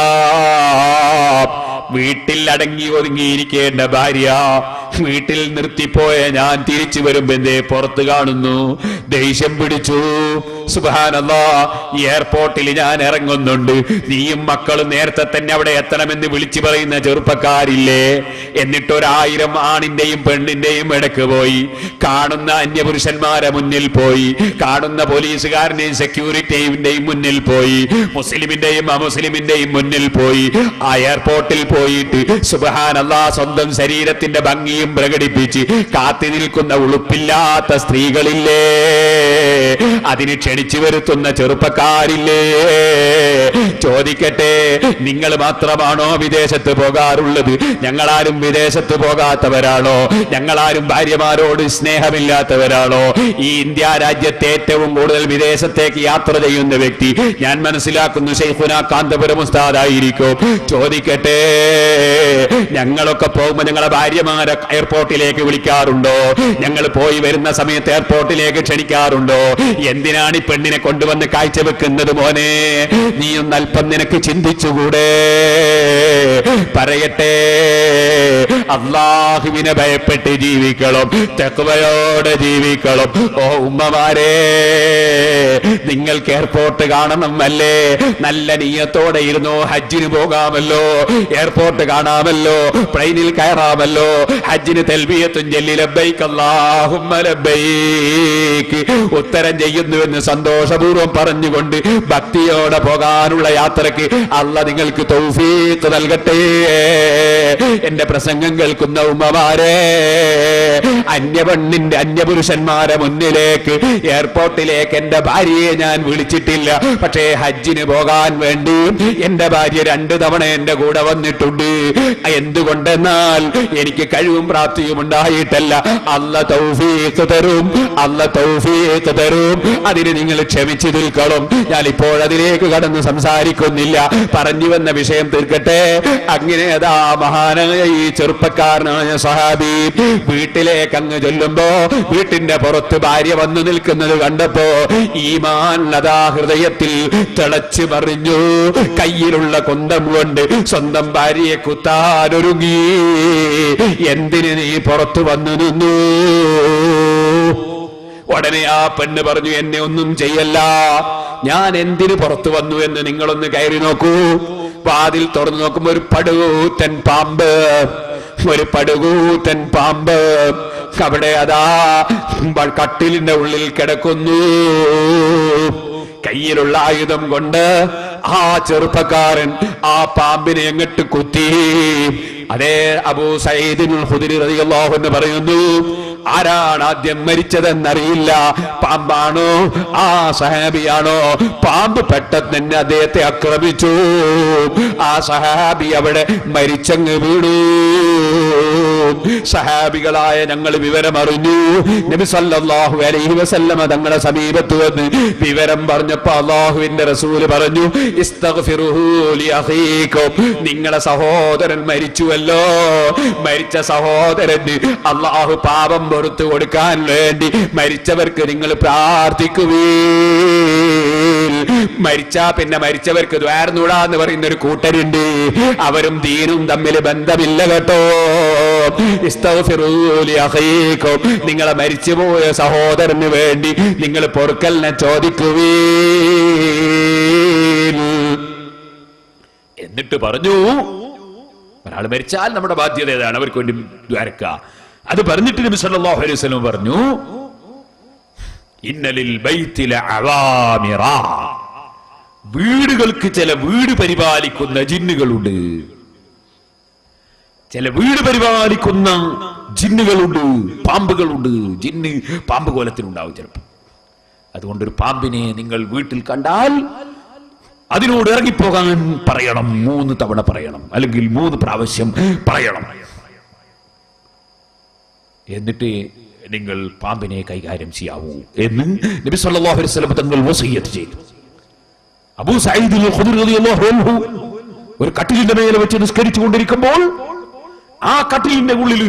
വീട്ടിൽ അടങ്ങി ഒതുങ്ങിയിരിക്കേണ്ട ഭാര്യ വീട്ടിൽ നിർത്തിപ്പോയ ഞാൻ തിരിച്ചു വരുമ്പെന്തേ പുറത്ത് കാണുന്നു. ദേഷ്യം പിടിച്ചു. സുബ്ഹാനല്ലാഹ്, എയർപോർട്ടിൽ ഞാൻ ഇറങ്ങുന്നുണ്ട്, നീയും മക്കളും നേരത്തെ തന്നെ അവിടെ എത്തണമെന്ന് വിളിച്ചു പറയുന്ന ചെറുപ്പക്കാരില്ലേ? എന്നിട്ട് 1000 ആണിന്റെയും പെണ്ണിന്റെയും ഇടക്ക് പോയി, കാണുന്ന അന്യപുരുഷന്മാരെ മുന്നിൽ പോയി, കാണുന്ന പോലീസുകാരന്റെയും സെക്യൂരിറ്റിയുടെയും മുന്നിൽ പോയി, മുസ്ലിമിന്റെയും അമുസ്ലിമിന്റെയും മുന്നിൽ പോയി. ആ എയർപോർട്ടിൽ പോയിട്ട് സുബ്ഹാനല്ലാഹ്, സ്വന്തം ശരീരത്തിന്റെ ഭംഗിയും പ്രകടിപ്പിച്ച് കാത്തി നിൽക്കുന്ന ഉളുപ്പില്ലാത്ത സ്ത്രീകളില്ലേ? അതിന് ക്ഷണിച്ചു വരുത്തുന്ന ചെറുപ്പക്കാരില്ലേ? ചോദിക്കട്ടെ, നിങ്ങൾ മാത്രമാണോ വിദേശത്ത് പോകാറുള്ളത്? ഞങ്ങളാരും വിദേശത്ത് പോകാത്തവരാണോ? ഞങ്ങളാരും ഭാര്യമാരോട് സ്നേഹമില്ലാത്തവരാണോ? ഈ ഇന്ത്യ രാജ്യത്തെ ഏറ്റവും കൂടുതൽ വിദേശത്തേക്ക് യാത്ര ചെയ്യുന്ന വ്യക്തി ഞാൻ മനസ്സിലാക്കുന്നു ശൈഖുനാ കാന്തപുരം ഉസ്താദായിരിക്കും. ചോദിക്കട്ടെ, ഞങ്ങളൊക്കെ പോകുമ്പോൾ ഞങ്ങളെ ഭാര്യമാരെ എയർപോർട്ടിലേക്ക് വിളിക്കാറുണ്ടോ? ഞങ്ങൾ പോയി വരുന്ന സമയത്ത് എയർപോർട്ടിലേക്ക് ക്ഷണിക്കാറുണ്ടോ? എന്തിനാണ് ഈ പെണ്ണിനെ കൊണ്ടുവന്ന് കാഴ്ചവെക്കുന്നത്? മോനെ, നീ ഒന്ന് അല്പം നിനക്ക് ചിന്തിച്ചുകൂടെ? പറയട്ടെ, അല്ലാഹുവിനെ ഭയപ്പെട്ട് ജീവിക്കണം, തഖ്വയോടെ ജീവിക്കണം. ഓ ഉമ്മമാരെ, നിങ്ങൾക്ക് എയർപോർട്ട് കാണണം അല്ലേ? നല്ല നിയ്യത്തോടെ ഇരുന്നോ, ഹജ്ജിന് പോകാമല്ലോ, എയർപോർട്ട് കാണാമല്ലോ, പ്ലെയിനിൽ കയറാമല്ലോ, ഹജ്ജിന് തൽബിയത്തും ചൊല്ലി ലബ്ബൈക അല്ലാഹുമ്മ ലബ്ബൈക് ഉത്തരം ചെയ്യുന്നുവെന്ന് സന്തോഷപൂർവ്വം പറഞ്ഞുകൊണ്ട് ഭക്തിയോടെ പോകാനുള്ള യാത്രക്ക് അല്ലാഹ് നിങ്ങൾക്ക് തൗഫീഖ് നൽകട്ടെ. എന്റെ പ്രസംഗം കേൾക്കുന്ന ഉമ്മമാരെ, അന്യപുരുഷന്മാരെ മുന്നിലേക്ക്, എയർപോർട്ടിലേക്ക് എന്റെ ഭാര്യയെ ഞാൻ വിളിച്ചിട്ടില്ല. പക്ഷേ ഹജ്ജിന് പോകാൻ വേണ്ടി എന്റെ ഭാര്യ 2 തവണ എന്റെ കൂടെ വന്നിട്ടുണ്ട്. എന്തുകൊണ്ടെന്നാൽ എനിക്ക് കഴിവും പ്രാപ്തിയും ഉണ്ടായിട്ടല്ല. അല്ലാഹ് തൗഫീഖ് തരും, അല്ലാഹ് തൗഫീഖ് തരും. അതിന് നിങ്ങൾ ക്ഷമിച്ചു നിൽക്കണം. ഞാൻ ഇപ്പോൾ അതിലേക്ക് കടന്ന് സംസാരിക്കുന്നില്ല. പറഞ്ഞു വന്ന വിഷയം തീർക്കട്ടെ. അങ്ങനെ അതാ മഹാനായ ഈ ചെറുപ്പക്കാരനായ സഹാബി വീട്ടിലേക്ക് അങ്ങ് ചൊല്ലുമ്പോ വീട്ടിന്റെ പുറത്ത് ഭാര്യ വന്നു നിൽക്കുന്നത് കണ്ടപ്പോ ഈമാൻ അതാ ഹൃദയത്തിൽ തിളച്ചു മറിഞ്ഞു. കയ്യിലുള്ള കുന്തം കൊണ്ട് സ്വന്തം ഭാര്യയെ കുത്താനൊരുങ്ങി. എന്തിന് നീ പുറത്തു വന്നു നിന്നു? ഉടനെ ആ പെണ്ണ് പറഞ്ഞു, എന്നെ ഒന്നും ചെയ്യല്ല, ഞാൻ എന്തിനു പുറത്തു വന്നു എന്ന് നിങ്ങളൊന്ന് കയറി നോക്കൂ. വാതിൽ തുറന്നു നോക്കുമ്പോ ഒരു പടുകൂറ്റൻ പാമ്പ്, ഒരു പടുകൂറ്റൻ പാമ്പ് അവിടെ അതാ കട്ടിലിന്റെ ഉള്ളിൽ കിടക്കുന്നു. കയ്യിലുള്ള ആയുധം കൊണ്ട് ആ ചെറുപ്പക്കാരൻ ആ പാമ്പിനെ എങ്ങട്ട് കുത്തി. അതേ അബൂ സഈദ് ഖുദരി റളിയല്ലാഹു അൻഹു പറയുന്നു, ആരാണ് ആദ്യം മരിച്ചതെന്നറിയില്ല. പാമ്പാണോ ആ സഹാബിയാണോ? പാമ്പ് പെട്ടെന്ന് തന്നെ അദ്ദേഹത്തെ ആക്രമിച്ചു. ആ സഹാബി അവിടെ മരിച്ചങ്ങ് വീണു. സഹാബികളായ ഞങ്ങൾ വിവരമറിഞ്ഞു. നബി സല്ലല്ലാഹു അലൈഹി വസല്ലമ തങ്ങളുടെ സമീപത്ത് വന്ന് വിവരം പറഞ്ഞപ്പോ അല്ലാഹുവിന്റെ റസൂല് പറഞ്ഞു, ഇസ്തഗ്ഫിറുഹു ലി അഖീകും, നിങ്ങളുടെ സഹോദരൻ മരിച്ചുവല്ലോ, മരിച്ച സഹോദരന് അല്ലാഹു പാപം പുറത്തു കൊടുക്കാൻ വേണ്ടി മരിച്ചവർക്ക് നിങ്ങൾ പ്രാർത്ഥിക്കുവീൻ. മരിച്ചാ പിന്നെ മരിച്ചവർക്ക് ദ്വാരന്നൂടാന്ന് പറയുന്ന ഒരു കൂട്ടരുണ്ട്. അവരും ദീനും തമ്മിൽ ബന്ധമില്ല കേട്ടോ. ഇസ്തഗ്ഫിറൂ ലി അഖീകും, നിങ്ങളെ മരിച്ചുപോയ സഹോദരന് വേണ്ടി നിങ്ങൾ പൊറുക്കലിനെ ചോദിക്കുവീൻ. എന്നിട്ട് പറഞ്ഞു, ഒരാൾ മരിച്ചാൽ നമ്മുടെ ബാധ്യത ഏതാണ്? അവർക്ക് വേണ്ടി ദ്വാരക്കുക. അത് പറഞ്ഞിട്ട് നബി സല്ലല്ലാഹു അലൈഹി വസല്ലം പറഞ്ഞു, ഇന്നലിൽ ബൈത്തിൽ അവാമിറ, വീടുകൾക്ക് ചില വീട് പരിപാലിക്കുന്ന ജിന്നുകളുണ്ട്. ചില വീട് പരിപാലിക്കുന്ന ജിന്നുകളുണ്ട്, പാമ്പുകളുണ്ട്. ജിന്ന് പാമ്പ് കോലത്തിലുണ്ടാവും ചിലപ്പോൾ. അതുകൊണ്ടൊരു പാമ്പിനെ നിങ്ങൾ വീട്ടിൽ കണ്ടാൽ അതിനോട് ഇറങ്ങിപ്പോകാൻ പറയണം. 3 തവണ പറയണം, അല്ലെങ്കിൽ 3 പ്രാവശ്യം പറയണം. എന്നിട്ട് നിങ്ങൾ പാമ്പിനെ കൈകാര്യം ചെയ്യാവൂ എന്ന് നബി സല്ലല്ലാഹു അലൈഹി വസല്ലം തങ്ങൾ വസിയ്യത്ത് ചെയ്തു. അബൂ സഈദ് അൽ-ഖുദരി റളിയല്ലാഹു അൻഹു ഒരു കട്ടിലിന്റെ മേലെ വെച്ച് നിസ്കരിച്ചു കൊണ്ടിരിക്കുമ്പോൾ ആ കട്ടിലിന്റെ ഉള്ളിൽ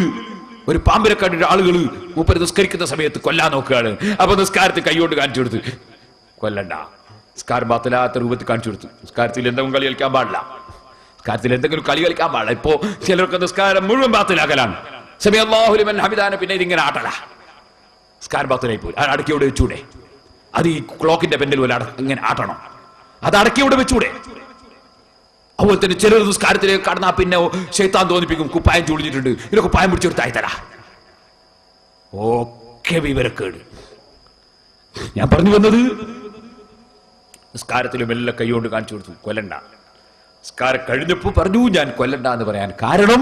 ഒരു പാമ്പിനെ കണ്ടിട്ട് ആളുകൾ മൂപ്പര് നിസ്കരിക്കുന്ന സമയത്ത് കൊല്ലാൻ നോക്കുകയാണ്. അപ്പൊ നിസ്കാരത്തിൽ കൈകൊണ്ട് കാണിച്ചു കൊടുത്ത്, കൊല്ലണ്ട, നിസ്കാരം ബാത്തിലാത്ത രൂപത്തിൽ കാണിച്ചു കൊടുത്തു. നിസ്കാരത്തിൽ എന്തെങ്കിലും കളി കളിക്കാൻ പാടില്ല, നിസ്കാരത്തിൽ എന്തെങ്കിലും കളി കളിക്കാൻ പാടില്ല. ഇപ്പോ ചിലർക്ക് നിസ്കാരം മുഴുവൻ ബാത്തിലാക്കലാണ്. സമി അല്ലാഹു ലിമൻ ഹമിദാനെ പിന്നെ ഇതിങ്ങനെ ആട്ടല, നിസ്കാരം ബാത്തിലായി പോയി. അത് അടക്കിയോടെ വെച്ചൂടെ? അത് ഈ ക്ലോക്കിന്റെ പെൻഡിൽ പോലെ ഇങ്ങനെ ആട്ടണം, അത് അടക്കിയോടെ വെച്ചൂടെ? അതുപോലെ തന്നെ ചിലർ നിസ്കാരത്തിലേക്ക് കടന്നാ പിന്നെ ശൈത്താൻ തോന്നിപ്പിക്കും, കുപ്പായം ചൂടിഞ്ഞിട്ടുണ്ട്, ഇതിനെ കുപ്പായം പിടിച്ചൊരു താഴ്ത്തല. ഒക്കെ വിവരക്കേട്. ഞാൻ പറഞ്ഞു വന്നത്, നിസ്കാരത്തിലും എല്ലാം കൈകൊണ്ട് കാണിച്ചു കൊടുത്തു, കൊല്ലണ്ട. നിസ്കാരം കഴിഞ്ഞപ്പോ പറഞ്ഞു, ഞാൻ കൊല്ലണ്ട എന്ന് പറയാൻ കാരണം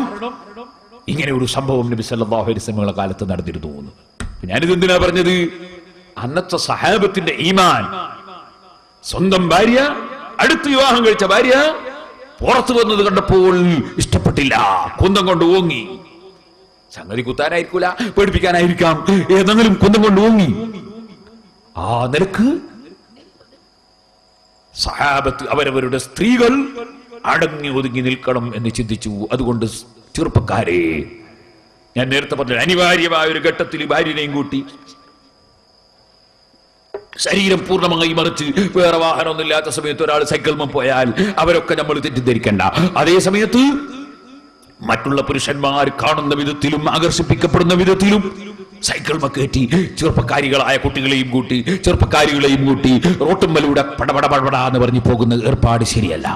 ഇങ്ങനെ ഒരു സംഭവം നബി സല്ലല്ലാഹു അലൈഹി വസല്ലം കാലത്ത് നടന്നിരുന്നു. ഞാനിത് എന്തിനാ പറഞ്ഞത്? അന്നത്തെ സഹാബത്തിന്റെ ഈമാൻ, സ്വന്തം ഭാര്യ, അടുത്ത് വിവാഹം കഴിച്ച ഭാര്യ പുറത്തു വന്നത് കണ്ടപ്പോൾ ഇഷ്ടപ്പെട്ടില്ല, കുന്തം കൊണ്ട് ഓങ്ങി. സംഗതി കുത്താനായിരിക്കൂല, പേടിപ്പിക്കാനായിരിക്കാം, ഏതെങ്കിലും കുന്തം കൊണ്ട് ഓങ്ങി. ആ നിലക്ക് സഹാബത്ത് അവരവരുടെ സ്ത്രീകൾ അടങ്ങി ഒതുങ്ങി നിൽക്കണം എന്ന് ചിന്തിച്ചു. അതുകൊണ്ട് ചെറുപ്പക്കാരെ, ഞാൻ നേരത്തെ പറഞ്ഞ അനിവാര്യമായ ഒരു ഘട്ടത്തിൽ ഭാര്യനെയും കൂട്ടി ശരീരം പൂർണ്ണമായി മറിച്ച് വേറെ വാഹനമൊന്നും ഇല്ലാത്ത സമയത്ത് ഒരാൾ സൈക്കിൾമ പോയാൽ അവരൊക്കെ നമ്മൾ തെറ്റിദ്ധരിക്കണ്ട. അതേ സമയത്ത് മറ്റുള്ള പുരുഷന്മാർ കാണുന്ന വിധത്തിലും ആകർഷിപ്പിക്കപ്പെടുന്ന വിധത്തിലും സൈക്കിൾമ കയറ്റി ചെറുപ്പക്കാരികളായ കുട്ടികളെയും കൂട്ടി ചെറുപ്പക്കാരികളെയും കൂട്ടി റോട്ടുമ്മലൂടെ പടപടപട എന്ന് പറഞ്ഞു പോകുന്ന ഏർപ്പാട് ശരിയല്ല.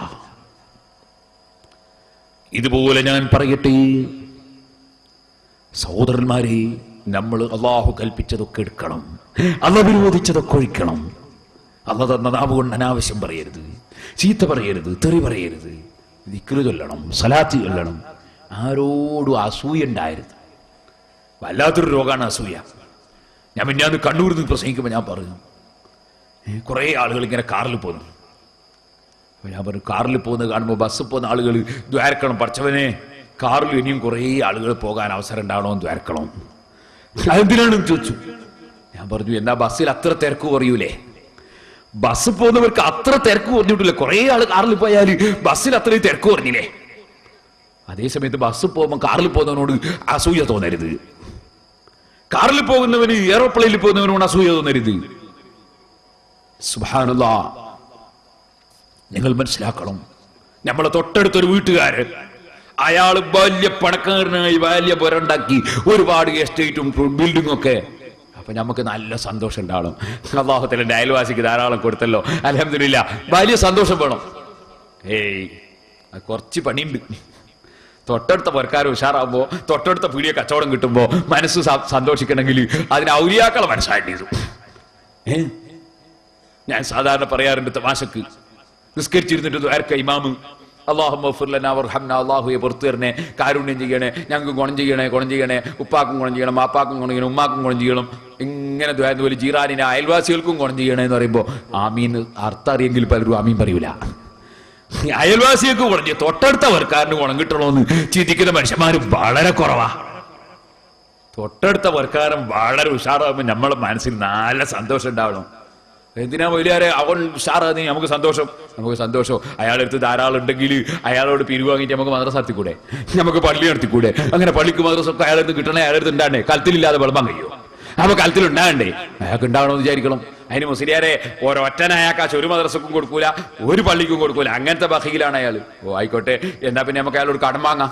ഇതുപോലെ ഞാൻ പറയട്ടെ സഹോദരന്മാരെ, നമ്മൾ അള്ളാഹു കൽപ്പിച്ചതൊക്കെ എടുക്കണം, അള്ളാഹു വിരോധിച്ചതൊക്കെ ഒഴിക്കണം. അള്ളാഹു തന്ന നാവ് കൊണ്ട് അനാവശ്യം പറയരുത്, ചീത്ത പറയരുത്, തെറി പറയരുത്, ദിക്റ് ചൊല്ലണം, സലാത്ത് ചൊല്ലണം. ആരോടും അസൂയ ഉണ്ടായിരുന്നു. വല്ലാത്തൊരു രോഗമാണ് അസൂയ. ഞാൻ മിന്നാന്ന് കണ്ണൂരിൽ നിന്ന് പ്രസംഗിക്കുമ്പോൾ ഞാൻ പറഞ്ഞു, കുറേ ആളുകൾ ഇങ്ങനെ കാറിൽ പോകുന്നു. ഞാൻ പറഞ്ഞു, കാറിൽ പോകുന്നത് കാണുമ്പോൾ ബസ്സിൽ പോകുന്ന ആളുകൾ ദ്വാരക്കണം, പഠിച്ചവനെ കാറിൽ ഇനിയും കുറേ ആളുകൾ പോകാൻ അവസരം ഉണ്ടാവണോ എന്ന് ദ്വാരക്കണം. അതെന്തിനാണെന്ന് ചോദിച്ചു. ഞാൻ പറഞ്ഞു, എന്നാ ബസ്സിൽ അത്ര തിരക്ക് കുറയൂലേ? ബസ് പോകുന്നവർക്ക് അത്ര തിരക്ക് കുറഞ്ഞിട്ടില്ല. കുറേ ആൾ കാറിൽ പോയാൽ ബസ്സിൽ അത്രയും തിരക്ക് കുറഞ്ഞില്ലേ? അതേസമയത്ത് ബസ് പോകുമ്പോൾ കാറിൽ പോകുന്നവനോട് അസൂയ തോന്നരുത്, കാറിൽ പോകുന്നവന് എയറോപ്ലെയിനിൽ പോകുന്നവനോട് അസൂയ തോന്നരുത്. സുബ്ഹാനല്ലാഹ്, നിങ്ങൾ മനസ്സിലാക്കണം. നമ്മളെ തൊട്ടടുത്തൊരു വീട്ടുകാരൻ, അയാൾ വലിയ പണക്കാരനായി വലിയ പുരണ്ടാക്കി ഒരുപാട് എസ്റ്റേറ്റും ബിൽഡിംഗും ഒക്കെ. അപ്പൊ നമുക്ക് നല്ല സന്തോഷം ഉണ്ടാവണം. അല്ലാഹു തആല എൻ്റെ അയൽവാസിക്ക് ധാരാളം കൊടുത്തല്ലോ, അൽഹംദുലില്ലാ, വലിയ സന്തോഷം വേണം. കുറച്ച് പണിയുണ്ട്. തൊട്ടടുത്ത പുരക്കാർ ഉഷാറാകുമ്പോ, തൊട്ടടുത്ത പീടിയ കച്ചവടം കിട്ടുമ്പോ മനസ്സ് സന്തോഷിക്കണമെങ്കിൽ അതിന് ഔലിയാക്കളെ മനസ്സായിട്ട്. ഞാൻ സാധാരണ പറയാറുണ്ട് തമാശക്ക്, നിസ്കരിച്ചിരുന്നിട്ട് ദ്വാരക്ക ഇമാമ് അല്ലാഹുമ്മ ഗ്ഫിർ ലനാ വർഹംനാ, അല്ലാഹുവേ പുറത്തു തരണേ, കാരുണ്യം ചെയ്യണേ, ഞങ്ങൾക്ക് ഗുണം ചെയ്യണേ, ഉപ്പാക്കും ഗുണം ചെയ്യണം, മാപ്പാക്കും ഗുണം ചെയ്യണം, ഉമ്മാക്കും ഗുണം ചെയ്യണം, ഇങ്ങനെ ദ്വാരപോലെ ജീറാനിനെ അയൽവാസികൾക്കും ഗുണം ചെയ്യണേ എന്ന് പറയുമ്പോൾ ആമീൻ അർത്ഥം അറിയെങ്കിൽ പലരും ആമീൻ പറയൂല. അയൽവാസികൾക്ക് ഗുണം ചെയ്യും, തൊട്ടടുത്ത വർക്കാരന് ഗുണം കിട്ടണമെന്ന് ചിന്തിക്കുന്ന മനുഷ്യന്മാർ വളരെ കുറവാ. തൊട്ടടുത്ത വർക്കാരം വളരെ ഉഷാറാകുമ്പോൾ നമ്മളെ മനസ്സിൽ നല്ല സന്തോഷം ഉണ്ടാവണം. എന്തിനാ വലിയാരെ അവൻ ഉഷാറാകുന്ന നമുക്ക് സന്തോഷം. അയാളെടുത്ത് ധാരാളം ഉണ്ടെങ്കിൽ അയാളോട് പിരിവാങ്ങിയിട്ട് നമുക്ക് മദ്രസ നടത്തിക്കൂടെ, നമുക്ക് പള്ളി നടത്തിക്കൂടെ? അങ്ങനെ പള്ളിക്ക് മദ്രസ ഒക്കെ അയാളെടുത്ത് കിട്ടണേ, അയാളെടുത്ത് ഉണ്ടാണ്ടേ? കലത്തിലില്ലാതെ വെള്ളം കഴിയോ? അപ്പൊ കലത്തിൽ ഉണ്ടാകണ്ടേ? അയാൾക്ക് ഉണ്ടാവണമെന്ന് വിചാരിക്കണം. അതിന് മുസ്ലിയാരെ ഒരൊറ്റനായാക്കാശ് ഒരു മദ്രസക്കും കൊടുക്കൂല, ഒരു പള്ളിക്കും കൊടുക്കൂല. അങ്ങനത്തെ ബഖീലാണ് അയാൾ. ഓ ആയിക്കോട്ടെ, എന്നാ പിന്നെ നമുക്ക് അയാളോട് കടം വാങ്ങാം,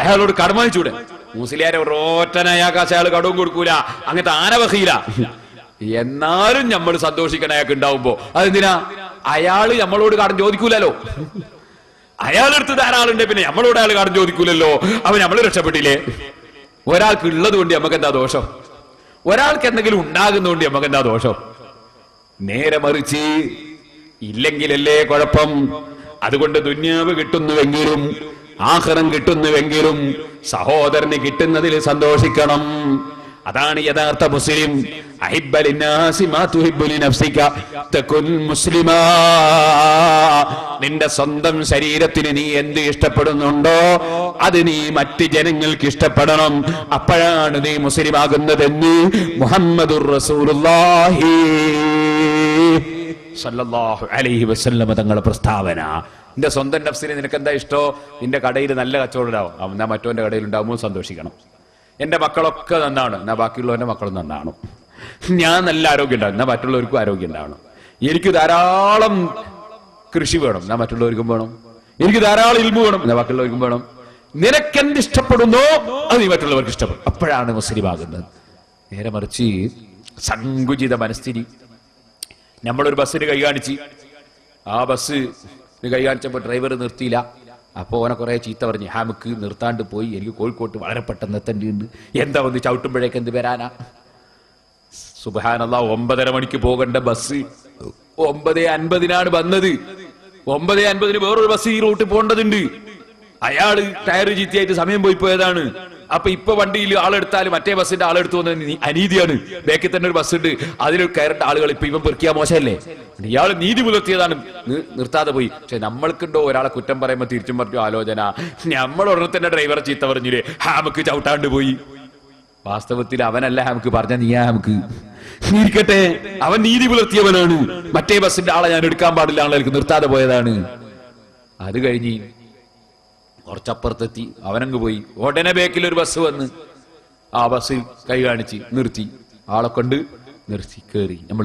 അയാളോട് കടം വാങ്ങിച്ചൂടെ? മുസ്ലിയാരെ ഒരൊറ്റനായാക്കാശ് അയാൾ കടവും കൊടുക്കൂല, അങ്ങനത്തെ ആന ബഖീല. എന്നാലും നമ്മൾ സന്തോഷിക്കണ അയാൾക്ക് ഉണ്ടാവുമ്പോ അതെന്തിനാ? അയാള് നമ്മളോട് കടം ചോദിക്കൂലല്ലോ. അയാളെടുത്ത് ധാരാളുണ്ട്, പിന്നെ നമ്മളോട് അയാൾ കടം ചോദിക്കൂലല്ലോ. അവൻ നമ്മൾ രക്ഷപ്പെട്ടില്ലേ? ഒരാൾക്ക് ഉള്ളത് കൊണ്ട് നമുക്ക് എന്താ ദോഷം? ഒരാൾക്ക് എന്തെങ്കിലും ഉണ്ടാകുന്നതുകൊണ്ട് നമുക്ക് എന്താ ദോഷം? നേരെ മറിച്ച് ഇല്ലെങ്കിലല്ലേ കുഴപ്പം. അതുകൊണ്ട് ദുന്യാവ് കിട്ടുന്നുവെങ്കിലും ആഖിറം കിട്ടുന്നുവെങ്കിലും സഹോദരന് കിട്ടുന്നതിൽ സന്തോഷിക്കണം. അതാണ് യഥാർത്ഥ മുസ്ലിം. അഹിബ്ബ ലിന്നാസി മാ തുഹിബ്ബു ലിനഫ്സിക തകുൻ മുസ്ലിമാ. നിന്റെ സ്വന്തം ശരീരത്തിന് നീ എന്ത് ഇഷ്ടപ്പെടുന്നുണ്ടോ അത് നീ മറ്റ് ജനങ്ങൾക്ക് ഇഷ്ടപ്പെടണം. അപ്പോഴാണ് നീ മുസ്ലിം ആകുന്നതെന്ന് മുഹമ്മദുർ റസൂലുള്ളാഹി സ്വല്ലല്ലാഹു അലൈഹി വസല്ലം തങ്ങളുടെ പ്രസ്താവന. നിന്റെ സ്വന്തം നഫ്സിന് നിനക്ക് എന്താ ഇഷ്ടോ? നിന്റെ കടയിൽ നല്ല കച്ചവടം ഉണ്ടാവും, എന്നാ മറ്റവന്റെ കടയിൽ ഉണ്ടാവുമ്പോൾ സന്തോഷിക്കണം. എന്റെ മക്കളൊക്കെ നന്നാണ്, എന്നാ ബാക്കിയുള്ളവന്റെ മക്കളും നന്നാണ്. ഞാൻ നല്ല ആരോഗ്യം ഉണ്ടാവും, എന്നാ മറ്റുള്ളവർക്കും ആരോഗ്യം ഉണ്ടാവണം. എനിക്ക് ധാരാളം കൃഷി വേണം, എന്നാ മറ്റുള്ളവർക്കും വേണം. എനിക്ക് ധാരാളം ഇൽമു വേണം, എന്നാ ബാക്കിയുള്ളവർക്കും വേണം. നിനക്കെന്ത് ഇഷ്ടപ്പെടുന്നോ അത് നീ മറ്റുള്ളവർക്ക് ഇഷ്ടപ്പെടും. അപ്പോഴാണ് മുസ്ലിം ആകുന്നത്. നേരെ മറിച്ച് സങ്കുചിത മനസ്ഥിതി. നമ്മളൊരു ബസ്സിന് കൈ കാണിച്ച്, ആ ബസ് കൈ കാണിച്ചപ്പോൾ ഡ്രൈവർ നിർത്തിയില്ല. അപ്പോൾ ഓനെ കുറെ ചീത്ത പറഞ്ഞ്, ഹാമുക്ക് നിർത്താണ്ട് പോയി, എനിക്ക് കോഴിക്കോട്ട് വളരെ പെട്ടെന്ന് എത്തേണ്ടിയുണ്ട്, എന്താ വന്ന് ചവിട്ടുമ്പോഴേക്ക് എന്ത് വരാനാ? സുബ്ഹാനല്ലാഹ്, 9:30 മണിക്ക് പോകേണ്ട ബസ് 9:50 വന്നത്. 9:50 വേറൊരു ബസ് ഈ റൂട്ടിൽ പോകേണ്ടതുണ്ട്. അയാള് ടയർ ചീത്തയായിട്ട് സമയം പോയതാണ്. അപ്പൊ ഇപ്പൊ വണ്ടിയിൽ ആളെടുത്താൽ മറ്റേ ബസ്സിന്റെ ആളെടുത്തു വന്ന അനീതിയാണ്. ബാക്കിൽ തന്നെ ഒരു ബസ് ഉണ്ട്, അതിൽ കയറേണ്ട ആളുകൾ ഇപ്പൊ ഇവൻ പെറുക്കിയാ മോശമല്ലേ? ഇയാൾ നീതി പുലർത്തിയതാണ്, നിർത്താതെ പോയി. പക്ഷെ നമ്മൾക്കുണ്ടോ ഒരാളെ കുറ്റം പറയുമ്പോ തിരിച്ചും പറഞ്ഞു ആലോചന? നമ്മൾ ഉടനെ തന്നെ ഡ്രൈവറെ ചീത്ത പറഞ്ഞില്ലേ, ഹാമക്ക് ചവിട്ടാണ്ട് പോയി. വാസ്തവത്തിൽ അവനല്ല ഹാമക്ക് പറഞ്ഞ, നീയാ ഹാമക്ക്. ഇരിക്കട്ടെ, അവൻ നീതി പുലർത്തിയവനാണ്. മറ്റേ ബസ്സിന്റെ ആളെ ഞാൻ എടുക്കാൻ പാടില്ല, ആളുകൾക്ക് നിർത്താതെ പോയതാണ്. അത് കഴിഞ്ഞ് കുറച്ചപ്പുറത്തെത്തി, അവനങ്ങ് പോയി. ഉടനെ ബേക്കിൽ ഒരു ബസ് വന്ന് ആ ബസ് കൈ കാണിച്ച് നിർത്തി, ആളെ കൊണ്ട് നിർത്തി. കയറി, നമ്മൾ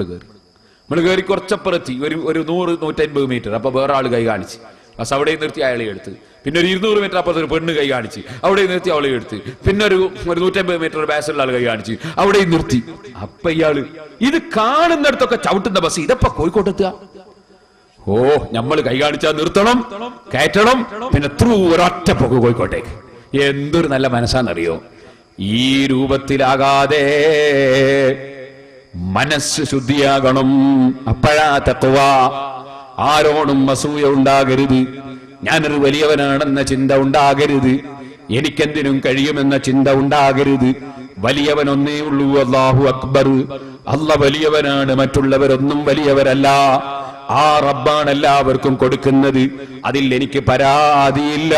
കയറി കുറച്ചപ്പുറത്തി, ഒരു 100-150 മീറ്റർ. അപ്പൊ വേറെ ആള് കൈ കാണിച്ച് ബസ് അവിടെ നിർത്തി, അയാളെ എടുത്ത്. പിന്നെ ഒരു 200 മീറ്റർ അപ്പുറത്ത് ഒരു പെണ്ണ് കൈ കാണിച്ച്, അവിടെ നിർത്തി, അവളെ എടുത്ത്. പിന്നെ ഒരു 150 മീറ്റർ ബാസിലുള്ള ആൾ കൈ കാണിച്ച്, അവിടെ നിർത്തി. അപ്പൊ ഇയാള് ഇത് കാണുന്നിടത്തൊക്കെ ചവിട്ടുന്ന ബസ് ഇതപ്പോ കോഴിക്കോട്ടെത്തുക. ഓ, നമ്മൾ കൈ കാണിച്ചാൽ നിർത്തണം, കയറ്റണം, പിന്നെ ഒരൊറ്റ പോക്ക് കോഴിക്കോട്ടേക്ക്. എന്തൊരു നല്ല മനസ്സാന്നറിയോ? ഈ രൂപത്തിലാകാതെ മനസ്സ് ശുദ്ധിയാകണം. അപ്പോഴാ തഖ്വ. ആരോടും അസൂയ ഉണ്ടാകരുത്, ഞാനൊരു വലിയവനാണെന്ന ചിന്ത ഉണ്ടാകരുത്, എനിക്കെന്തിനും കഴിയുമെന്ന ചിന്ത ഉണ്ടാകരുത്. വലിയവനൊന്നേ ഉള്ളൂ, അല്ലാഹു അക്ബർ. അല്ലാഹ് വലിയവനാണ്, മറ്റുള്ളവരൊന്നും വലിയവരല്ല. ആ റബ്ബാണ് എല്ലാവർക്കും കൊടുക്കുന്നത്, അതിൽ എനിക്ക് പരാതിയില്ല.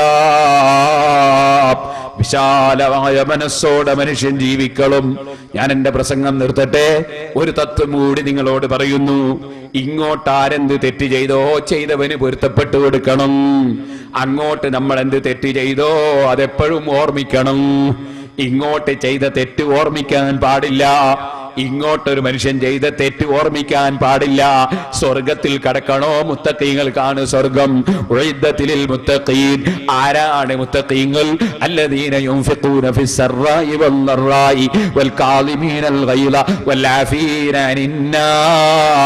വിശാലമായ മനസ്സോടെ മനുഷ്യൻ ജീവിക്കണം. ഞാൻ എന്റെ പ്രസംഗം നിർത്തട്ടെ. ഒരു തത്വം കൂടി നിങ്ങളോട് പറയുന്നു. ഇങ്ങോട്ട് ആരെന്ത് തെറ്റ് ചെയ്തോ ചെയ്തവന് പൊരുത്തപ്പെട്ടു കൊടുക്കണം. അങ്ങോട്ട് നമ്മൾ എന്ത് തെറ്റ് ചെയ്തോ അതെപ്പോഴും ഓർമ്മിക്കണം. ഇങ്ങോട്ട് ചെയ്ത തെറ്റ് ഓർമ്മിക്കാൻ പാടില്ല, ഇങ്ങോട്ടൊരു മനുഷ്യൻ ചെയ്ത തെറ്റ് ഓർമ്മിക്കാൻ പാടില്ല. സ്വർഗത്തിൽ കടക്കണോ? മുത്തഖീങ്ങൾക്കാണ് സ്വർഗം. ഉഇദ്ദത്തിൽ മുത്തഖീൻ. ആരാണ് മുത്തഖീങ്ങൾ? അല്ലദീന യുൻഫിഖൂന ഫിസ്സറായി വല്ലറായി വൽകാളിമീനൽ ഗൈള വൽആഫീന അനിന്നാസ്.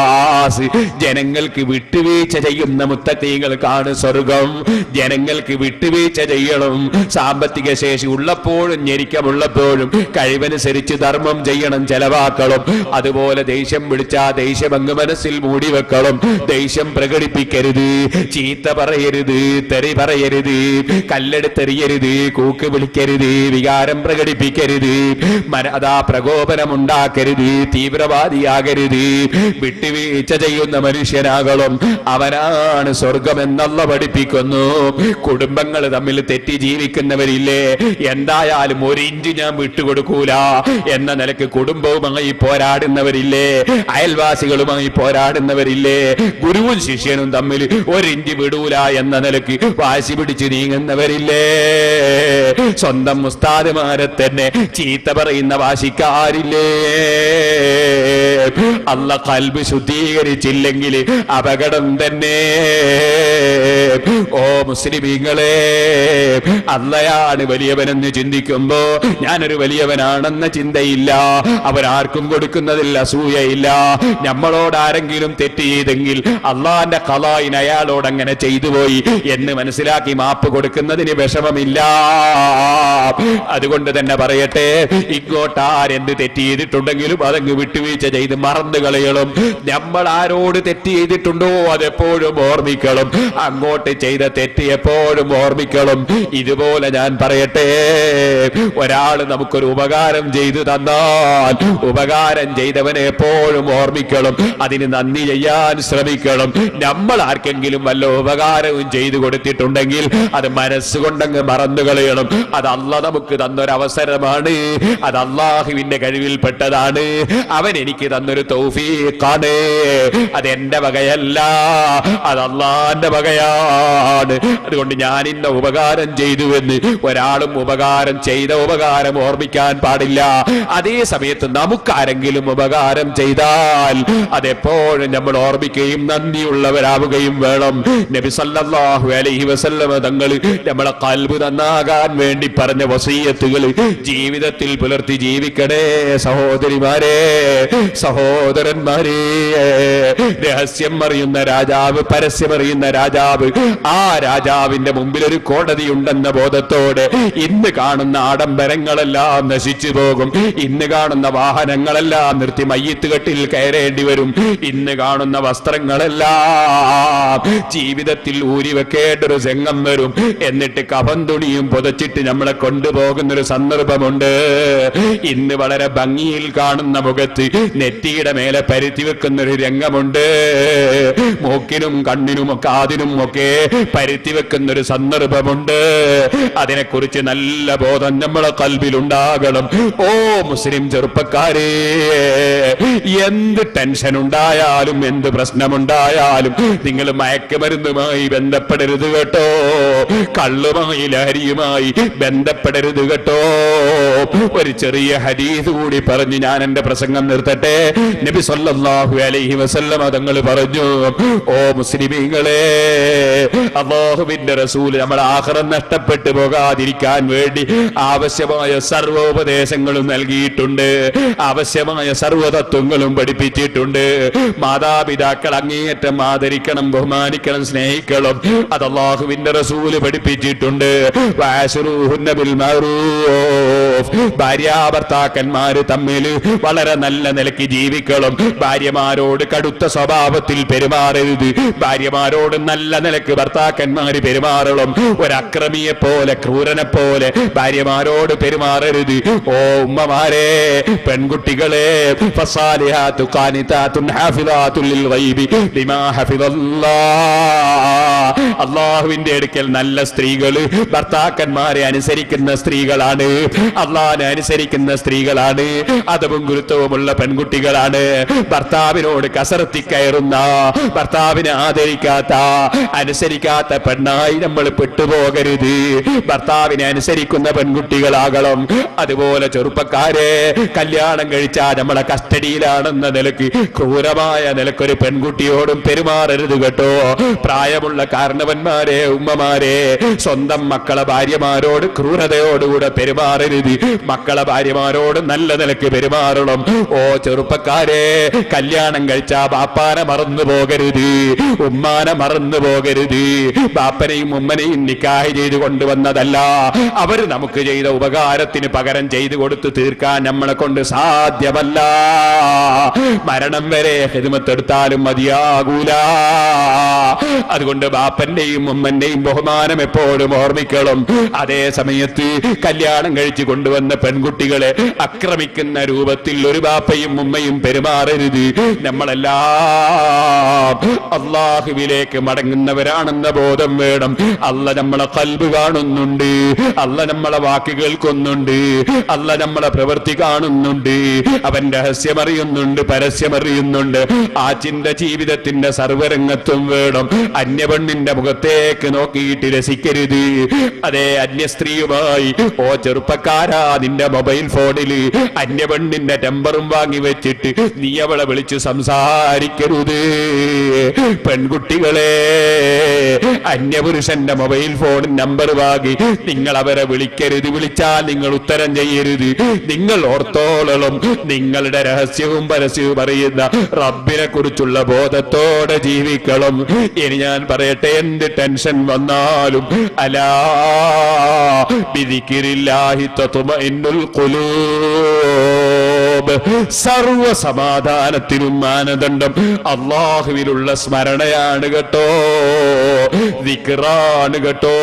ജനങ്ങൾക്ക് വിട്ടുവീഴ്ച ചെയ്യുന്ന മുത്തഖീങ്ങൾക്കാണ് സ്വർഗം. ജനങ്ങൾക്ക് വിട്ടുവീഴ്ച ചെയ്യണം. സാമ്പത്തിക ശേഷി ഉള്ളപ്പോഴും ഞെരുക്കമുള്ളപ്പോഴും കഴിവനുസരിച്ച് ധർമ്മം ചെയ്യണം, ചെലവാക്കണം. ഉണ്ടാക്കണം. അതുപോലെ ദേഷ്യം വിളിച്ചാ ദേഷ്യം അങ്ങ് മനസ്സിൽ മൂടി വെക്കണം. ദേഷ്യം പ്രകടിപ്പിക്കരുത്, ചീത്ത പറയരുത്, തെറി പറയരുത്, കല്ലെടുത്തെറിയരുത്, കൂക്ക് വിളിക്കരുത്, വികാരം പ്രകടിപ്പിക്കരുത്, അതാ പ്രകോപനം ഉണ്ടാക്കരുത്, തീവ്രവാദിയാകരുത്, വിട്ടുവീഴ്ച ചെയ്യുന്ന മനുഷ്യനാകണം. അവനാണ് സ്വർഗമെന്നല്ല പഠിപ്പിക്കുന്നു. കുടുംബങ്ങൾ തമ്മിൽ തെറ്റി ജീവിക്കുന്നവരില്ലേ, എന്തായാലും ഒരു ഇഞ്ച് ഞാൻ വിട്ടുകൊടുക്കൂല എന്ന നിലക്ക് കുടുംബവുമായി പോരാടുന്നവരില്ലേ, അയൽവാസികളുമായി പോരാടുന്നവരില്ലേ, ഗുരുവും ശിഷ്യനും തമ്മിൽ ഒരു ഇഞ്ച് വിടൂല എന്ന നിലക്ക് വാശി പിടിച്ച് നീങ്ങുന്നവരില്ലേ, സ്വന്തം ഉസ്താദുമാരെ തന്നെ ചീത്ത പറയുന്ന വാശിക്കാരില്ലേ. അല്ല ഖൽബ് ശുദ്ധീകരിച്ചില്ലെങ്കിൽ അപകടം തന്നെ. ഓ മുസ്ലിമീങ്ങളെ, അള്ളയാണ് വലിയവനെന്ന് ചിന്തിക്കുമ്പോ ഞാനൊരു വലിയവനാണെന്ന ചിന്തയില്ല, അവരാർക്കും കൊടുക്കുന്നതിൽ അസൂയയില്ല. നമ്മളോട് ആരെങ്കിലും തെറ്റ് ചെയ്തെങ്കിൽ അള്ളാന്റെ ഖളായിന് അയാളോട് അങ്ങനെ ചെയ്തു പോയി എന്ന് മനസ്സിലാക്കി മാപ്പ് കൊടുക്കുന്നതിന് വിഷമമില്ല. അതുകൊണ്ട് തന്നെ പറയട്ടെ, ഇങ്ങോട്ടാരെന്ത് തെറ്റ് ചെയ്തിട്ടുണ്ടെങ്കിലും അതങ്ങ് വിട്ടുവീഴ്ച ചെയ്ത് മറന്നു കളയണം. നമ്മൾ ആരോട് തെറ്റ് ചെയ്തിട്ടുണ്ടോ അതെപ്പോഴും ഓർമ്മിക്കണം, അങ്ങോട്ട് ചെയ്ത തെറ്റ് എപ്പോഴും ഓർമ്മിക്കണം. ഇതുപോലെ ഞാൻ പറയട്ടെ, ഒരാൾ നമുക്കൊരു ഉപകാരം ചെയ്തു തന്നാൽ ഉപകാരം ചെയ്തവനെ എപ്പോഴും ഓർമ്മിക്കണം, അതിന് നന്ദി ചെയ്യാൻ ശ്രമിക്കണം. നമ്മൾ ആർക്കെങ്കിലും വല്ല ഉപകാരവും ചെയ്തു കൊടുത്തിട്ടുണ്ടെങ്കിൽ അത് മനസ്സുകൊണ്ടങ്ങ് മറന്നു കളയണം. അത് അല്ലാഹ് നമുക്ക് തന്നൊരവസരമാണ്, അത് അള്ളാഹുവിന്റെ കഴിവിൽപ്പെട്ടതാണ്, അവൻ എനിക്ക് തന്നൊരു തൗഫീഖാണ്. അതെന്റെ വകയല്ല, അത് അള്ളാന്റെ വകയാണ്. അതുകൊണ്ട് ഞാൻ ഇന്ന ഉപകാരം ചെയ്തുവെന്ന് ഒരാളും ഉപകാരം ചെയ്ത ഉപകാരം ഓർമ്മിക്കാൻ പാടില്ല. അതേ സമയത്ത് നമുക്കാരെങ്കിലും ഉപകാരം ചെയ്താൽ അതെപ്പോഴും നമ്മൾ ഓർമ്മിക്കുകയും നന്ദിയുള്ളവരാവുകയും വേണം. നബി സല്ലല്ലാഹു അലൈഹി വസല്ലം തങ്ങൾ നമ്മളെ ഖൽബ് നന്നാകാൻ വേണ്ടി പറഞ്ഞ വസിയത്തുകൾ ജീവിതത്തിൽ പുലർത്തി ജീവിക്കണേ സഹോദരിമാരെ, സഹോദരന്മാരെ. രഹസ്യം അറിയുന്ന രാജാവ്, പരസ്യം അറിയുന്ന രാജാവ്, ആ രാജാവിന്റെ മുമ്പിൽ ഒരു കോടതി ഉണ്ടെന്ന ബോധത്തോടെ ഇന്ന് കാണുന്ന ആഡംബരങ്ങളെല്ലാം നശിച്ചു പോകും, ഇന്ന് കാണുന്ന വാഹനങ്ങളെല്ലാം നിർത്തി മയ്യിത്ത് കെട്ടിൽ കയറേണ്ടി വരും, ഇന്ന് കാണുന്ന വസ്ത്രങ്ങളെല്ലാം ജീവിതത്തിൽ ഊരി വെക്കേണ്ട ഒരു രംഗം വരും. എന്നിട്ട് കഫൻ തുണിയും പുതച്ചിട്ട് നമ്മളെ കൊണ്ടുപോകുന്നൊരു സന്ദർഭമുണ്ട്. ഇന്ന് വളരെ ഭംഗിയിൽ കാണുന്ന മുഖത്ത് നെറ്റിയുടെ മേലെ പരുത്തി വെക്കുന്നൊരു രംഗമുണ്ട്. മൂക്കിനും കണ്ണിനും കാതിനും ഒക്കെ പരുത്തി വെക്കുന്നൊരു സന്ദർഭമുണ്ട്. അതിനെക്കുറിച്ച് നല്ല ബോധം നമ്മളെ ഖൽബിലുണ്ടാകണം. ഓ മുസ്ലിം ചെറുപ്പക്കാരെ, എന്ത് ടെൻഷൻ ഉണ്ടായാലും എന്ത് പ്രശ്നമുണ്ടായാലും നിങ്ങൾ മയക്കുമരുന്നുമായി ബന്ധപ്പെടരുത് കേട്ടോ, കള്ളുമായി ലഹരിയുമായി ബന്ധപ്പെടരുത് കേട്ടോ. ഒരു ചെറിയ ഹദീസ് കൂടി പറഞ്ഞ് ഞാൻ എന്റെ പ്രസംഗം നിർത്തട്ടെ. നബി സല്ലല്ലാഹു അലൈഹി വസല്ലം തങ്ങൾ പറഞ്ഞു, ഓ മുസ്ലിമീങ്ങളെ, അല്ലാഹുവിന്റെ റസൂൽ നമ്മുടെ ആഖിറത്ത് നഷ്ടപ്പെട്ടു പോകാതിരിക്കാൻ വേണ്ടി ആവശ്യമായ സർവോപദേശങ്ങളും നൽകിയിട്ടുണ്ട്, ആവശ്യമായ സർവതത്വങ്ങളും പഠിപ്പിച്ചിട്ടുണ്ട്. മാതാപിതാക്കൾ അങ്ങേയറ്റം ആദരിക്കണം, ബഹുമാനിക്കണം, സ്നേഹിക്കണം, അത് അല്ലാഹുവിന്റെ റസൂല് പഠിപ്പിച്ചിട്ടുണ്ട്. വഅശ്റൂഹുന്ന ബിൽ മഅറൂഫ്, ഭാര്യാഭർത്താക്കന്മാര് തമ്മിൽ വളരെ നല്ല നിലയ്ക്ക് ജീവിക്കണം. ഭാര്യമാരോട് കടുത്ത സ്വഭാവത്തിൽ പെരുമാറരുത്, ഭാര്യമാരോട് നല്ല നിലക്ക് ഭർത്താക്കന്മാര് പെരുമാറണം. ഒരക്രമിയെ പോലെ, ക്രൂരനെ പോലെ ഭാര്യമാരോട് പെരുമാറരുത്. ഓ ഉമ്മമാരെ, പെൺകുട്ടികളെ, ഫസാലിഹാതു ഖാനിതാതുൻ ഹാഫിളാതുൽ ലിൽ ഗൈബി ബിമാ ഹഫിളല്ലാഹ്. അല്ലാഹുവിന്റെ അടുക്കൽ നല്ല സ്ത്രീകൾ ഭർത്താക്കന്മാരെ അനുസരിക്കുന്ന സ്ത്രീകളാണ്, അല്ലാഹുവിനെ അനുസരിക്കുന്ന സ്ത്രീകളാണ്, അതവും ഗുരുത്വവുമുള്ള പെൺകുട്ടികളാണ്. ഭർത്താവിനോട് കസർത്തി കയറുന്ന, ഭർത്താവിനെ ആദരിക്കാത്ത, അനുസരിക്കാത്ത പെണ്ണായി നമ്മൾ പെട്ടുപോകരുത്. ഭർത്താവിനെ അനുസരിക്കുന്ന പെൺകുട്ടികളാകണം. അതുപോലെ ചെറുപ്പക്കാരെ, കല്യാണം കഴിച്ചാൽ നമ്മളെ കസ്റ്റഡിയിലാണെന്ന നിലക്ക്, ക്രൂരമായ നിലക്കൊരു പെൺകുട്ടിയോടും പെരുമാറരുത് കേട്ടോ. പ്രായമുള്ള കാരണവന്മാരെ, ഉമ്മമാരെ, സ്വന്തം മക്കളെ ഭാര്യമാരോട് ക്രൂരതയോടുകൂടെ പെരുമാറരുത്. മക്കളെ ഭാര്യമാരോട് നല്ല നിലക്ക് പെരുമാറണം. ഓ ചെറുപ്പക്കാരെ, കല്യാണം കഴിച്ചാ ബാപ്പാനെ മറന്നു പോകരുത്, ഉമ്മാനെ മറന്നു പോകരുത്. ബാപ്പനെയും ഉമ്മനെയും നിക്കാഹ് ചെയ്ത് കൊണ്ടുവന്നതല്ല, അവര് നമുക്ക് ചെയ്ത ഉപകാരത്തിന് പകരം ചെയ്തു കൊടുത്തു തീർക്കാൻ നമ്മളെ കൊണ്ട് സാധ്യമല്ല. മരണം വരെ ഹിദ്മത്തെടുത്താലും മതിയാകൂല. അതുകൊണ്ട് ബാപ്പന്റെയും ഉമ്മന്റെയും ബഹുമാനം എപ്പോഴും ഓർമ്മിക്കണം. അതേ സമയത്ത് കല്യാണം കഴിച്ചു കൊണ്ടുവന്ന പെൺകുട്ടികളെ ആക്രമിക്കുന്ന രൂപത്തിൽ ഒരു ബാപ്പയും ഉമ്മയും പെരുമാറരുത്. നമ്മളെല്ലാം അള്ളാഹുവിലേക്ക് മടങ്ങുന്നവരാണെന്ന ബോധം വേണം. അല്ല നമ്മളെ ഖൽബ് കാണുന്നുണ്ട്, അല്ല നമ്മളെ വാക്ക് കേൾക്കുന്നുണ്ട്, അല്ല നമ്മളെ പ്രവൃത്തി കാണുന്നുണ്ട്, അവൻ രഹസ്യമറിയുന്നുണ്ട്, പരസ്യമറിയുന്നുണ്ട്. ആ ചിന്ത ജീവിതത്തിന്റെ സർവരംഗത്തും വേണം. അന്യപെണ്ണിന്റെ മുഖത്തേക്ക് നോക്കിയിട്ട് രസിക്കരുത്. അതേ അന്യസ്ത്രീയുമായി, ഓ ചെറുപ്പക്കാരാ, നിന്റെ മൊബൈൽ ഫോണിൽ അന്യപെണ്ണിന്റെ നമ്പറും വാങ്ങി വെച്ചിട്ട് നീ അവളെ വിളിച്ച് സംസാരിക്കരുത്. പെൺകുട്ടികളെ, അന്യപുരുഷന്റെ മൊബൈൽ ഫോണിൽ നമ്പർ വാങ്ങി നിങ്ങൾ അവരെ വിളിക്കരുത്. വിളിച്ചാൽ നിങ്ങൾ ഉത്തരം ചെയ്യരുത്. നിങ്ങൾ ഓർത്തോളം നിങ്ങളുടെ രഹസ്യവും പരസ്യവും അറിയുന്ന റബ്ബിനെ കുറിച്ചുള്ള ബോധത്തോടെ ജീവിക്കണം. ഇനി ഞാൻ പറയട്ടെ, എന്ത് ടെൻഷൻ വന്നാലും അലാ ബിദിക്രില്ലാഹി തത്മഇന്നുൽ ഖുലൂബ്, സർവ സമാധാനത്തിനും മാനദണ്ഡം അല്ലാഹുവിലുള്ള സ്മരണയാണ് കേട്ടോ, ദിക്റാണ് കേട്ടോ.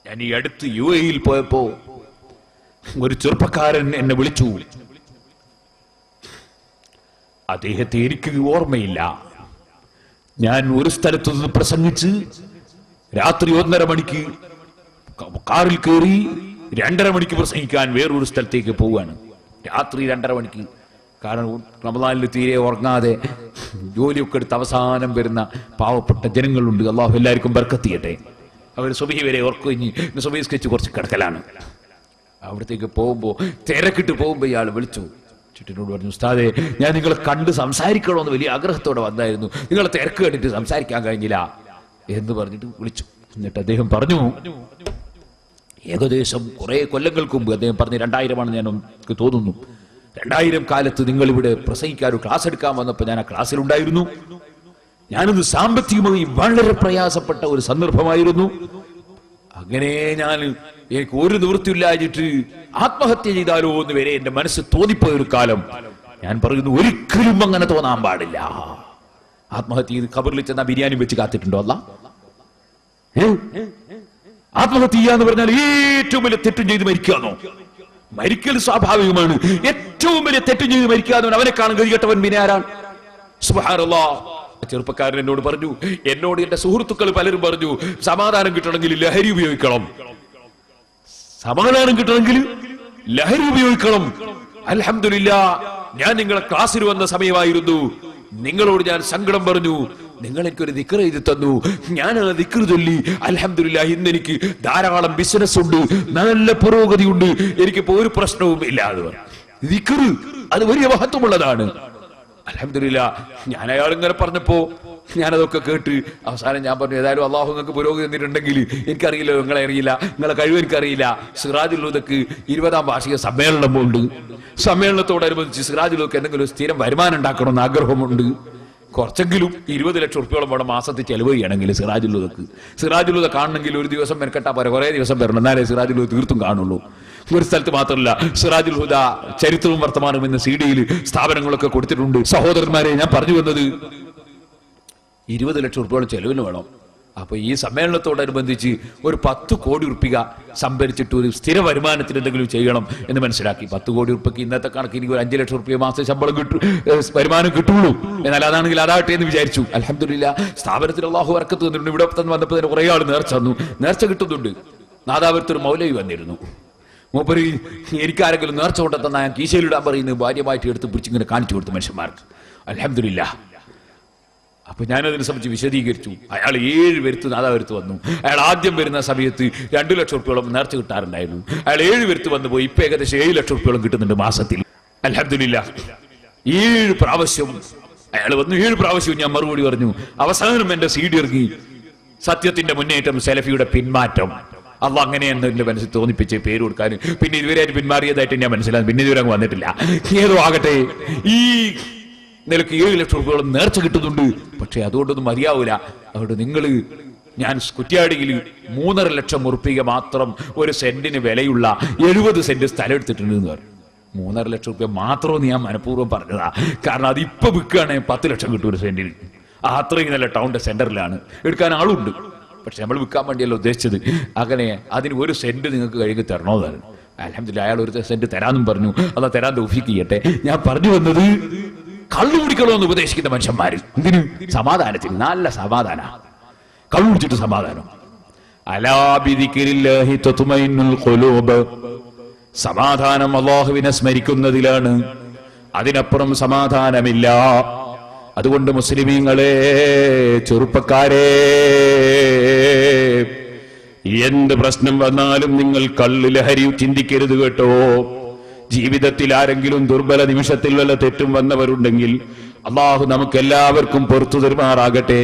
ഞാൻ ഈ അടുത്ത് UAE പോയപ്പോ ഒരു ചെറുപ്പക്കാരൻ എന്നെ വിളിച്ചു. അദ്ദേഹത്തെ എനിക്ക് ഓർമ്മയില്ല. ഞാൻ ഒരു സ്ഥലത്തു നിന്ന് പ്രസംഗിച്ച് രാത്രി 1:30 മണിക്ക് കാറിൽ കയറി 2:30 മണിക്ക് പ്രസംഗിക്കാൻ വേറൊരു സ്ഥലത്തേക്ക് പോവുകയാണ്. രാത്രി 2:30 മണിക്ക്. കാരണം റമദാനിൽ തീരെ ഉറങ്ങാതെ ജോലിയൊക്കെ എടുത്ത് അവസാനം വരുന്ന പാവപ്പെട്ട ജനങ്ങളുണ്ട്. അള്ളാഹു എല്ലാവർക്കും ബർക്കത്ത് ചെയ്യട്ടെ. അവർ സുബഹി വരെ ഉറക്കഴിഞ്ഞ് സുബഹി സ്കെച്ച് കുറച്ച് കിടക്കലാണ്. അവിടത്തേക്ക് പോകുമ്പോൾ തിരക്കിട്ട് പോകുമ്പോൾ ഇയാൾ വിളിച്ചു, ചുറ്റിനോട് പറഞ്ഞു, ഉസ്താദേ, ഞാൻ നിങ്ങളെ കണ്ട് സംസാരിക്കണമെന്ന് വലിയ ആഗ്രഹത്തോടെ വന്നായിരുന്നു, നിങ്ങളെ തിരക്ക് കണ്ടിട്ട് സംസാരിക്കാൻ കഴിഞ്ഞില്ല എന്ന് പറഞ്ഞിട്ട് വിളിച്ചു. എന്നിട്ട് അദ്ദേഹം പറഞ്ഞു, ഏകദേശം കുറെ കൊല്ലങ്ങൾക്ക് മുമ്പ് അദ്ദേഹം പറഞ്ഞു, 2000 ഞാൻ എനിക്ക് തോന്നുന്നു, 2000 കാലത്ത് നിങ്ങൾ ഇവിടെ പ്രസംഗിക്കാൻ ഒരു ക്ലാസ് എടുക്കാൻ വന്നപ്പോൾ ഞാൻ ആ ക്ലാസ്സിലുണ്ടായിരുന്നു. ഞാനൊന്ന് സാമ്പത്തികമായി വളരെ പ്രയാസപ്പെട്ട ഒരു സന്ദർഭമായിരുന്നു. അങ്ങനെ എനിക്ക് ഒരു നിവൃത്തിയില്ലാഞ്ഞിട്ട് ആത്മഹത്യ ചെയ്താലോ എന്ന് വരെ എന്റെ മനസ്സ് തോന്നിപ്പോയ ഒരു കാലം. ഞാൻ പറയുന്നു, ഒരിക്കലും അങ്ങനെ തോന്നാൻ പാടില്ല. ആത്മഹത്യ ചെയ്ത് ഖബറിൽ ചെന്ന ബിരിയാണി വെച്ച് കാത്തിട്ടുണ്ടോ? അല്ല, ആത്മഹത്യ ചെയ്യാന്ന് പറഞ്ഞാൽ ഏറ്റവും വലിയ തെറ്റും ചെയ്ത് മരിക്കാന്നോ? മരിക്കൽ സ്വാഭാവികമാണ്. ഏറ്റവും വലിയ തെറ്റും ചെയ്ത് മരിക്കാന്നോ? അവനെ കാണാൻ കഴിയട്ടവൻ പിന്നെ ആരാണ്? സുബ്ഹാനല്ലാഹ്. ചെറുപ്പക്കാരൻ എന്നോട് പറഞ്ഞു, എന്നോട് എന്റെ സുഹൃത്തുക്കൾ പലരും പറഞ്ഞു, സമാധാനം കിട്ടണമെങ്കിൽ ലഹരി ഉപയോഗിക്കണം, സമാധാനം കിട്ടണമെങ്കിൽ ലഹരി ഉപയോഗിക്കണം. അൽഹംദുലില്ലാഹ്, ഞാൻ നിങ്ങളെ ക്ലാസ്സിൽ വന്ന സമയമായിരുന്നു. നിങ്ങളോട് ഞാൻ സങ്കടം പറഞ്ഞു, നിങ്ങൾ എനിക്കൊരു ദിക്ർ എഴുതി തന്നു, ഞാൻ ആ ദിക്ർ ചൊല്ലി. അൽഹംദുലില്ലാഹ്, ഇന്ന് എനിക്ക് ധാരാളം ബിസിനസ് ഉണ്ട്, നല്ല പുരോഗതി ഉണ്ട്, എനിക്കിപ്പോ ഒരു പ്രശ്നവും ഇല്ല. ദിക്ർ അത് വലിയ മഹത്വമുള്ളതാണ്. അൽഹംദുലില്ലാഹ്. ഞാൻ അയാൾ ഇങ്ങനെ പറഞ്ഞപ്പോ ഞാനതൊക്കെ കേട്ട് അവസാനം ഞാൻ പറഞ്ഞു, ഏതായാലും അള്ളാഹു നിങ്ങൾക്ക് പുരോഗതി തന്നിട്ടുണ്ടെങ്കിൽ എനിക്കറിയില്ല, നിങ്ങളെ അറിയില്ല, നിങ്ങളെ കഴിവ് എനിക്കറിയില്ല. സിറാജുൽ ഹുദക്ക് 20ാം വാർഷിക സമ്മേളനമുണ്ട്. സമ്മേളനത്തോടനുബന്ധിച്ച് സിറാജുൽ ഹുദക്ക് എന്തെങ്കിലും സ്ഥിരം വരുമാനം ഉണ്ടാക്കണമെന്ന് ആഗ്രഹമുണ്ട്. കുറച്ചെങ്കിലും 20 ലക്ഷം റുപ്യോളം വേണം മാസത്തിൽ ചെലവ് ചെയ്യണമെങ്കിൽ സിറാജുൽ ഹുദക്ക്. സിറാജുൽ ഹുദ കാണണമെങ്കിൽ ഒരു ദിവസം മെനക്കെട്ടാ പോരെ, കുറേ ദിവസം വരണം, എന്നാലേ സിറാജുൽ ഹുദ തീർത്തും കാണുള്ളൂ. ഒരു സ്ഥലത്ത് മാത്രമല്ല, സിറാജുൽ ഹുദ ചരിത്രവും വർത്തമാനവും എന്ന CD-യിൽ സ്ഥാപനങ്ങളൊക്കെ കൊടുത്തിട്ടുണ്ട്. സഹോദരന്മാരെ, ഞാൻ പറഞ്ഞു വന്നത് 20 ലക്ഷം റുപ്യോളം ചെലവിന് വേണം. അപ്പൊ ഈ സമ്മേളനത്തോടനുബന്ധിച്ച് ഒരു 10 കോടി റുപ്യ സംഭരിച്ചിട്ട് ഒരു സ്ഥിര വരുമാനത്തിന് എന്തെങ്കിലും ചെയ്യണം എന്ന് മനസ്സിലാക്കി. 10 കോടി റുപ്യക്ക് ഇന്നത്തെ കണക്കിന് ഒരു 5 ലക്ഷം റുപ്യ മാസം ശമ്പളം വരുമാനം കിട്ടുള്ളൂ. എന്നാൽ അതാണെങ്കിൽ അതാകട്ടെ എന്ന് വിചാരിച്ചു. അൽഹംദുലില്ലാഹ്, സ്ഥാപനത്തിൽ അല്ലാഹു ബർക്കത്ത് തന്നിട്ടുണ്ട്. ഇവിടെ വന്നപ്പോൾ തന്നെ കുറെ ആൾ നേർച്ച തന്നു, നേർച്ച കിട്ടുന്നുണ്ട്. നാദാപുരത്തൊരു മൗലവി വന്നിരുന്നു. മൂപ്പര് എനിക്കാരെങ്കിലും നേർച്ച കൊണ്ടെത്തന്ന ഞാൻ കീശയിലിടാൻ പറയുന്നത് ഭാര്യമായിട്ട് എടുത്ത് പിടിച്ചിങ്ങനെ കാണിച്ചു കൊടുത്തു മനുഷ്യന്മാർക്ക്. അൽഹംദുലില്ലാഹ്. അപ്പൊ ഞാനതിനെ സംബന്ധിച്ച് വിശദീകരിച്ചു. അയാൾ 7 വരുത്ത് നാദാപുരത്ത് വന്നു. അയാൾ ആദ്യം വരുന്ന സമയത്ത് 2 ലക്ഷം റുപ്യോളം നേർച്ച കിട്ടാറുണ്ടായിരുന്നു. അയാൾ 7 വരുത്ത് വന്നു പോയി. ഇപ്പൊ ഏകദേശം 7 ലക്ഷം റുപ്യോളം കിട്ടുന്നുണ്ട് മാസത്തിൽ. അൽഹംദുലില്ലാഹ്. 7 പ്രാവശ്യം അയാൾ വന്നു. 7 പ്രാവശ്യവും ഞാൻ മറുപടി പറഞ്ഞു. അവസാനം എന്റെ CD ഇറങ്ങി. സത്യത്തിന്റെ മുന്നേറ്റം, സലഫിയുടെ പിന്മാറ്റം. അള്ളാഹ് അങ്ങനെയെന്ന് എന്റെ മനസ്സിൽ തോന്നിപ്പിച്ച് പേര് കൊടുക്കാൻ. പിന്നെ ഇതുവരെ പിന്മാറിയതായിട്ട് ഞാൻ മനസ്സിലാകും. പിന്നെ ഇതുവരെ അങ്ങ് വന്നിട്ടില്ല. ഏതോ ആകട്ടെ, ഈ നിലക്ക് 7 ലക്ഷം രൂപയോളം നേർച്ച കിട്ടുന്നുണ്ട്. പക്ഷെ അതുകൊണ്ടൊന്നും മതിയാവൂല. അതുകൊണ്ട് നിങ്ങൾ, ഞാൻ കുറ്റ്യാടിയിൽ 3.5 ലക്ഷം ഉറുപ്പിക മാത്രം ഒരു സെന്റിന് വിലയുള്ള 70 സെന്റ് സ്ഥലം എടുത്തിട്ടുണ്ട് എന്ന് പറഞ്ഞു. 3.5 ലക്ഷം രൂപ മാത്രമെന്ന് ഞാൻ മനഃപൂർവ്വം പറഞ്ഞതാ. കാരണം അതിപ്പോ വിൽക്കുകയാണെങ്കിൽ 10 ലക്ഷം കിട്ടും ഒരു സെന്റിന്. അത്രയും നല്ല ടൗണിന്റെ സെന്ററിലാണ്, എടുക്കാൻ ആളുണ്ട്. പക്ഷെ നമ്മൾ വിൽക്കാൻ വേണ്ടിയല്ല ഉദ്ദേശിച്ചത്. അങ്ങനെ അതിന് 1 സെന്റ് നിങ്ങൾക്ക് കഴുകി തരണോന്നാണ്. അൽഹംദുലില്ലാഹ് അയാൾ 1 സെന്റ് തരാന്നും പറഞ്ഞു. അതാ തരാൻ തൗഫീഖ് ചെയ്യട്ടെ. ഞാൻ പറഞ്ഞു വന്നത്, കള്ളു കുടിക്കണമെന്ന് ഉപദേശിക്കുന്ന മനുഷ്യന്മാര് എന്തിനു? സമാധാനത്തിന്. നല്ല സമാധാന, കള്ളു കുടിച്ചിട്ട് സമാധാനം. അലാ ബിദിക്രില്ലാഹി തത്മഇന്നുൽ ഖുലൂബ്. സമാധാനം അല്ലാഹുവിനെ സ്മരിക്കുന്നതിലാണ്, അതിനപ്പുറം സമാധാനമില്ല. അതുകൊണ്ട് മുസ്ലിമീങ്ങളെ, ചെറുപ്പക്കാരെ, എന്ത് പ്രശ്നം വന്നാലും നിങ്ങൾ കള്ള് ലഹരി ചിന്തിക്കരുത് കേട്ടോ. ജീവിതത്തിൽ ആരെങ്കിലും ദുർബല നിമിഷത്തിൽ വല്ല തെറ്റും വന്നവരുണ്ടെങ്കിൽ അള്ളാഹു നമുക്ക് എല്ലാവർക്കും പുറത്തു തരുമാറാകട്ടെ.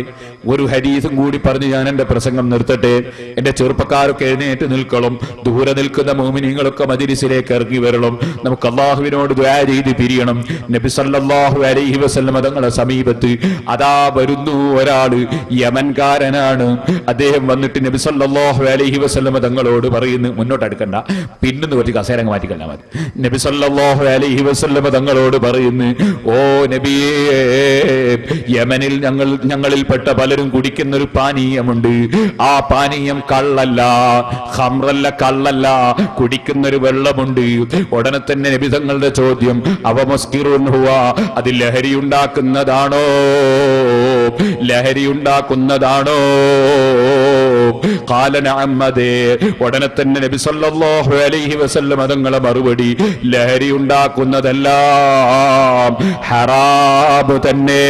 ഒരു ഹദീസും കൂടി പറഞ്ഞ് ഞാൻ എന്റെ പ്രസംഗം നിർത്തട്ടെ. എന്റെ ചെറുപ്പക്കാരൊക്കെ എഴുന്നേറ്റ് നിൽക്കണം. ദൂരെ നിൽക്കുന്ന മുഅ്മിനീങ്ങളൊക്കെ മജ്‌ലിസിലേക്ക് ഇറങ്ങി വരണം. നമുക്ക് അള്ളാഹുവിനോട് ദുആ ചെയ്ത് പിരിയണം. നബി സല്ലല്ലാഹു അലൈഹി വസല്ലം തങ്ങളുടെ സമീപത്ത് അതാ വരുന്നു ഒരാള്, യമൻകാരനാണ്. അദ്ദേഹം വന്നിട്ട് നബി സല്ലല്ലാഹു അലൈഹി വസല്ലം തങ്ങളോട് പറയുന്നു, മുന്നോട്ട് അടുക്കണ്ട, പിന്നെന്ന് കുറച്ച് കസേരങ്ങ് മാറ്റിക്കല്ല മതി. നബി സല്ലല്ലാഹു അലൈഹി വസല്ലം തങ്ങളോട് പറയുന്നു, ഓ നബിയേ, യമനിൽ ഞങ്ങളിൽപ്പെട്ട പലരും കുടിക്കുന്ന ഒരു പാനീയമുണ്ട്. ആ പാനീയം കള്ളല്ല, ഖംറല്ല, കള്ളല്ല, കുടിക്കുന്നൊരു വെള്ളമുണ്ട്. ഉടനെ തന്നെ നബി തങ്ങളുടെ ചോദ്യം, അവമസ്കിറുൻ ഹുവ, അത് ലഹരി ഉണ്ടാക്കുന്നതാണോ? ലഹരി ഉണ്ടാക്കുന്നതാണോ? ഖാല നഅം, അതെ. ഉടനെ തന്നെ നബി സല്ലല്ലാഹു അലൈഹി വസല്ലം തങ്ങളുടെ മറുപടി, ലഹരി ഉണ്ടാക്കുന്നതെല്ലാം ഹറാം തന്നെ,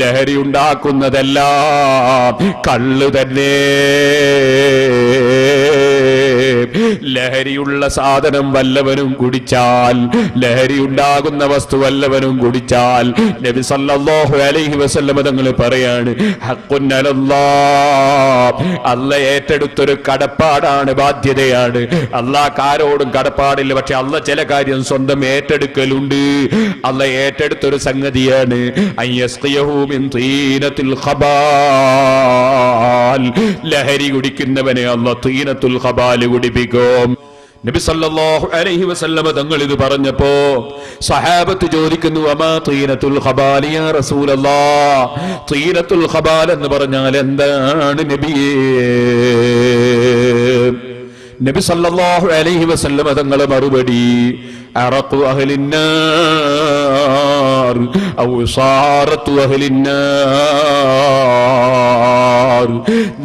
ലഹരി ഉണ്ടാക്കുന്നതെല്ലാം കള്ള് തന്നെ. ലഹരിയുള്ള സാധനം വല്ലവനും കുടിച്ചാൽ, ലഹരി ഉണ്ടാകുന്ന വസ്തു വല്ലവനും കുടിച്ചാൽ, നബി സല്ലല്ലാഹു അലൈഹി വസല്ലം തങ്ങൾ പറയാണ്, ഹഖ്ഖുൻ അലല്ലാഹ്, അല്ലാഹ് ഏറ്റെടുത്തൊരു കടപ്പാടാണ്, ബാധ്യതയാണ്. അല്ലാഹ് ആരോടും കടപ്പാടില്ല, പക്ഷെ അല്ലാഹ് ചില കാര്യം സ്വന്തം ഏറ്റെടുക്കലുണ്ട്. അല്ലാഹ് ഏറ്റെടുത്തൊരു സംഗതിയാണ്, അയ്യസ്ഖിയഹു മിൻ തീനത്തുൽ ഖബാൽ, ലഹരി കുടിക്കുന്നവനെ അല്ലാഹ് തീനത്തുൽ ഖബാൽ കുടിപ്പിക്കും. നബി സല്ലല്ലാഹു അലൈഹി വസല്ലം തങ്ങൾ ഇത് പറഞ്ഞപ്പോ സഹാബത്ത് ചോദിക്കുന്നു, വമാ തീനത്തുൽ ഖബാൽ യാ റസൂലല്ലാഹ്, തീനത്തുൽ ഖബാൽ എന്ന് പറഞ്ഞാൽ എന്താണ് നബിയേ? നബി സല്ലല്ലാഹു അലൈഹി വസല്ലം തങ്ങൾ മറുപടി, അറഖു അഹ്ലിന്നാർ ഔ സാറത്തു അഹ്ലിന്നാർ,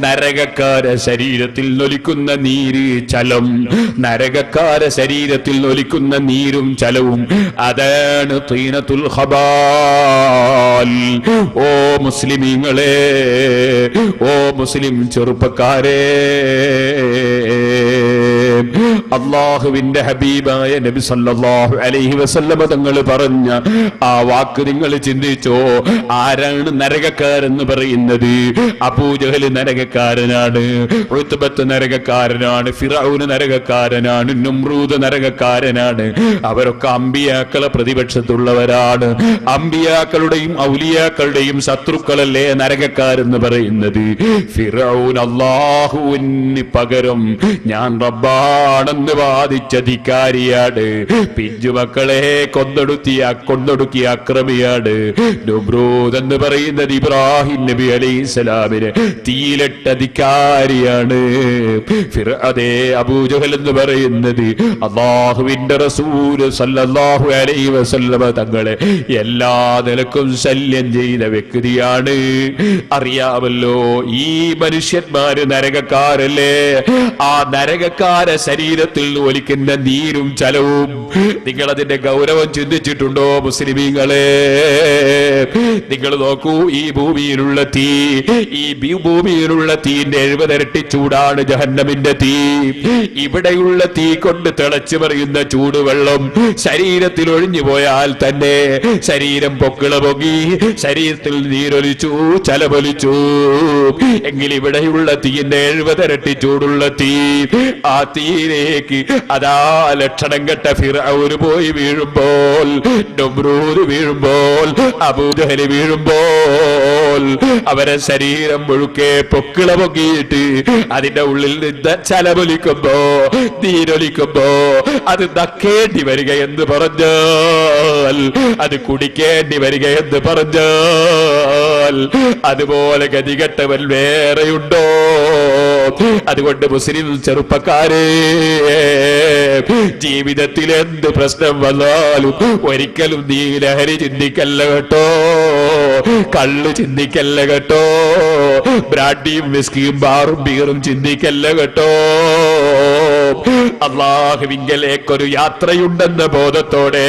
നരകക്കാര ശരീരത്തിൽ നൊലിക്കുന്ന നീര്, ചലം, നരകക്കാര ശരീരത്തിൽ നൊലിക്കുന്ന നീരും ചലവും, അതാണ് തീനത്തുൽ ഖബാൽ. ഓ മുസ്ലിമീങ്ങളെ, ഓ മുസ്ലിം ചെറുപ്പക്കാരെ, അള്ളാഹുവിന്റെ ഹബീബായ നബി സല്ലല്ലാഹു അലൈഹി വസല്ലം തങ്ങൾ പറഞ്ഞ ആ വാക്ക് നിങ്ങൾ ചിന്തിച്ചോ? ആരാണ് നരകക്കാരെന്ന് പറയുന്നത്? അബൂജഹൽ നരകക്കാരനാണ്, ഉത്ബത്ത് നരകക്കാരനാണ്, ഫിറഔന് നരകക്കാരനാണ്, നമ്രൂദ് നരകക്കാരനാണ്. അവരൊക്കെ അമ്പിയാക്കളെ പ്രതിപക്ഷത്തുള്ളവരാണ്. അമ്പിയാക്കളുടെയും ഔലിയാക്കളുടെയും ശത്രുക്കളല്ലേ നരകക്കാരെന്ന് പറയുന്നത്? ഫിറഔൻ അല്ലാഹുവിന് പകരം ഞാൻ റബ്ബാണെന്ന് വാദിച്ച ധിക്കാരിയാണ്. പിഞ്ചുമക്കളെ കൊന്നൊടുക്കിയ അക്രമിയാണ്. നമ്രൂദ് എന്ന് പറയുന്നത് ഇബ്രാഹിം നബി അലൈഹിസ്സലാമിനെ തീയിലിട്ട ധിക്കാരിയാണ്. അതേ അബൂജഹൽ എന്ന് പറയുന്നത് അല്ലാഹുവിന്റെ റസൂൽ സല്ലല്ലാഹു അലൈഹി വസല്ലം തങ്ങളെ എല്ലാ നിലക്കും ശല്യം ചെയ്ത വ്യക്തിയാണ്. അറിയാമല്ലോ, ഈ മനുഷ്യന്മാര് നരകക്കാരല്ലേ? ആ നരകക്കാരെ വല്ലാതെ ശരീരത്തിൽ ഒലിക്കുന്ന നീരും ചലവും നിങ്ങളതിന്റെ ഗൗരവം ചിന്തിച്ചിട്ടുണ്ടോ മുസ്ലിമീങ്ങളെ? നിങ്ങൾ നോക്കൂ, ഈ ഭൂമിയിലുള്ള തീ, ഈ ഭൂമിയിലുള്ള തീന്റെ 70 ഇരട്ടി ചൂടാണ് ജഹന്നമിന്റെ തീ. ഇവിടെയുള്ള തീ കൊണ്ട് തിളച്ചു മറിയുന്ന ചൂടുവെള്ളം ശരീരത്തിൽ ഒഴിഞ്ഞു പോയാൽ തന്നെ ശരീരം പൊക്കിള പൊങ്ങി, ശരീരത്തിൽ നീരൊലിച്ചു, ചലമൊലിച്ചു. എങ്കിൽ ഇവിടെയുള്ള തീന്റെ 70 ഇരട്ടി ചൂടുള്ള തീ, ആ തീയിലേക്ക് അതാ ലക്ഷണം കെട്ട ഫിർഔന് പോയി വീഴുമ്പോൾ, നമ്രൂദ് വീഴുമ്പോൾ, അബൂജഹല് വീഴുമ്പോൾ അവരെ ശരീരം മുഴുക്കെ പൊക്കിള പൊങ്ങിയിട്ട് അതിന്റെ ഉള്ളിൽ നിന്ന് ചലമൊലിക്കുമ്പോ, നീരൊലിക്കുമ്പോ അത് നക്കേണ്ടി വരിക എന്ന് പറഞ്ഞാൽ, അത് കുടിക്കേണ്ടി വരിക എന്ന് പറഞ്ഞാൽ, അതുപോലെ ഗതികെട്ടവൻ വേറെയുണ്ടോ? അതുകൊണ്ട് മുസ്ലിം ചെറുപ്പക്കാരെ, ജീവിതത്തിൽ എന്ത് പ്രശ്നം വന്നാലും ഒരിക്കലും നീ ലഹരി ചിന്തിക്കല്ല കേട്ടോ, കള്ള് ചിന്തിക്കല്ല കേട്ടോ, ബ്രാഡിയും വിസ്കിയും ബാറും ബീറും ചിന്തിക്കല്ല കേട്ടോ. അള്ളാഹുവിങ്കലേക്കൊരു യാത്രയുണ്ടെന്ന ബോധത്തോടെ,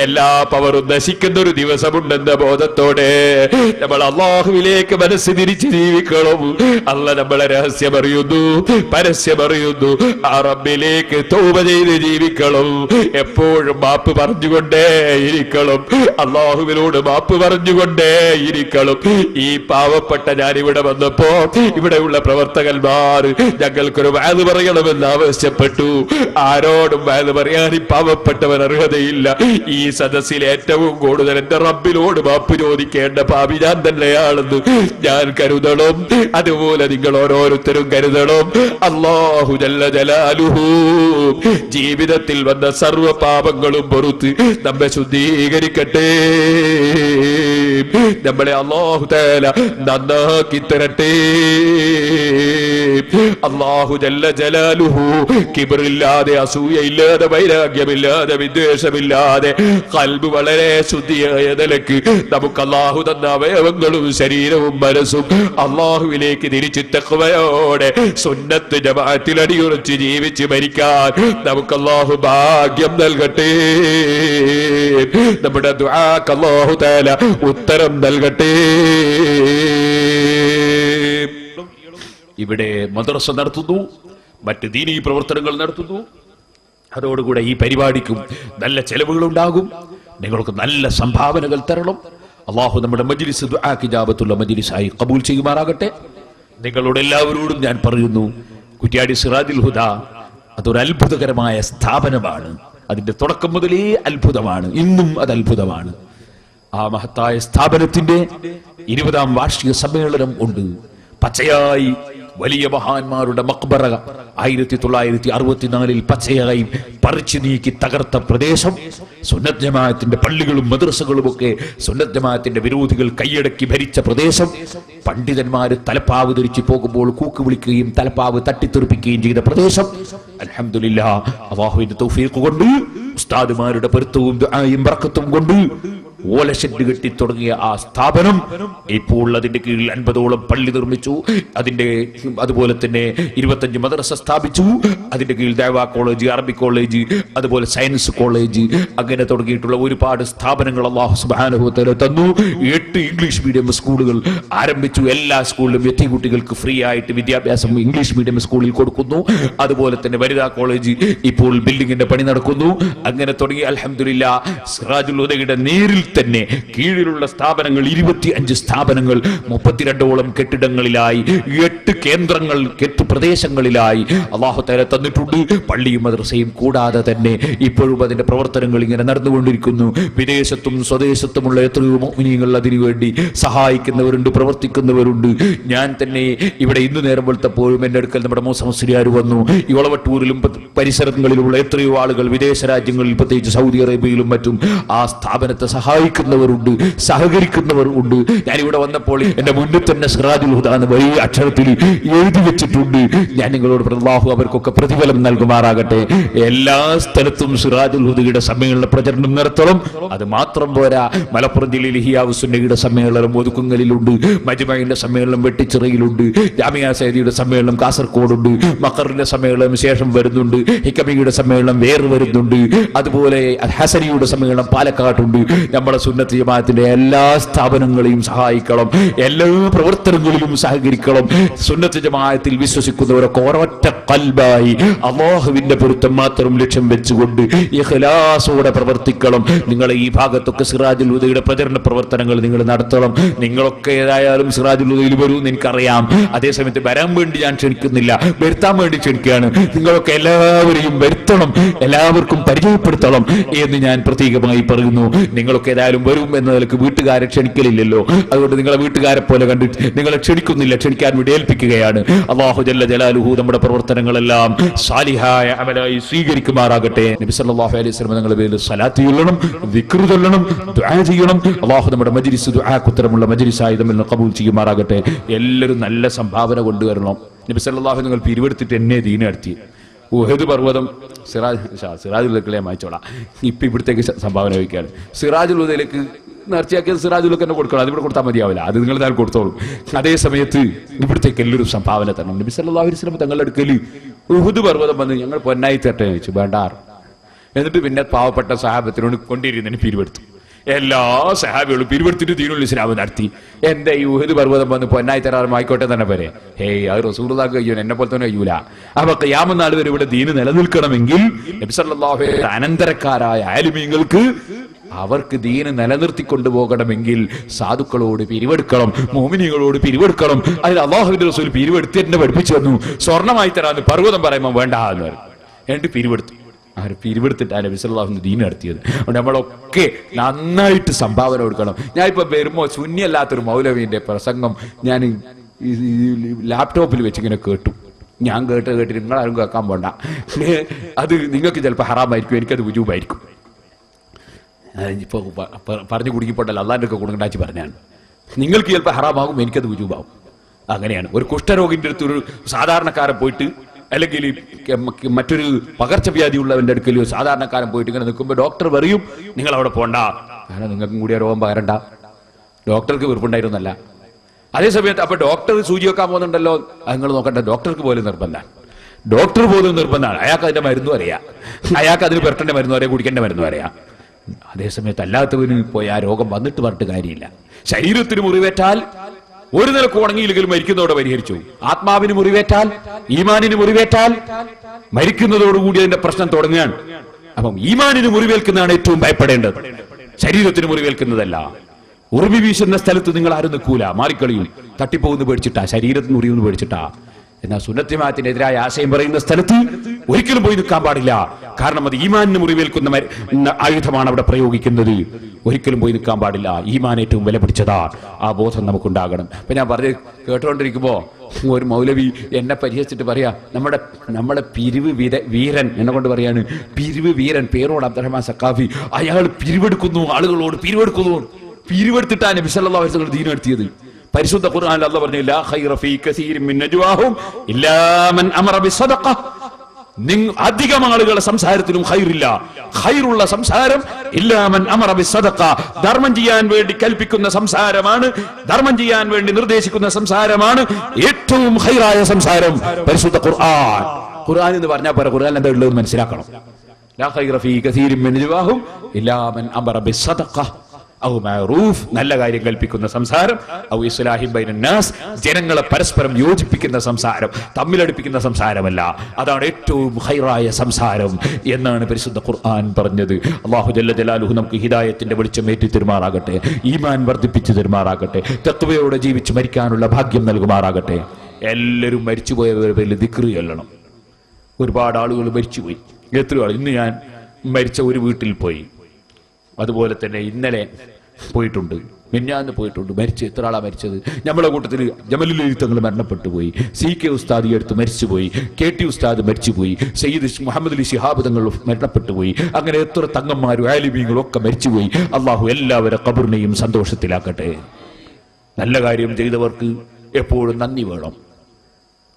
എല്ലാ പവറും നശിക്കുന്ന ഒരു ദിവസമുണ്ടെന്ന ബോധത്തോടെ നമ്മൾ അള്ളാഹുവിലേക്ക് മനസ്സ് തിരിച്ച് ജീവിക്കണം. അല്ല നമ്മളെ രഹസ്യം അറിയുന്നു, പരസ്യം അറിയുന്നു. ആ റബ്ബിലേക്ക് തൗബ ചെയ്ത് ജീവിക്കണം. എപ്പോഴും മാപ്പ് പറഞ്ഞുകൊണ്ടേ ഇരിക്കണം, അള്ളാഹുവിനോട് മാപ്പ് പറഞ്ഞുകൊണ്ടേ ഇരിക്കണം. ഈ പാവപ്പെട്ട ഞാനിവിടെ വന്നപ്പോ ഇവിടെയുള്ള പ്രവർത്തകന്മാർ ഞങ്ങൾക്കൊരു വാത് പറയണമെന്ന് ആവശ്യപ്പെട്ടു. ആരോടും വാത് പറയാൻ ഈ പാവപ്പെട്ടവൻ അർഹതയില്ല. ഈ സദസ്സിൽ ഏറ്റവും കൂടുതൽ എന്റെ റബ്ബിനോട് മാപ്പ് ചോദിക്കേണ്ട പാപി ഞാൻ തന്നെയാണെന്ന് ഞാൻ കരുതണം. അതുപോലെ നിങ്ങൾ ഓരോരുത്തരും കരുതണം. അല്ലാഹു ജല്ല ജലാലുഹു ജീവിതത്തിൽ വന്ന സർവ്വ പാപങ്ങളും പൊറുത്ത് നമ്മെ ശുദ്ധീകരിക്കട്ടെ. നമ്മളെ അല്ലാഹു തആല നന്നാക്കി തരട്ടെ. അല്ലാഹു ജല്ല ജലാലുഹു കിബ്റില്ലാതെ, അസൂയയില്ലാതെ, വൈരാഗ്യമില്ലാതെ, വിദ്വേഷമില്ലാതെ ഖൽബ് വളരെ ശുദ്ധിയായ നിലക്ക് നമുക്ക് അല്ലാഹു തന്ന അവയവങ്ങളും ശരീരവും മനസ്സും അല്ലാഹുവിലേക്ക് തിരിച്ച് തഖ്വയോടെ സുന്നത്ത് ജമാഅത്തിൽ അടിയുറച്ച് ജീവിച്ച് മരിക്കാൻ നമുക്ക് അല്ലാഹു ഭാഗ്യം നൽകട്ടെ. നമ്മുടെ ദുആക്ക് അല്ലാഹു തആല ഉത്തരം നൽകട്ടെ. ഇവിടെ മദ്രസ നടത്തുന്നു, മറ്റ് ദീനീ പ്രവർത്തനങ്ങൾ നടത്തുന്നു. അതോടുകൂടെ ഈ പരിപാടിക്കും നല്ല ചെലവുകൾ ഉണ്ടാകും. നിങ്ങൾക്ക് നല്ല സംഭാവനകൾ തരണം. അല്ലാഹു നമ്മുടെ മജ്ലിസ് ദുആക്ക് ഇജാബത്തുള്ള മജ്ലിസായി ഖബൂൽ ചെയ്യുമാറാകട്ടെ. നിങ്ങളോട് എല്ലാവരോടും ഞാൻ പറയുന്നു, കുറ്റ്യാടി സിറാജുൽ ഹുദ അതൊരു അത്ഭുതകരമായ സ്ഥാപനമാണ്. അതിന്റെ തുടക്കം മുതലേ അത്ഭുതമാണ്, ഇന്നും അത് അത്ഭുതമാണ്. ആ മഹത്തായ സ്ഥാപനത്തിന്റെ 20ാം വാർഷിക സമ്മേളനം ഉണ്ട്. പച്ചയായി വലിയ മഹാന്മാരുടെ മക്ബറ 1964 പച്ചയായി പറിച്ചു നീക്കി തകർത്ത പ്രദേശം, സുന്നത്ത് ജമാഅത്തിന്റെ പള്ളികളും മദ്രസകളും ഒക്കെ സുന്നത്ത് ജമാഅത്തിന്റെ വിരോധികൾ കൈയടക്കി ഭരിച്ച പ്രദേശം, പണ്ഡിതന്മാര് തലപ്പാവ് ധരിച്ചു പോകുമ്പോൾ കൂക്ക് വിളിക്കുകയും തലപ്പാവ് തട്ടിത്തെറിപ്പിക്കുകയും ചെയ്ത പ്രദേശം. അൽഹംദുലില്ലാഹ്, അല്ലാഹുവിന്റെ തൗഫീഖ് കൊണ്ട്, ഉസ്താദുമാരുടെ പൊരുത്തവും ദുആയും ബർക്കത്തും കൊണ്ട് ഓലഷെഡ് കെട്ടി തുടങ്ങിയ ആ സ്ഥാപനം ഇപ്പോൾ അതിന്റെ കീഴിൽ 50ഓളം പള്ളി നിർമ്മിച്ചു. അതുപോലെ തന്നെ 25 മദ്രസ സ്ഥാപിച്ചു. അതിന്റെ കീഴിൽ ദഅവാ കോളേജ്, അറബിക് കോളേജ്, അതുപോലെ സയൻസ് കോളേജ്, അങ്ങനെ തുടങ്ങിയിട്ടുള്ള ഒരുപാട് സ്ഥാപനങ്ങൾ അല്ലാഹു സുബ്ഹാനഹു വ തആല തന്നു. 8 ഇംഗ്ലീഷ് മീഡിയം സ്കൂളുകൾ ആരംഭിച്ചു. എല്ലാ സ്കൂളിലും യതീം കുട്ടികൾക്ക് ഫ്രീ ആയിട്ട് വിദ്യാഭ്യാസം ഇംഗ്ലീഷ് മീഡിയം സ്കൂളിൽ കൊടുക്കുന്നു. അതുപോലെ തന്നെ വനിതാ കോളേജ് ഇപ്പോൾ ബിൽഡിങ്ങിന്റെ പണി നടക്കുന്നു. അങ്ങനെ തുടങ്ങി അൽഹംദുലില്ലാഹ് സിറാജുൽ ഹുദയുടെ നേരിൽ തന്നെ കീഴിലുള്ള സ്ഥാപനങ്ങൾ 25 സ്ഥാപനങ്ങൾ 32ഓളം കെട്ടിടങ്ങളിലായി 8 കേന്ദ്രങ്ങൾ 8 പ്രദേശങ്ങളിലായി അല്ലാഹു തആല തന്നിട്ടുണ്ട്. പള്ളിയും മദ്രസയും കൂടാതെ തന്നെ ഇപ്പോഴും അതിന്റെ പ്രവർത്തനങ്ങൾ ഇങ്ങനെ നടന്നുകൊണ്ടിരിക്കുന്നു. വിദേശത്തും സ്വദേശത്തുമുള്ള എത്രയോ മുഅ്മിനീങ്ങൾ അതിനുവേണ്ടി സഹായിക്കുന്നവരുണ്ട്, പ്രവർത്തിക്കുന്നവരുണ്ട്. ഞാൻ തന്നെ ഇവിടെ ഇന്നു നേരം വെളുത്തപ്പോഴും എന്റെ അടുക്കൽ നമ്മുടെ മൂസ മുസ്ലിയാർ വന്നു. ഈ ഒളവട്ടൂരിലും പരിസരങ്ങളിലുള്ള എത്രയോ ആളുകൾ വിദേശ രാജ്യങ്ങളിൽ, പ്രത്യേകിച്ച് സൗദി അറേബ്യയിലും മറ്റും ആ സ്ഥാപനത്തെ സഹായിക്കുന്നവരുണ്ട്, സഹകരിക്കുന്നവർ ഉണ്ട്. ഞാനിവിടെ വന്നപ്പോൾ എന്റെ മുന്നിൽ തന്നെ സിറാജുൽ ഹുദ എന്ന് വലിയ അക്ഷരത്തിൽ എഴുതി വെച്ചിട്ടുണ്ട്. ഞാൻ നിങ്ങളോട് അല്ലാഹു അവർക്കൊക്കെ പ്രതിഫലം നൽകുമാറാകട്ടെ. എല്ലാ സ്ഥലത്തും സിറാജുൽ ഹുദയുടെ സമ്മേളന പ്രചരണം നടത്തണം. അത് മാത്രം പോരാ, മലപ്പുറം ജില്ലയിൽ ഇഹ്യാഉസ് സുന്നഹ് അസരിയുടെ സമ്മേളനം ഒതുക്കുങ്ങലിലുണ്ട്, മജ്മഇന്റെ സമ്മേളനം വെട്ടിച്ചിറയിലുണ്ട്, ജാമിഅ സയ്യിദിയുടെ സമ്മേളനം കാസർഗോഡുണ്ട്, മഖറിന്റെ സമ്മേളനം ശേഷം വരുന്നുണ്ട്, ഹിക്കമിയുടെ സമ്മേളനം വേറെ വരുന്നുണ്ട്, അതുപോലെ ഹസനിയുടെ സമ്മേളനം പാലക്കാട്ടുണ്ട്. നമ്മുടെ സുന്നത്ത് ജമാഅത്തിന്റെ എല്ലാ സ്ഥാപനങ്ങളെയും സഹായിക്കണം, എല്ലാ പ്രവർത്തനങ്ങളിലും സഹകരിക്കണം. സുന്നത്ത് ജമാഅത്തിൽ വിശ്വസിക്കുന്നവരൊക്കെ ഒരൊറ്റ ഖൽബായി അല്ലാഹുവിന്റെ പൊരുത്തം മാത്രം ലക്ഷ്യം വെച്ചുകൊണ്ട് ഇഖ്ലാസോടെ പ്രവർത്തിക്കണം. നിങ്ങൾ ഈ ഭാഗത്തൊക്കെ സിറാജുൽ ഹുദയുടെ പ്രചരണ പ്രവർത്തനങ്ങൾ നിങ്ങൾ നടത്തണം. നിങ്ങളൊക്കെ ഏതായാലും സിറാജുൽ ഹുദയിൽ വരുമെന്ന് എനിക്കറിയാം. അതേസമയത്ത് വരാൻ വേണ്ടി ഞാൻ ക്ഷണിക്കുന്നില്ല, വരുത്താൻ വേണ്ടി ക്ഷണിക്കുകയാണ്. നിങ്ങളൊക്കെ എല്ലാവരെയും വരുത്തണം, എല്ലാവർക്കും പരിചയപ്പെടുത്തണം എന്ന് ഞാൻ പ്രത്യേകമായി പറയുന്നു. നിങ്ങളൊക്കെ ഏതായാലും വരും എന്ന നിലക്ക് വീട്ടുകാരെ ക്ഷണിക്കലില്ലല്ലോ, അതുകൊണ്ട് നിങ്ങളെ വീട്ടുകാരെ പോലെ കണ്ടിട്ട് നിങ്ങളെ ക്ഷണിക്കുന്നില്ല, ക്ഷണിക്കാൻ വേണ്ടി ഏൽപ്പിക്കുകയാണ്. അല്ലാഹു ജല്ല ജലാലുഹു നമ്മുടെ പ്രവർത്തനങ്ങളെല്ലാം സാലിഹായ അമലായി സ്വീകരിക്കുമാറാകട്ടെ. നബി സല്ലല്ലാഹു അലൈഹി വസല്ലം തങ്ങളുടെ പേരിൽ സ്വലാത്ത് ചൊല്ലണം, ദിക്ർ ചൊല്ലണം, ദുആ ചെയ്യണം. അല്ലാഹു നമ്മുടെ മജ്ലിസ് ദുആക്ക് ഉത്തരമുള്ള മജ്ലിസായി നമ്മിൽ കബൂൽ ചെയ്യുമാറാകട്ടെ. എല്ലാവരും നല്ല സംഭാവന കൊണ്ടുവരണം. നബി സല്ലല്ലാഹു നിങ്ങൾ പിരിവെടുത്തിട്ട് എന്നെ ദീൻ നടത്തി. ഉഹദ് പർവ്വതം സിറാജുൽ ഹുദയിലേക്ക് മായിച്ചോളാം. ഇപ്പൊ ഇവിടത്തേക്ക് സംഭാവന വയ്ക്കുകയാണ്. സിറാജുൽ ഹുദയിലേക്ക് നേർച്ചയാക്കിയത് സിറാജുലൊക്കെ തന്നെ കൊടുക്കണം, അതിവിടെ കൊടുത്താൽ മതിയാവില്ല, അത് നിങ്ങൾ താൻ കൊടുത്തോളും. അതേ സമയത്ത് ഇവിടത്തേക്ക് എല്ലാവരും സംഭാവന തരണം. നബി സല്ലല്ലാഹു അലൈഹി വസല്ലം തങ്ങളുടെ അടുക്കൽ ഉഹുദ് പർവ്വതം വന്ന് ഞങ്ങൾ പൊന്നായി തരട്ടെ എന്ന് ചോദിച്ചു. വേണ്ടാർ. എന്നിട്ട് പിന്നെ പാവപ്പെട്ട സഹാബത്തിനോട് കൊണ്ടിരുന്നതിന് പിരിവെടുത്തു. എല്ലാ സഹാബികളും പിരിവെടുത്തിട്ട് ദീനുൽ ഇസ്ലാം നടത്തി. എന്റെ ഈ ഉഹദ് പർവ്വതം വന്ന് പൊന്നായി തരാറും ആയിക്കോട്ടെ തന്നെ പോരെ. ഹേയ്, അത് റസൂലുള്ളാഹിക്ക് കഴിയോ, എന്നെ പോലെ തന്നെ കഴിയൂല. അപ്പൊ ഖിയാമത്ത് നാൾ വരെ ഇവിടെ ദീന് നിലനിൽക്കണമെങ്കിൽ നബി സല്ലല്ലാഹു അലൈഹി വസല്ലം അനന്തരക്കാരായ ആലിമീങ്ങൾക്ക് അവർക്ക് ദീന് നിലനിർത്തിക്കൊണ്ടു പോകണമെങ്കിൽ സാധുക്കളോട് പിരിവെടുക്കണം, മോമിനികളോട് പിരിവെടുക്കണം. അതിൽ അല്ലാഹുവിന്റെ റസൂൽ പിരിവെടുത്ത് എന്നെ പഠിപ്പിച്ചു തന്നു. സ്വർണ്ണമായി തരാന്ന് പർവ്വതം പറയുമ്പോൾ വേണ്ട എന്ന് പറയും. എന്നിട്ട് പിരിവെടുത്തു. ആര് പിരിവെടുത്തിട്ടാണ് നബി സല്ലല്ലാഹു അലൈഹി വസല്ലം ദീൻ നടത്തിയത്. അതുകൊണ്ട് നമ്മളൊക്കെ നന്നായിട്ട് സംഭാവന കൊടുക്കണം. ഞാൻ ഇപ്പൊ വരുമ്പോ ശൂന്യല്ലാത്തൊരു മൗലവിന്റെ പ്രസംഗം ഞാൻ ലാപ്ടോപ്പിൽ വെച്ചിങ്ങനെ കേട്ടു. ഞാൻ കേട്ടിട്ട് നിങ്ങളാരും കേൾക്കാൻ പോണ്ട. അത് നിങ്ങൾക്ക് ചിലപ്പോൾ ഹറാമായിരിക്കും, എനിക്കത് വുജൂബായിരിക്കും. ഇപ്പൊ പറഞ്ഞു കുടുങ്ങിപ്പോട്ടല്ല, അള്ളാന്റെ ഒക്കെ കുടുങ്ങണ്ടാച്ച് പറഞ്ഞാണ്. നിങ്ങൾക്ക് ചിലപ്പോൾ ഹറാമാകും, എനിക്കത് വുജൂബാകും. അങ്ങനെയാണ്. ഒരു കുഷ്ഠരോഗിന്റെ അടുത്ത് ഒരു സാധാരണക്കാരൻ പോയിട്ട്, അല്ലെങ്കിൽ മറ്റൊരു പകർച്ചവ്യാധി ഉള്ളവന്റെ അടുക്കൽ ഒരു സാധാരണക്കാരൻ പോയിട്ട് ഇങ്ങനെ നിൽക്കുമ്പോൾ ഡോക്ടർ പറയും നിങ്ങൾ അവിടെ പോണ്ട, കാരണം നിങ്ങൾക്കും കൂടി ആ രോഗം പകരണ്ട. ഡോക്ടർക്ക് വെറുപ്പുണ്ടായിരുന്നല്ല. അതേസമയത്ത് അപ്പൊ ഡോക്ടർ സൂചി വെക്കാൻ പോകുന്നുണ്ടല്ലോ, അത് നിങ്ങൾ നോക്കണ്ട, ഡോക്ടർക്ക് പോലും നിർബന്ധമാണ്. ഡോക്ടർ പോലും നിർബന്ധമാണ്. അയാൾക്ക് അതിന്റെ മരുന്നും അറിയാം, അയാൾക്ക് അതിന് പെരട്ടന്റെ മരുന്നും അറിയാം, കുടിക്കേണ്ട മരുന്നും അറിയാം. അതേസമയത്ത് അല്ലാത്തവന് പോയി ആ രോഗം വന്നിട്ട് പറഞ്ഞിട്ട് കാര്യമില്ല. ശരീരത്തിന് മുറിവേറ്റാൽ ഒരു നിലക്ക് ഉണങ്ങിയില്ലെങ്കിലും മരിക്കുന്നതോടെ പരിഹരിച്ചു. ആത്മാവിന് മുറിവേറ്റാൽ, ഈമാനിന് മുറിവേറ്റാൽ മരിക്കുന്നതോടുകൂടി അതിന്റെ പ്രശ്നം തുടങ്ങുകയാണ്. അപ്പം ഈമാനിന് മുറിവേൽക്കുന്നതാണ് ഏറ്റവും ഭയപ്പെടേണ്ടത്, ശരീരത്തിന് മുറിവേൽക്കുന്നതല്ല. ഉറുമി വീശുന്ന സ്ഥലത്ത് നിങ്ങൾ ആരും നിൽക്കൂല, മാറിക്കളിയും. തട്ടിപ്പോകുന്നു പേടിച്ചിട്ടാ, ശരീരത്തിന് മുറിയുമെന്ന് പേടിച്ചിട്ടാ. എന്നാൽ സുന്നത്ത് ജമാഅത്തിനെതിരായ ആശയം പറയുന്ന സ്ഥലത്ത് ഒരിക്കലും പോയി നിൽക്കാൻ പാടില്ല. കാരണം അത് ഈമാനിന് മുറിവേൽക്കുന്ന ആയുധമാണ് അവിടെ പ്രയോഗിക്കുന്നത്. ഒരിക്കലും പോയി നിൽക്കാൻ പാടില്ല. ഈമാൻ ഏറ്റവും വില പിടിച്ചതാ. ആ ബോധം നമുക്കുണ്ടാകണം. അപ്പൊ ഞാൻ പറഞ്ഞ് കേട്ടുകൊണ്ടിരിക്കുമ്പോ ഒരു മൗലവി എന്നെ പരിഹസിച്ചിട്ട് പറയാ, നമ്മുടെ പിരിവ് വീരൻ എന്നെ കൊണ്ട് പറയാണ്, പിരിവ് വീരൻ പേരോട് അബ്ദുറഹ്മാൻ സഖാഫി, അയാൾ പിരിവെടുക്കുന്നു, ആളുകളോട് പിരിവെടുക്കുന്നു. പിരിവെടുത്തിട്ടാണ് നബി സല്ലല്ലാഹു അലൈഹി വസല്ലം ദീൻ നടത്തിയത്. പരിശുദ്ധ ഖുർആനിൽ അല്ലാഹു പറഞ്ഞു, ലാ ഖൈറ ഫീ കസീരിൻ മിൻ നജ്വാഹും ഇല്ലാ മൻ അമറ ബിസ്സദഖ. അധികം ആളുകളുടെ സംസാരത്തിലും ഖൈറില്ല. ഖൈറുള്ള സംസാരം ഇല്ലാ മൻ അമറ ബിസ്സദഖ, ധർമ്മം ചെയ്യാൻ വേണ്ടി കൽപ്പിക്കുന്ന സംസാരമാണ്, ധർമ്മം ചെയ്യാൻ വേണ്ടി നിർദ്ദേശിക്കുന്ന സംസാരമാണ് ഏറ്റവും ഖൈറായ സംസാരം. പരിശുദ്ധ ഖുർആൻ എന്ന് പറഞ്ഞാൽ പോരാ, ഖുർആൻ എന്താ ഉള്ളത് മനസ്സിലാക്കണം. ലാ ഖൈറ ഫീ കസീരിൻ മിൻ നജ്വാഹും ഇല്ലാ മൻ അമറ ബിസ്സദഖ ഔ മഅറൂഫ്, നല്ല കാര്യം കൽപ്പിക്കുന്ന സംസാരം, ഔ ഇസ്ലാഹി ബൈനന്നാസ്, ജനങ്ങളെ പരസ്പരം യോജിപ്പിക്കുന്ന സംസാരം, തമ്മിലടുപ്പിക്കുന്ന സംസാരമല്ല. അതാണ് ഏറ്റവും ഖൈറായ സംസാരം എന്നാണ് പരിശുദ്ധ ഖുർആൻ പറഞ്ഞത്. അല്ലാഹു ജല്ല ജലാലുഹു നമുക്ക് ഹിദായത്തിന്റെ വെളിച്ചം ഏറ്റി തരുമാറാകട്ടെ, ഈമാൻ വർദ്ധിപ്പിച്ചു തരുമാറാകട്ടെ, തഖ്വയോടെ ജീവിച്ച് മരിക്കാനുള്ള ഭാഗ്യം നൽകുമാറാകട്ടെ. എല്ലാവരും മരിച്ചുപോയവരുടെ പേരിൽ ദിക്ർ ചൊല്ലണം. ഒരുപാട് ആളുകൾ മരിച്ചുപോയി. എത്രയോ ആൾ. ഇന്ന് ഞാൻ മരിച്ച ഒരു വീട്ടിൽ പോയി, അതുപോലെ തന്നെ ഇന്നലെ പോയിട്ടുണ്ട്, മിന്നാന്ന് പോയിട്ടുണ്ട്. മരിച്ചു. എത്ര ആളാ മരിച്ചത്? നമ്മുടെ കൂട്ടത്തിൽ ജമലുൽ തങ്ങൾ മരണപ്പെട്ടു പോയി, CK ഉസ്താദ് അടുത്ത് മരിച്ചുപോയി, KT ഉസ്താദ് മരിച്ചുപോയി, സയ്യിദ് മുഹമ്മദ് അലി ശിഹാബ് തങ്ങൾ മരണപ്പെട്ടു പോയി. അങ്ങനെ എത്ര തങ്ങന്മാരും ആലിമീങ്ങളും ഒക്കെ മരിച്ചുപോയി. അള്ളാഹു എല്ലാവരുടെ ഖബറിനെയും സന്തോഷത്തിലാക്കട്ടെ. നല്ല കാര്യം ചെയ്തവർക്ക് എപ്പോഴും നന്ദി വേണം.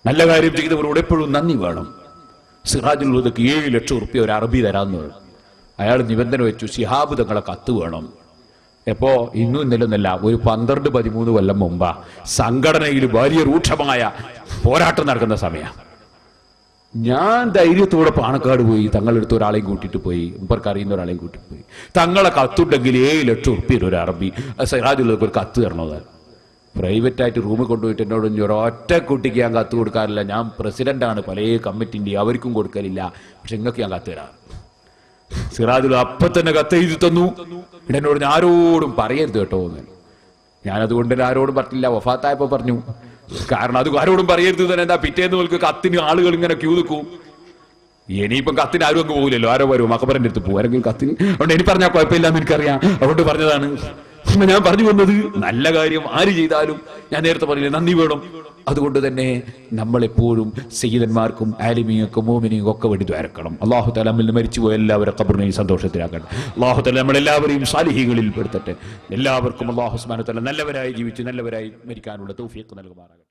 നല്ല കാര്യം ചെയ്തവരോട് എപ്പോഴും നന്ദി വേണം. സിറാജുൽ ഹുദക്ക് 7 ലക്ഷം റുപ്യ ഒരു അറബി തരാമെന്ന്. അയാൾ നിബന്ധന വെച്ചു, ശിഹാബ് തങ്ങളെ കത്ത് വേണം. എപ്പോ ഇന്നും ഇന്നലൊന്നല്ല, ഒരു 12-13 കൊല്ലം മുമ്പാ സംഘടനയിൽ വലിയ രൂക്ഷമായ പോരാട്ടം നടക്കുന്ന സമയം. ഞാൻ ധൈര്യത്തോടെ പാണക്കാട് പോയി, തങ്ങളെടുത്ത് ഒരാളെയും കൂട്ടിയിട്ട് പോയി, മുമ്പർക്ക് അറിയുന്ന ഒരാളെയും കൂട്ടിട്ട് പോയി. തങ്ങളെ കത്തുണ്ടെങ്കിൽ 7 ലക്ഷം ഉറുപ്പിക ഒരു അറബി സിറാജുള്ളവർക്ക് ഒരു കത്ത് തരണത്. പ്രൈവറ്റായിട്ട് റൂമിൽ കൊണ്ടുപോയിട്ട് എന്നോട് ഒരൊറ്റ കുട്ടിക്ക് ഞാൻ കത്ത് കൊടുക്കാറില്ല, ഞാൻ പ്രസിഡന്റാണ് പല കമ്മിറ്റിൻ്റെ, അവർക്കും കൊടുക്കലില്ല, പക്ഷെ നിങ്ങൾക്ക് ഞാൻ കത്ത് തരാം. സിറാജുൽ അപ്പൊ തന്നെ കത്ത് എഴുതി തന്നു. എന്നോട് ആരോടും പറയരുത് കേട്ടോ എന്ന്. ഞാനതുകൊണ്ട് ആരോടും പറഞ്ഞില്ല, വഫാത്തായപ്പോ പറഞ്ഞു. കാരണം അത് ആരോടും പറയരുത് തന്നെ. എന്താ പിറ്റേന്ന് പോലും കത്തിന് ആളുകൾ ഇങ്ങനെ ക്യൂ നിൽക്കും. ഇനിയിപ്പം കത്തിന് ആരും അങ്ങ് പോകില്ലല്ലോ, ആരോ വരും മക്കബറിന്റെ അടുത്ത് പോകും ആരെങ്കിലും കത്തിന്. അതുകൊണ്ട് എനിക്ക് പറഞ്ഞാൽ കുഴപ്പമില്ലാന്ന് എനിക്കറിയാം, അതുകൊണ്ട് പറഞ്ഞതാണ്. ഞാൻ പറഞ്ഞു വന്നത് നല്ല കാര്യം ആര് ചെയ്താലും ഞാൻ നേരത്തെ പറഞ്ഞില്ലേ നന്ദി വേണം. അതുകൊണ്ട് തന്നെ നമ്മളെപ്പോഴും സയ്യിദന്മാർക്കും ആലിമീങ്ങൾക്കും മോമിനിയും ഒക്കെ വേണ്ടി ദ്വാരക്കണം. അല്ലാഹു തആല നമ്മിൽ നിന്ന് മരിച്ചുപോയ എല്ലാവരും ഖബറിനെയും സന്തോഷത്തിലാക്കട്ടെ. അല്ലാഹു തആല നമ്മളെല്ലാവരെയും സാലിഹീങ്ങളിൽ പെടുത്തട്ടെ. എല്ലാവർക്കും അല്ലാഹു സുബ്ഹാനഹു വ തആല നല്ലവരായി ജീവിച്ച് നല്ലവരായി മരിക്കാനുള്ള തൗഫീഖ് നൽകുമാറാകട്ടെ.